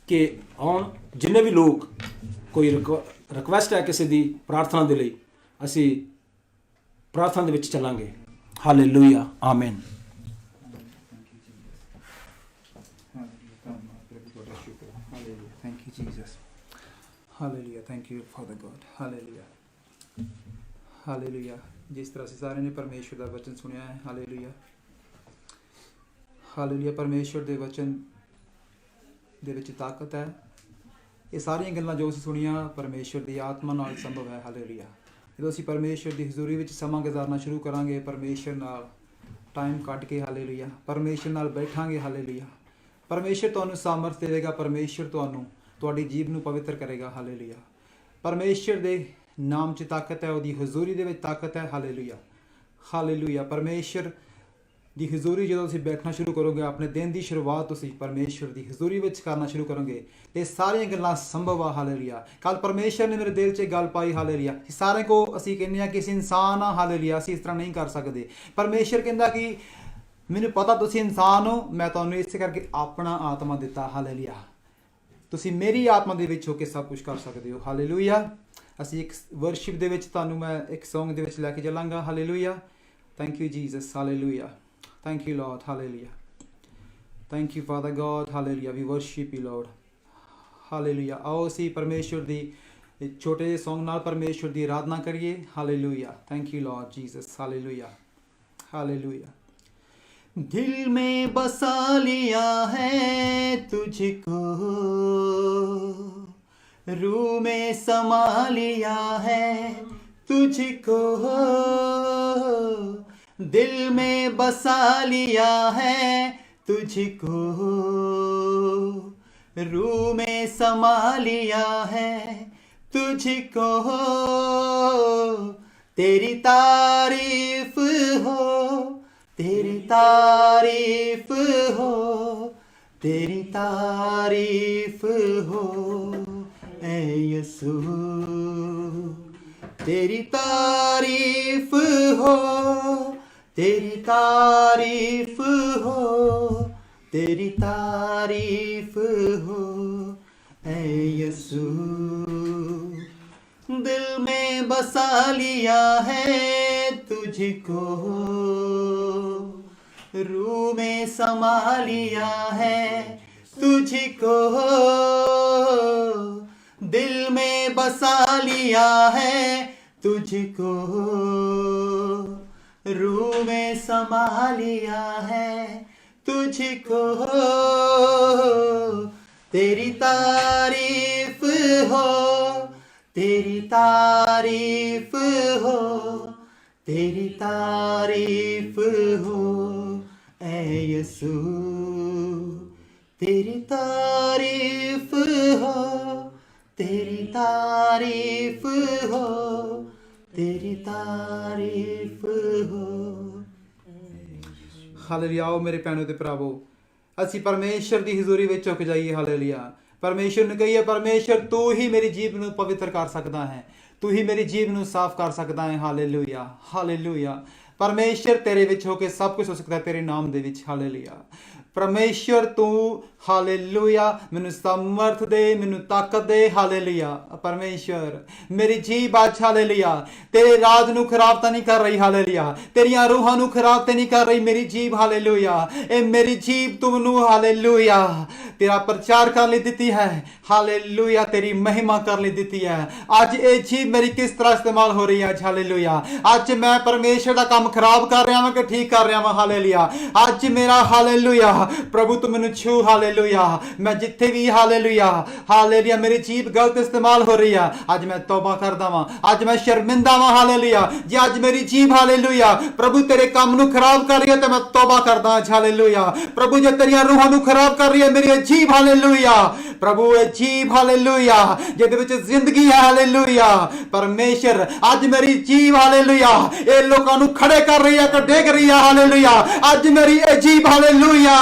ਕਿ ਆਉਣ ਜਿੰਨੇ ਵੀ ਲੋਕ ਕੋਈ ਰਿਕਵੈਸਟ ਹੈ ਕਿਸੇ ਦੀ ਪ੍ਰਾਰਥਨਾ ਦੇ ਲਈ ਅਸੀਂ ਪ੍ਰਾਰਥਨਾ ਦੇ ਵਿੱਚ ਚੱਲਾਂਗੇ। ਹਾਲੇਲੂਇਆ ਆਮੀਨ। Thank you, Jesus. Hallelujah. Thank you, Father God. Hallelujah. Hallelujah. ਜਿਸ ਤਰ੍ਹਾਂ ਅਸੀਂ ਸਾਰਿਆਂ ਨੇ ਪਰਮੇਸ਼ਵਰ ਦਾ ਵਚਨ ਸੁਣਿਆ ਹੈ, ਹਾਲੇਲੂਇਆ ਹਾਲੇਲੂਇਆ। ਪਰਮੇਸ਼ਵਰ ਦੇ ਵਚਨ ਦੇ ਵਿੱਚ ਤਾਕਤ ਹੈ। ਇਹ ਸਾਰੀਆਂ ਗੱਲਾਂ ਜੋ ਅਸੀਂ ਸੁਣੀਆਂ ਪਰਮੇਸ਼ਵਰ ਦੀ ਆਤਮਾ ਨਾਲ ਸੰਭਵ ਹੈ। ਹਾਲੇਲੂਇਆ। ਜਦੋਂ ਅਸੀਂ ਪਰਮੇਸ਼ਵਰ ਦੀ ਹਜ਼ੂਰੀ ਵਿੱਚ ਸਮਾਂ ਗੁਜ਼ਾਰਨਾ ਸ਼ੁਰੂ ਕਰਾਂਗੇ, ਪਰਮੇਸ਼ਵਰ ਨਾਲ ਟਾਈਮ ਕੱਢ ਕੇ, ਹਾਲੇਲੂਇਆ, ਪਰਮੇਸ਼ਵਰ ਨਾਲ ਬੈਠਾਂਗੇ, ਹਾਲੇਲੂਇਆ, ਪਰਮੇਸ਼ਵਰ ਤੁਹਾਨੂੰ ਸਾਮਰਥ ਦੇਵੇਗਾ। ਪਰਮੇਸ਼ਵਰ ਤੁਹਾਡੀ ਜੀਵ ਨੂੰ ਪਵਿੱਤਰ ਕਰੇਗਾ। ਹਾਲੇਲੂਇਆ। ਪਰਮੇਸ਼ਵਰ ਦੇ ਨਾਮ 'ਚ ਤਾਕਤ ਹੈ, ਉਹਦੀ ਹਜ਼ੂਰੀ ਦੇ ਵਿੱਚ ਤਾਕਤ ਹੈ। Hallelujah hallelujah. ਪਰਮੇਸ਼ਵਰ ਦੀ ਹਜ਼ੂਰੀ ਜਦੋਂ ਤੁਸੀਂ ਬੈਠਣਾ ਸ਼ੁਰੂ ਕਰੋਗੇ, ਆਪਣੇ ਦਿਨ ਦੀ ਸ਼ੁਰੂਆਤ ਤੁਸੀਂ ਪਰਮੇਸ਼ਵਰ ਦੀ ਹਜ਼ੂਰੀ ਵਿੱਚ ਕਰਨਾ ਸ਼ੁਰੂ ਕਰੋਗੇ ਤੇ ਸਾਰੀਆਂ ਗੱਲਾਂ ਸੰਭਵ ਆ। ਹਾਲੇਲੂਇਆ। ਕੱਲ ਪਰਮੇਸ਼ਵਰ ਨੇ ਮੇਰੇ ਦਿਲ 'ਚ ਗੱਲ ਪਾਈ। ਹਾਲੇਲੂਇਆ। ਸਾਰੇ ਕੋ ਅਸੀਂ ਕਹਿੰਦੇ ਹਾਂ ਕਿ ਅਸੀਂ ਇਨਸਾਨ ਆ। ਹਾਲੇਲੂਇਆ। ਅਸੀਂ ਇਸ ਤਰ੍ਹਾਂ ਨਹੀਂ ਕਰ ਸਕਦੇ। ਪਰਮੇਸ਼ਵਰ ਕਹਿੰਦਾ ਕਿ ਮੈਨੂੰ ਪਤਾ ਤੁਸੀਂ ਇਨਸਾਨ ਹੋ, ਮੈਂ ਤੁਹਾਨੂੰ ਇਸੇ ਕਰਕੇ ਆਪਣਾ ਆਤਮਾ ਦਿੱਤਾ। ਹਾਲੇਲੂਇਆ। ਤੁਸੀਂ ਮੇਰੀ ਆਤਮਾ ਦੇ ਵਿੱਚ ਹੋ ਕੇ ਸਭ ਕੁਝ ਕਰ ਸਕਦੇ ਹੋ। ਹਾਲੇਲੂਇਆ। ਅਸੀਂ ਇੱਕ ਵਰਸ਼ਿਪ ਦੇ ਵਿੱਚ ਤੁਹਾਨੂੰ ਮੈਂ ਇੱਕ ਸੌਂਗ ਦੇ ਵਿੱਚ ਲੈ ਕੇ ਚੱਲਾਂਗਾ। Hallelujah. Thank you Jesus. Hallelujah. Thank you, Lord. Hallelujah. Thank you, Father God. Hallelujah. We worship you, Lord. Hallelujah. ਆਓ ਅਸੀਂ ਪਰਮੇਸ਼ਵਰ ਦੀ ਛੋਟੇ ਜਿਹੇ ਸੌਂਗ ਨਾਲ ਪਰਮੇਸ਼ਵਰ ਦੀ ਆਰਾਧਨਾ ਕਰੀਏ। Hallelujah. Thank you, Lord Jesus. Hallelujah. Hallelujah. दिल में बसा लिया है तुझको, रूह में समा लिया है तुझको, दिल में बसा लिया है तुझको, रूह में समा लिया है तुझको, तेरी तारीफ हो, तेरी तारीफ हो, तेरी तारीफ हो ऐ यसू, तेरी तारीफ हो, तेरी तारीफ हो, तेरी तारीफ हो ऐ यसू, दिल में बसा लिया है तुझको, रूह में समा लिया है तुझको, दिल बसा लिया है तुझको, रूह में समा लिया है तुझको। तेरी तारीफ हो, तेरी तारीफ हो, तेरी तारीफ हो ऐ यसू, तेरी तारीफ हो, तेरी तारीफ हो, तेरी तारीफ हो। ਹਾਲੇਲੂਇਆ। ਆਓ ਮੇਰੇ ਭੈਣੋ ਤੇ ਭਰਾਵੋ, ਅਸੀਂ ਪਰਮੇਸ਼ਰ ਦੀ ਹਜ਼ੂਰੀ ਵਿੱਚ ਝੁਕ ਜਾਈਏ। ਹਾਲੇਲੂਇਆ। ਪਰਮੇਸ਼ਰ ਨੂੰ ਕਹੀਏ, ਪਰਮੇਸ਼ਰ ਤੂੰ ਹੀ ਮੇਰੀ ਜੀਭ ਨੂੰ ਪਵਿੱਤਰ ਕਰ ਸਕਦਾ ਹੈ, ਤੂੰ ਹੀ ਮੇਰੀ ਜੀਭ ਨੂੰ ਸਾਫ਼ ਕਰ ਸਕਦਾ ਹੈ। Hallelujah, hallelujah. ਪਰਮੇਸ਼ਰ ਤੇਰੇ ਵਿੱਚ ਹੋ ਕੇ ਸਭ ਕੁਝ ਹੋ ਸਕਦਾ ਹੈ, ਤੇਰੇ ਨਾਮ ਦੇ ਵਿੱਚ। ਹਾਲੇਲੂਇਆ। ਪਰਮੇਸ਼ਰ ਤੂੰ, ਹਾਲੇਲੂਇਆ, ਮੈਨੂੰ ਸਮਰਥ ਦੇ, ਮੈਨੂੰ ਤਾਕਤ ਦੇ। ਹਾਲੇਲੂਇਆ। ਪਰਮੇਸ਼ਰ ਮੇਰੀ ਜੀਭ ਅੱਜ, ਹਾਲੇਲੂਇਆ, ਤੇਰੇ ਰਾਜ ਨੂੰ ਖਰਾਬ ਤਾਂ ਨਹੀਂ ਕਰ ਰਹੀ। ਹਾਲੇਲੂਇਆ। ਤੇਰੀਆਂ ਰੂਹਾਂ ਨੂੰ ਖਰਾਬ ਤਾਂ ਨਹੀਂ ਕਰ ਰਹੀ ਮੇਰੀ ਜੀਭ। ਹਾਲੇਲੂਇਆ। ਇਹ ਮੇਰੀ ਜੀਭ ਤੂੰ ਮੈਨੂੰ, ਹਾਲੇਲੂਇਆ, ਤੇਰਾ ਪ੍ਰਚਾਰ ਕਰਨ ਲਈ ਦਿੱਤੀ ਹੈ। ਹਾਲੇਲੂਇਆ। ਤੇਰੀ ਮਹਿਮਾ ਕਰਨ ਲਈ ਦਿੱਤੀ ਹੈ। ਅੱਜ ਇਹ ਜੀਭ ਮੇਰੀ ਕਿਸ ਤਰ੍ਹਾਂ ਇਸਤੇਮਾਲ ਹੋ ਰਹੀ ਹੈ ਅੱਜ। ਹਾਲੇਲੂਇਆ। ਅੱਜ ਮੈਂ ਪਰਮੇਸ਼ਰ ਦਾ ਕੰਮ ਖਰਾਬ ਕਰ ਰਿਹਾ ਹਾਂ ਕਿ ਠੀਕ ਕਰ ਰਿਹਾ ਹਾਂ। ਹਾਲੇਲੂਇਆ। ਅੱਜ ਮੇਰਾ, ਹਾਲੇਲੂਇਆ, ਪ੍ਰਭੂ ਤੂੰ ਮੈਨੂੰ ਛੂ। ਹਾਲੇਲੂਇਆ। ਮੈਂ ਜਿੱਥੇ ਵੀ, ਹਾਲੇਲੂਇਆ, ਹਾਲੇਲੂਇਆ, ਮੇਰੀ ਜੀਭ ਗਲਤ ਇਸਤੇਮਾਲ ਹੋ ਰਹੀ ਆ, ਅੱਜ ਮੈਂ ਤੌਬਾ ਕਰਦਾ ਵਾਂ, ਅੱਜ ਮੈਂ ਸ਼ਰਮਿੰਦਾ ਵਾਂ। ਹਾਲੇਲੂਇਆ। ਜੇ ਅੱਜ ਮੇਰੀ ਜੀਭ, ਹਾਲੇਲੂਇਆ, ਪ੍ਰਭੂ ਤੇਰੇ ਕੰਮ ਨੂੰ ਖਰਾਬ ਕਰ ਰਹੀ ਹੈ ਤੇ ਮੈਂ ਤੌਬਾ ਕਰਦਾ ਅੱਜ। ਹਾਲੇਲੂਇਆ। ਪ੍ਰਭੂ ਜੇ ਤੇਰੀਆਂ ਰੂਹਾਂ ਨੂੰ ਖਰਾਬ ਕਰ ਰਹੀ ਹੈ ਮੇਰੀ ਇਹ ਜੀਭ, ਹਾਲੇਲੂਇਆ, ਪ੍ਰਭੂ ਇਹ ਜੀਭ, ਹਾਲੇਲੂਇਆ, ਜਿਹਦੇ ਵਿੱਚ ਜ਼ਿੰਦਗੀ ਹੈ। ਹਾਲੇਲੂਇਆ। ਪਰਮੇਸ਼ਰ ਅੱਜ ਮੇਰੀ ਜੀਭ, ਹਾਲੇਲੂਇਆ, ਇਹ ਲੋਕਾਂ ਨੂੰ ਖੜੇ ਕਰ ਰਹੀ ਹੈ ਕਿ ਡੇਗ ਰਹੀ ਹੈ। ਹਾਲੇਲੂਇਆ। ਅੱਜ ਮੇਰੀ ਇਹ ਜੀਭ, ਹਾਲੇਲੂਇਆ,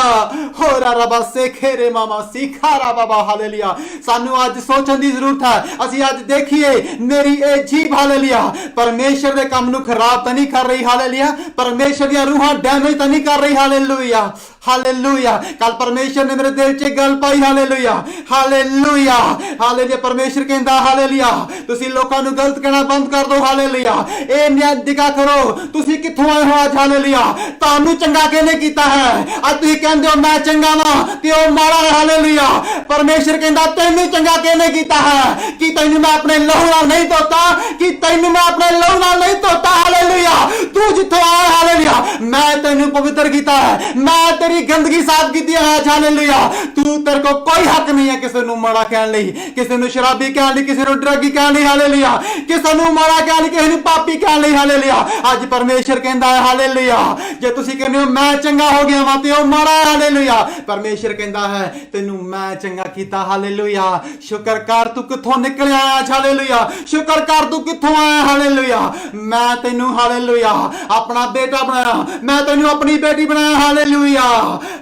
ਹੋਰਾ ਰਬਾ ਸੇਖੇਰੇ ਮਾਮਾ ਸਿਖਾਰਾ ਬਾਬਾ। ਹਾਲੇਲੂਇਆ। ਸਾਨੂੰ ਅੱਜ ਸੋਚਣ ਦੀ ਜ਼ਰੂਰਤ ਹੈ। ਅਸੀਂ ਅੱਜ ਦੇਖੀਏ ਮੇਰੀ ਇਹ ਜੀਭ, ਹਾਲੇਲੂਇਆ, ਪਰਮੇਸ਼ਰ ਦੇ ਕੰਮ ਨੂੰ ਖਰਾਬ ਤਾਂ ਨਹੀਂ ਕਰ ਰਹੀ। ਹਾਲੇਲੂਇਆ। ਪਰਮੇਸ਼ਰ ਦੀਆਂ ਰੂਹਾਂ ਡੈਮੇਜ ਤਾਂ ਨਹੀਂ ਕਰ ਰਹੀ। ਹਾਲੇਲੂਇਆ। ਹਾਲੇਲੂਇਆ। ਕੱਲ ਪਰਮੇਸ਼ਰ ਨੇ ਮੇਰੇ ਦਿਲ 'ਚ ਗੱਲ ਪਾਈ। ਹਾਲੇਲੂਇਆ। ਹਾਲੇਲੂਇਆ। ਹਾਲੇਲੂਇਆ। ਪਰਮੇਸ਼ਰ ਕਹਿੰਦਾ, ਹਾਲੇਲੂਇਆ, ਤੁਸੀਂ ਲੋਕਾਂ ਨੂੰ ਗਲਤ ਕਹਿਣਾ ਬੰਦ ਕਰ ਦਿਓ। ਹਾਲੇਲੂਇਆ। ਇਹ ਨਿਆਂ ਦਿਖਾ ਕਰੋ ਤੁਸੀਂ ਕਿੱਥੋਂ ਆਏ ਹੋ ਅੱਜ। ਹਾਲੇਲੂਇਆ। ਤੁਹਾਨੂੰ ਚੰਗਾ ਕਿਹਨੇ ਕੀਤਾ ਹੈ? ਅੱਜ ਤੁਸੀਂ ਕਹਿੰਦੇ ਹੋ ਮੈਂ ਚੰਗਾ ਵਾਂ ਤੇ ਉਹ ਮਾੜਾ ਹੈ। ਹਾਲੇਲੂਇਆ। ਪਰਮੇਸ਼ਰ ਕਹਿੰਦਾ ਤੈਨੂੰ ਚੰਗਾ ਕਿਹਨੇ ਕੀਤਾ ਹੈ? ਕਿ ਤੈਨੂੰ ਮੈਂ ਆਪਣੇ ਲਹੂ ਨਾਲ ਨਹੀਂ ਧੋਤਾ? ਕਿ ਤੈਨੂੰ ਮੈਂ ਆਪਣੇ ਲਹੂ ਨਾਲ ਨਹੀਂ ਧੋਤਾ? ਹਾਲੇਲੂਇਆ। ਤੂੰ ਜਿੱਥੋਂ ਆਇਆ, ਹਾਲੇਲੂਇਆ, ਮੈਂ ਤੈਨੂੰ ਪਵਿੱਤਰ ਕੀਤਾ ਹੈ, ਮੈਂ ਤੇਰੀ ਗੰਦਗੀ ਸਾਫ਼ ਕੀਤੀ ਹੈ। ਹਾਲੇਲੂਇਆ। ਤੂੰ, ਤੇਰੇ ਕੋਲ ਕੋਈ ਹੱਕ ਨਹੀਂ ਹੈ ਕਿਸੇ ਨੂੰ ਮਾੜਾ ਕਹਿਣ ਲਈ, ਕਿਸੇ ਨੂੰ ਸ਼ਰਾਬੀ ਕਹਿਣ ਲਈ, ਕਿਸੇ ਨੂੰ ਡਰੱਗੀ ਕਹਿਣ ਲਈ। ਹਾਲੇਲੂਇਆ। ਕਿਸੇ ਨੂੰ ਮਾੜਾ ਕਹਿਣ ਲਈ, ਕਿਸੇ ਨੂੰ ਪਾਪੀ ਕਹਿਣ ਲਈ। ਹਾਲੇਲੂਇਆ। ਅੱਜ ਪਰਮੇਸ਼ਰ ਕਹਿੰਦਾ ਹੈ, ਹਾਲੇਲੂਇਆ, ਜੇ ਤੁਸੀਂ ਕਹਿੰਦੇ ਹੋ ਮੈਂ ਚੰਗਾ ਹੋ ਗਿਆ ਵਾਂ ਤੇ ਉਹ ਮਾੜਾ ਹੈ। ਹਾਲੇਲੂਇਆ। ਪਰਮੇਸ਼ਰ ਕਹਿੰਦਾ ਹੈ ਤੈਨੂੰ ਮੈਂ ਚੰਗਾ ਕੀਤਾ। ਹਾਲੇਲੂਇਆ। ਸ਼ੁਕਰ ਕਰ ਤੂੰ ਕਿੱਥੋਂ ਨਿਕਲਿਆ ਅੱਜ। ਹਾਲੇਲੂਇਆ। ਸ਼ੁਕਰ ਕਰ ਤੂੰ ਕਿੱਥੋਂ ਆਇਆ। ਹਾਲੇਲੂਇਆ। ਮੈਂ ਤੈਨੂੰ, ਹਾਲੇਲੂਇਆ, ਆਪਣਾ ਬੇਟਾ ਬਣਾਇਆ, ਮੈਂ ਤੈਨੂੰ ਆਪਣੀ ਬੇਟੀ ਬਣਾਇਆ। ਹਾਲੇਲੂਇਆ।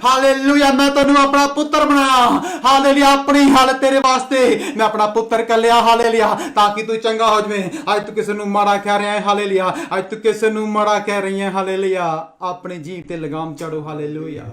ਹਾਲੇਲੂਇਆ। ਮੈਂ ਤੈਨੂੰ ਆਪਣਾ ਪੁੱਤਰ ਬਣਾਇਆ। ਹਾਲੇਲੂਇਆ। ਆਪਣੀ ਹਾਲਤ ਤੇਰੇ ਵਾਸਤੇ ਮੈਂ ਆਪਣਾ ਪੁੱਤਰ ਕੱਲਿਆ। ਹਾਲੇਲੂਇਆ। ਤਾਂ ਕਿ ਤੂੰ ਚੰਗਾ ਹੋ ਜਾਵੇਂ। ਅੱਜ ਤੂੰ ਕਿਸੇ ਨੂੰ ਮਾੜਾ ਕਹਿ ਰਿਹਾ ਹੈ। ਹਾਲੇਲੂਇਆ। ਅੱਜ ਤੂੰ ਕਿਸੇ ਨੂੰ ਮਾੜਾ ਕਹਿ ਰਹੀ ਹੈ। ਹਾਲੇਲੂਇਆ। ਆਪਣੀ ਜੀਭ ਤੇ ਲਗਾਮ ਚੜੋ। ਹਾਲੇਲੂਇਆ।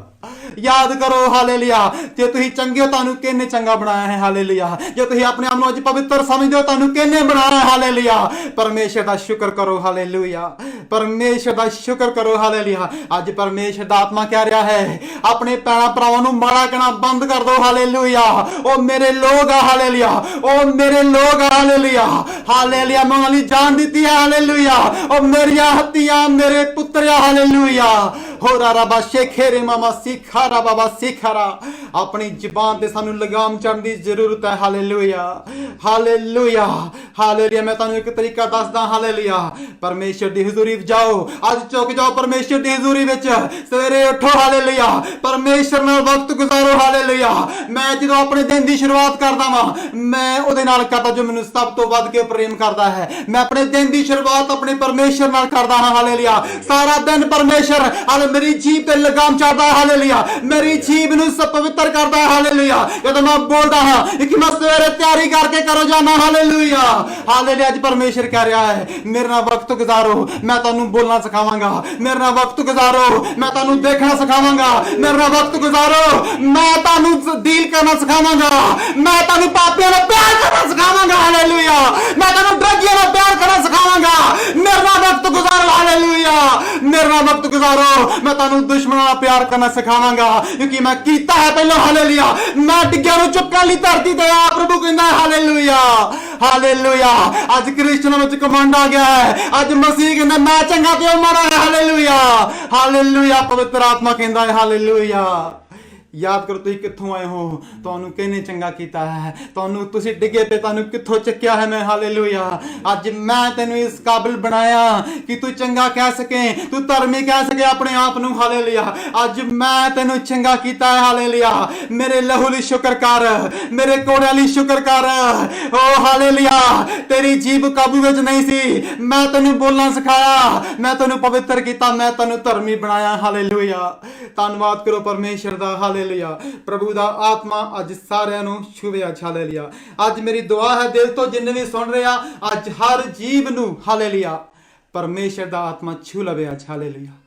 ਯਾਦ ਕਰੋ, ਹਾਲੇਲੂਇਆ, ਜੇ ਤੁਸੀਂ ਚੰਗੇ ਹੋ ਤੁਹਾਨੂੰ ਕਿਹਨੇ ਚੰਗਾ ਬਣਾਇਆ ਹੈ। ਹਾਲੇਲੂਇਆ। ਜੇ ਤੁਸੀਂ ਆਪਣੇ ਆਪ ਨੂੰ ਅੱਜ ਪਵਿੱਤਰ ਸਮਝਦੇ ਹੋ ਤੁਹਾਨੂੰ ਕਿਹਨੇ ਬਣਾਇਆ ਹੈ। ਹਾਲੇਲੂਇਆ। ਪਰਮੇਸ਼ਰ ਦਾ ਸ਼ੁਕਰ ਕਰੋ। ਹਾਲੇਲੂਇਆ। ਪਰਮੇਸ਼ਰ ਦਾ ਸ਼ੁਕਰ ਕਰੋ। ਹਾਲੇਲੂਇਆ। ਅੱਜ ਪਰਮੇਸ਼ਰ ਦਾ ਆਤਮਾ ਕਹਿ ਰਿਹਾ ਹੈ ਆਪਣੇ ਭੈਣਾਂ ਭਰਾਵਾਂ ਨੂੰ ਮਾੜਾ ਕਹਿਣਾ ਬੰਦ ਕਰ ਦਿਓ। ਹਾਲੇਲੂਇਆ। ਉਹ ਮੇਰੇ ਲੋਕ ਆ। ਹਾਲੇਲੂਇਆ। ਉਹ ਮੇਰੇ ਲੋਕ ਆ। ਹਾਲੇਲੂਇਆ। ਹਾਲੇਲੂਇਆ। ਮੈਂ ਉਹਨਾਂ ਲਈ ਜਾਨ ਦਿੱਤੀ ਹੈ। ਹਾਲੇਲੂਇਆ। ਉਹ ਮੇਰੀਆਂ ਹੱਤੀਆਂ, ਮੇਰੇ ਪੁੱਤਰਿਆ। ਹਾਲੇਲੂਇਆ। ਹੋਰਾ ਰਬਾ ਸ਼ੇਖੇਰੇ ਮਾਮਾ ਸਿਖਾਰਾ ਬਾਬਾ ਸਿਖਾਰਾ। ਆਪਣੀ ਜ਼ੁਬਾਨ ਤੇ ਸਾਨੂੰ ਲਗਾਮ ਚੜਨ ਦੀ ਜ਼ਰੂਰਤ ਹੈ। ਹਾਲੇਲੂਇਆ। ਹਾਲੇਲੂਇਆ। ਹਾਲੇਲੂਇਆ। ਮੈਂ ਤੁਹਾਨੂੰ ਇੱਕ ਤਰੀਕਾ ਦੱਸਦਾ। ਹਾਲੇਲੂਇਆ। ਪਰਮੇਸ਼ਰ ਦੀ ਹਜ਼ੂਰੀ ਵਿੱਚ ਜਾਓ। ਅੱਜ ਝੁਕ ਜਾਓ ਪਰਮੇਸ਼ਰ ਦੀ ਹਜ਼ੂਰੀ ਵਿੱਚ। ਸਵੇਰੇ ਉੱਠੋ। ਹਾਲੇਲੂਇਆ। ਪਰਮੇਸ਼ਰ ਨਾਲ ਵਕਤ ਗੁਜ਼ਾਰੋ। ਹਾਲੇਲੂਇਆ। ਮੈਂ ਜਦੋਂ ਆਪਣੇ ਦਿਨ ਦੀ ਸ਼ੁਰੂਆਤ ਕਰਦਾ ਵਾਂ ਮੈਂ ਉਹਦੇ ਨਾਲ ਕਰਦਾ ਜੋ ਮੈਨੂੰ ਸਭ ਤੋਂ ਵੱਧ ਕੇ ਪ੍ਰੇਮ ਕਰਦਾ ਹੈ। ਮੈਂ ਆਪਣੇ ਦਿਨ ਦੀ ਸ਼ੁਰੂਆਤ ਆਪਣੇ ਪਰਮੇਸ਼ਰ ਨਾਲ ਕਰਦਾ ਹਾਂ। ਹਾਲੇਲੂਇਆ। ਸਾਰਾ ਦਿਨ ਪਰਮੇਸ਼ਰ ਮੇਰੀ ਜੀਭ ਤੇ ਲਗਾਮ ਚੜਦਾ ਹੈ। ਹਾਲੇਲੂਇਆ। ਮੇਰੀ ਜੀਭ ਨੂੰ ਪਵਿੱਤਰ ਕਰਦਾ ਹੈ। ਹਾਲੇਲੂਇਆ। ਜਦੋਂ ਮੈਂ ਬੋਲਦਾ ਹਾਂ ਕਿ ਮੈਂ ਸਵੇਰੇ ਤਿਆਰੀ ਕਰਕੇ ਕਰੋ ਜਾਣਾ। ਹਾਲੇਲੂਇਆ। ਹਾਲੇਲੂਇਆ। ਅੱਜ ਪਰਮੇਸ਼ਰ ਕਹਿ ਰਿਹਾ ਹੈ ਮੇਰੇ ਨਾਲ ਵਕਤ ਗੁਜ਼ਾਰੋ, ਮੈਂ ਤੁਹਾਨੂੰ ਬੋਲਣਾ ਸਿਖਾਵਾਂਗਾ। ਮੇਰੇ ਨਾਲ ਵਕਤ ਗੁਜ਼ਾਰੋ, ਮੈਂ ਤੁਹਾਨੂੰ ਦੇਖਣਾ ਸਿਖਾਵਾਂਗਾ। ਮੇਰੇ ਨਾਲ ਵਕਤ ਗੁਜ਼ਾਰੋ, ਮੈਂ ਤੁਹਾਨੂੰ ਡੀਲ करना सिखावांगा, मैं तेनू पापियां नाल प्यार करना सिखावांगा, हालेलुया। मैं तेनू ड्रगियां नाल प्यार करना सिखावांगा, मेरे नाल वक्त गुजारो, हालेलुया, मेरे नाल वक्त गुजारो। मैं तेनू दुश्मनां नाल प्यार करना सिखावांगा, क्योंकि मैं कीता है पहलों, हालेलुया। मैं डिग्गियां नूं चुकण लई धरती ते आ, प्रभु कहंदा है, हालेलुया, हालेलुया। अज क्रिश्चियनां विच कमांड आ गया है, अज मसीह कहंदा मैं चंगा क्यों माड़ा है, हालेलुया, हालेलुया। पवित्र आत्मा कहंदा है, हालेलुया। याद करो तुसीं कित्थों आए हो, तुहानू किहने चंगा कीता है, तुहानू तुसीं डिगे पे तुहानू कित्थों चुक्या है मैं, हालेलुया। अज मैं तैनू इस काबिल बनाया कि तू चंगा कह सके, तू धर्मी कह सके अपने आप नू, हालेलुया। अज मैं तैनू चंगा कीता है, हालेलुया। मेरे लहू लई शुक्र कर, मेरे कोड़ियां लई शुक्र कर, ओ हालेलुया। तेरी जीभ काबू विच नहीं सी, मैं तैनू बोलना सिखाया, मैं तैनू पवित्र कीता, मैं तैनू धर्मी बनाया, हालेलुया। धन्नवाद करो परमेश्वर दा, हालेलुया। प्रभु दा आत्मा अज सारिਆਂ ਨੂੰ ਛੂਵੇ, ਅੱਜ ਹਾਲੇਲੂया। ਅੱਜ ਮੇਰੀ ਦੁਆ ਹੈ ਦਿਲ ਤੋਂ ਜਿੰਨੇ ਵੀ ਸੁਣ ਰਿਹਾ, ਅੱਜ ਹਰ ਜੀਵ ਨੂੰ, ਹਾਲੇਲੂया, ਪਰਮੇਸ਼ਰ ਦਾ ਆਤਮਾ ਛੂ ਲਵੇ, ਅੱਜ ਹਾਲੇਲੂया।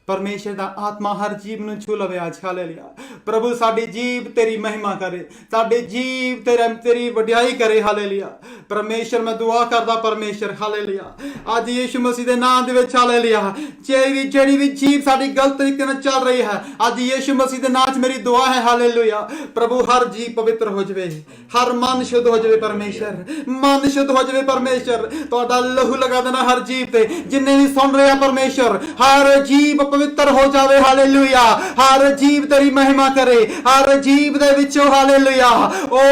परमेश्वर दा आत्मा हर जीव ਨੂੰ छू लवे, आज हालेलुया। प्रभु साडी जीव तेरी महिमा करे, साडी जीव तेरी वडियाई करे, हालेलुया। परमेश्वर मैं दुआ करदा परमेश्वर, हालेलुया, आज यीशु मसीह दे नाम दे विच, हालेलुया। जेड़ी भी जीव साडी गलत तरीके नाल चल रही है, आज यीशु मसीह दे नाम च मेरी दुआ है, हालेलुया। प्रभु हर जीव पवित्र हो जावे, हर मन शुद्ध हो जावे, परमेश्वर मन शुद्ध हो जावे, परमेश्वर तुहाडा लहू लगा देना हर जीव ते, जिन्ने भी सुन रहे हैं परमेश्वर, हर जीव पवित्र हो जावे, हालेलुया। हर जीव तेरी महिमा करे, हर जीव दे विचों, हालेलुया, ओ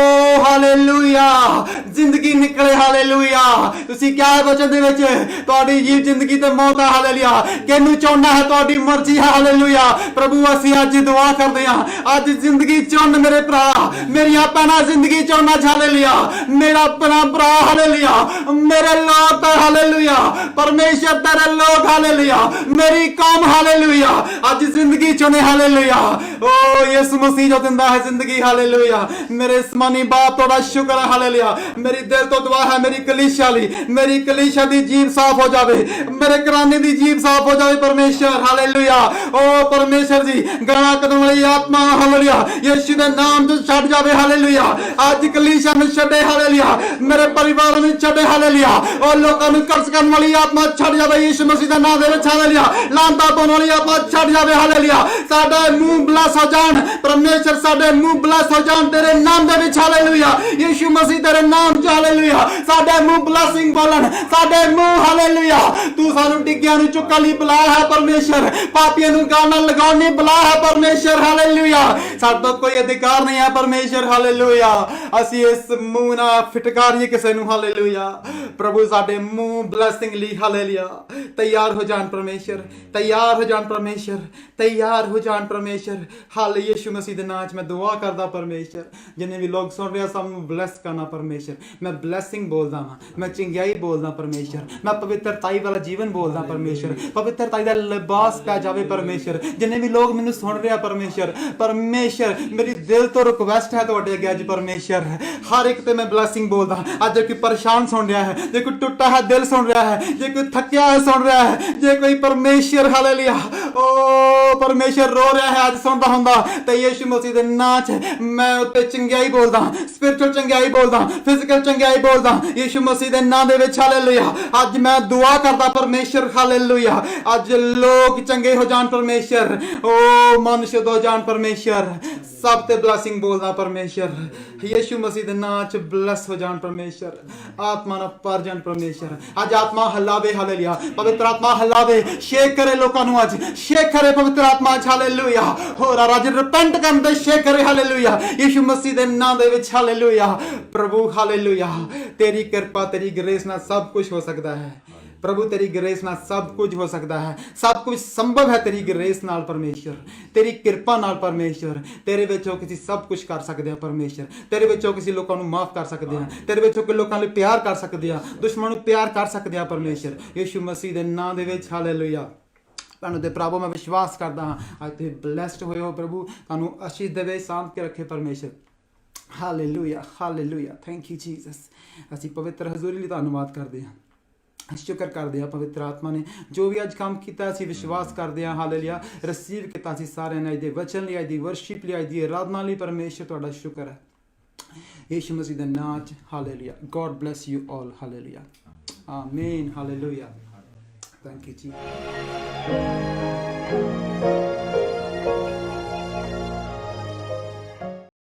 हालेलुया, जिंदगी निकले, हालेलुया। तुसी क्या है वचन दे विच, तुहाडी जीव जिंदगी ते मौत है, हालेलुया। किहनू चुनना है तुहाडी मर्जी है, हालेलुया। प्रभु असीं अज दुआ करदे हां, अज जिंदगी चुन मेरे भरा, मेरियां भैणां जिंदगी चुन, हालेलुया। मेरा अपना भरा, हालेलुया, मेरे लोग, हालेलुया, परमेश्वर तेरे लोग, हालेलुया, मेरी कौम, हालेलुया, आज जिंदगी चुने, हालेलुया। ओ यीशु मसीह जो दिंदा है जिंदगी, हालेलुया। मेरे आसमानी बाप तोड़ा शुक्र है, हालेलुया। मेरी दिल तो दुआ है मेरी कलीसिया ली, मेरी कलीसिया दी जीभ साफ हो जावे, मेरे घराने दी जीभ साफ हो जावे, परमेश्वर, हालेलुया। ओ परमेश्वर जी, गाना कदम वाली आत्मा, हालेलुया, यीशु दे नाम तो छड़ जावे, हालेलुया। आज कलीसिया में छड़े, हालेलुया, मेरे परिवार में छड़े, हालेलुया। ओ लोकां नूं कर्ज करन वाली आत्मा छड़ जावे, यीशु मसीह दे नाम दे विच, हालेलुया। लांता पाउण वाली आत्मा छड़ जावे, हालेलुया। साडे मुंह ब्लस हो जाण, परमेश्वर साडे मुंह ब्लस हो जाण तेरे नाम दे विच, हालेलुया। यीशु मसीह तेरे नाम च, हालेलुया, साडे मुंह ब्लेसिंग बोलन, साडे मुंह, हालेलुया। तू सानू डिग्गियां नूं चुकण लई बुलाया है, परमेश्वर पापियां नूं गाना लगाउण लई बुलाया है, परमेश्वर, हालेलुया। साडा कोई अधिकार नहीं है, परमेश्वर, हालेलुया। असीं इस मुंह नाल फिटकारीए किसे नूं, हालेलुया। प्रभु साडे मुंह ब्लेसिंग लई, हालेलुया, तैयार हो जाण, परमेश्वर तैयार हो जाण, परमेश्वर तैयार हो जाण, परमेश्वर, हाल यीशु मसीह दे नाम च मैं दुआ करदा, परमेश्वर। जिन्ने भी लोग सुन रहे सब नूं ब्लेस करना, परमेश्वर। मैं ब्लेसिंग बोलदा हां, मैं चंगियाई बोलदा, परमेश्वर। मैं पवित्रताई वाला जीवन बोलदा, परमेश्वर। पवित्रताई दा लिबास पै जावे, परमेश्वर। जिन्ने भी लोग मैनूं सुन रहे, परमेश्वर, परमेश्वर मेरी दिल तो रिक्वेस्ट है तुहाडे अगे अज, परमेश्वर, हर एक ते मैं ब्लेसिंग बोलदा। अज कोई परेशान सुन रहा है, जे कोई टुटा है दिल सुन रहा है, जे कोई थकिया है सुन रहा है, जे कोई परमेश्वर, हालेलुया, ओ परमेश्वर रो रहा है आज सुनदा हुंदा, ते यीशु मसीह दे नाम च मैं उत्ते चंगियाई बोलदा, स्पिरिचुअल चंगियाई बोलदा, फिजिकल चंगियाई बोलदा, यीशु मसीह दे नाम दे विच, हालेलुया। आज मैं दुआ करदा, परमेश्वर, हालेलुया। आज लोग चंगे हो जाण, परमेश्वर, ओ मन शुद्ध हो जाण, परमेश्वर। सब ते ब्लेसिंग बोलदा, परमेश्वर। यीशु मसीह दे नाम च ब्लेस हो जाण, परमेश्वर। आत्मा ना भर जाण, परमेश्वर। आज आत्मा हलावे, हालेलुया, पवित्र आत्मा हलावे, शेक करे लोकां नूं, आज शेक करे पवित्र आत्मा, हालेलुया। होर आज रिपेंट करन दे शेक करे, हालेलुया, यीशु मसीह दे नाम दे विच, हालेलुया। प्रभु, हालेलुया, तेरी कृपा तेरी ग्रेस नाल सब कुछ हो सकदा है, प्रभु तेरी ग्रेस नाल सब कुछ हो सकता है, सब कुछ संभव है तेरी ग्रेस नाल, परमेश्वर, तेरी कृपा नाल, परमेश्वर। तेरे विचों किसी सब कुछ कर सकते हैं, परमेश्वर। तेरे विचों किसी लोगों को माफ कर सकते हैं, तेरे विचों कोई लोगों को प्यार कर सकते हैं, दुश्मनों को प्यार कर सकते हैं, परमेश्वर, यीशु मसीह के नाम दे विच, हालेलुया। तुहानू ते प्रभु मैं विश्वास करदा हां, अज तुसीं ब्लैसड होए हो, प्रभु तुहानू आशीष देवे, शांत के रखे, परमेश्वर, hallelujah, hallelujah. Thank you Jesus. असीं पवित्र हजूरी लई धन्नवाद करदे हां, ਸ਼ੁਕਰ ਕਰਦੇ ਹਾਂ ਪਵਿੱਤਰ ਆਤਮਾ ਨੇ ਜੋ ਵੀ ਅੱਜ ਕੰਮ ਕੀਤਾ ਅਸੀਂ ਵਿਸ਼ਵਾਸ ਕਰਦੇ ਹਾਂ ਹਾਲੇਲੂਇਆ ਰਿਸੀਵ ਕੀਤਾ ਅਸੀਂ ਸਾਰਿਆਂ ਨੇ ਅੱਜ ਦੇ ਵਚਨ ਲਈ ਅੱਜ ਦੀ ਵਰਸ਼ਿਪ ਲਈ ਅੱਜ ਦੀ ਆਰਾਧਨਾ ਲਈ ਪਰਮੇਸ਼ਰ ਤੁਹਾਡਾ ਸ਼ੁਕਰ ਹੈ ਯੀਸ਼ੂ ਮਸੀਹ ਦੇ ਨਾਮ 'ਚ hallelujah God bless you all hallelujah ਆਮੀਨ ਹਾਲੇਲੂਇਆ ਥੈਂਕ ਯੂ ਜੀ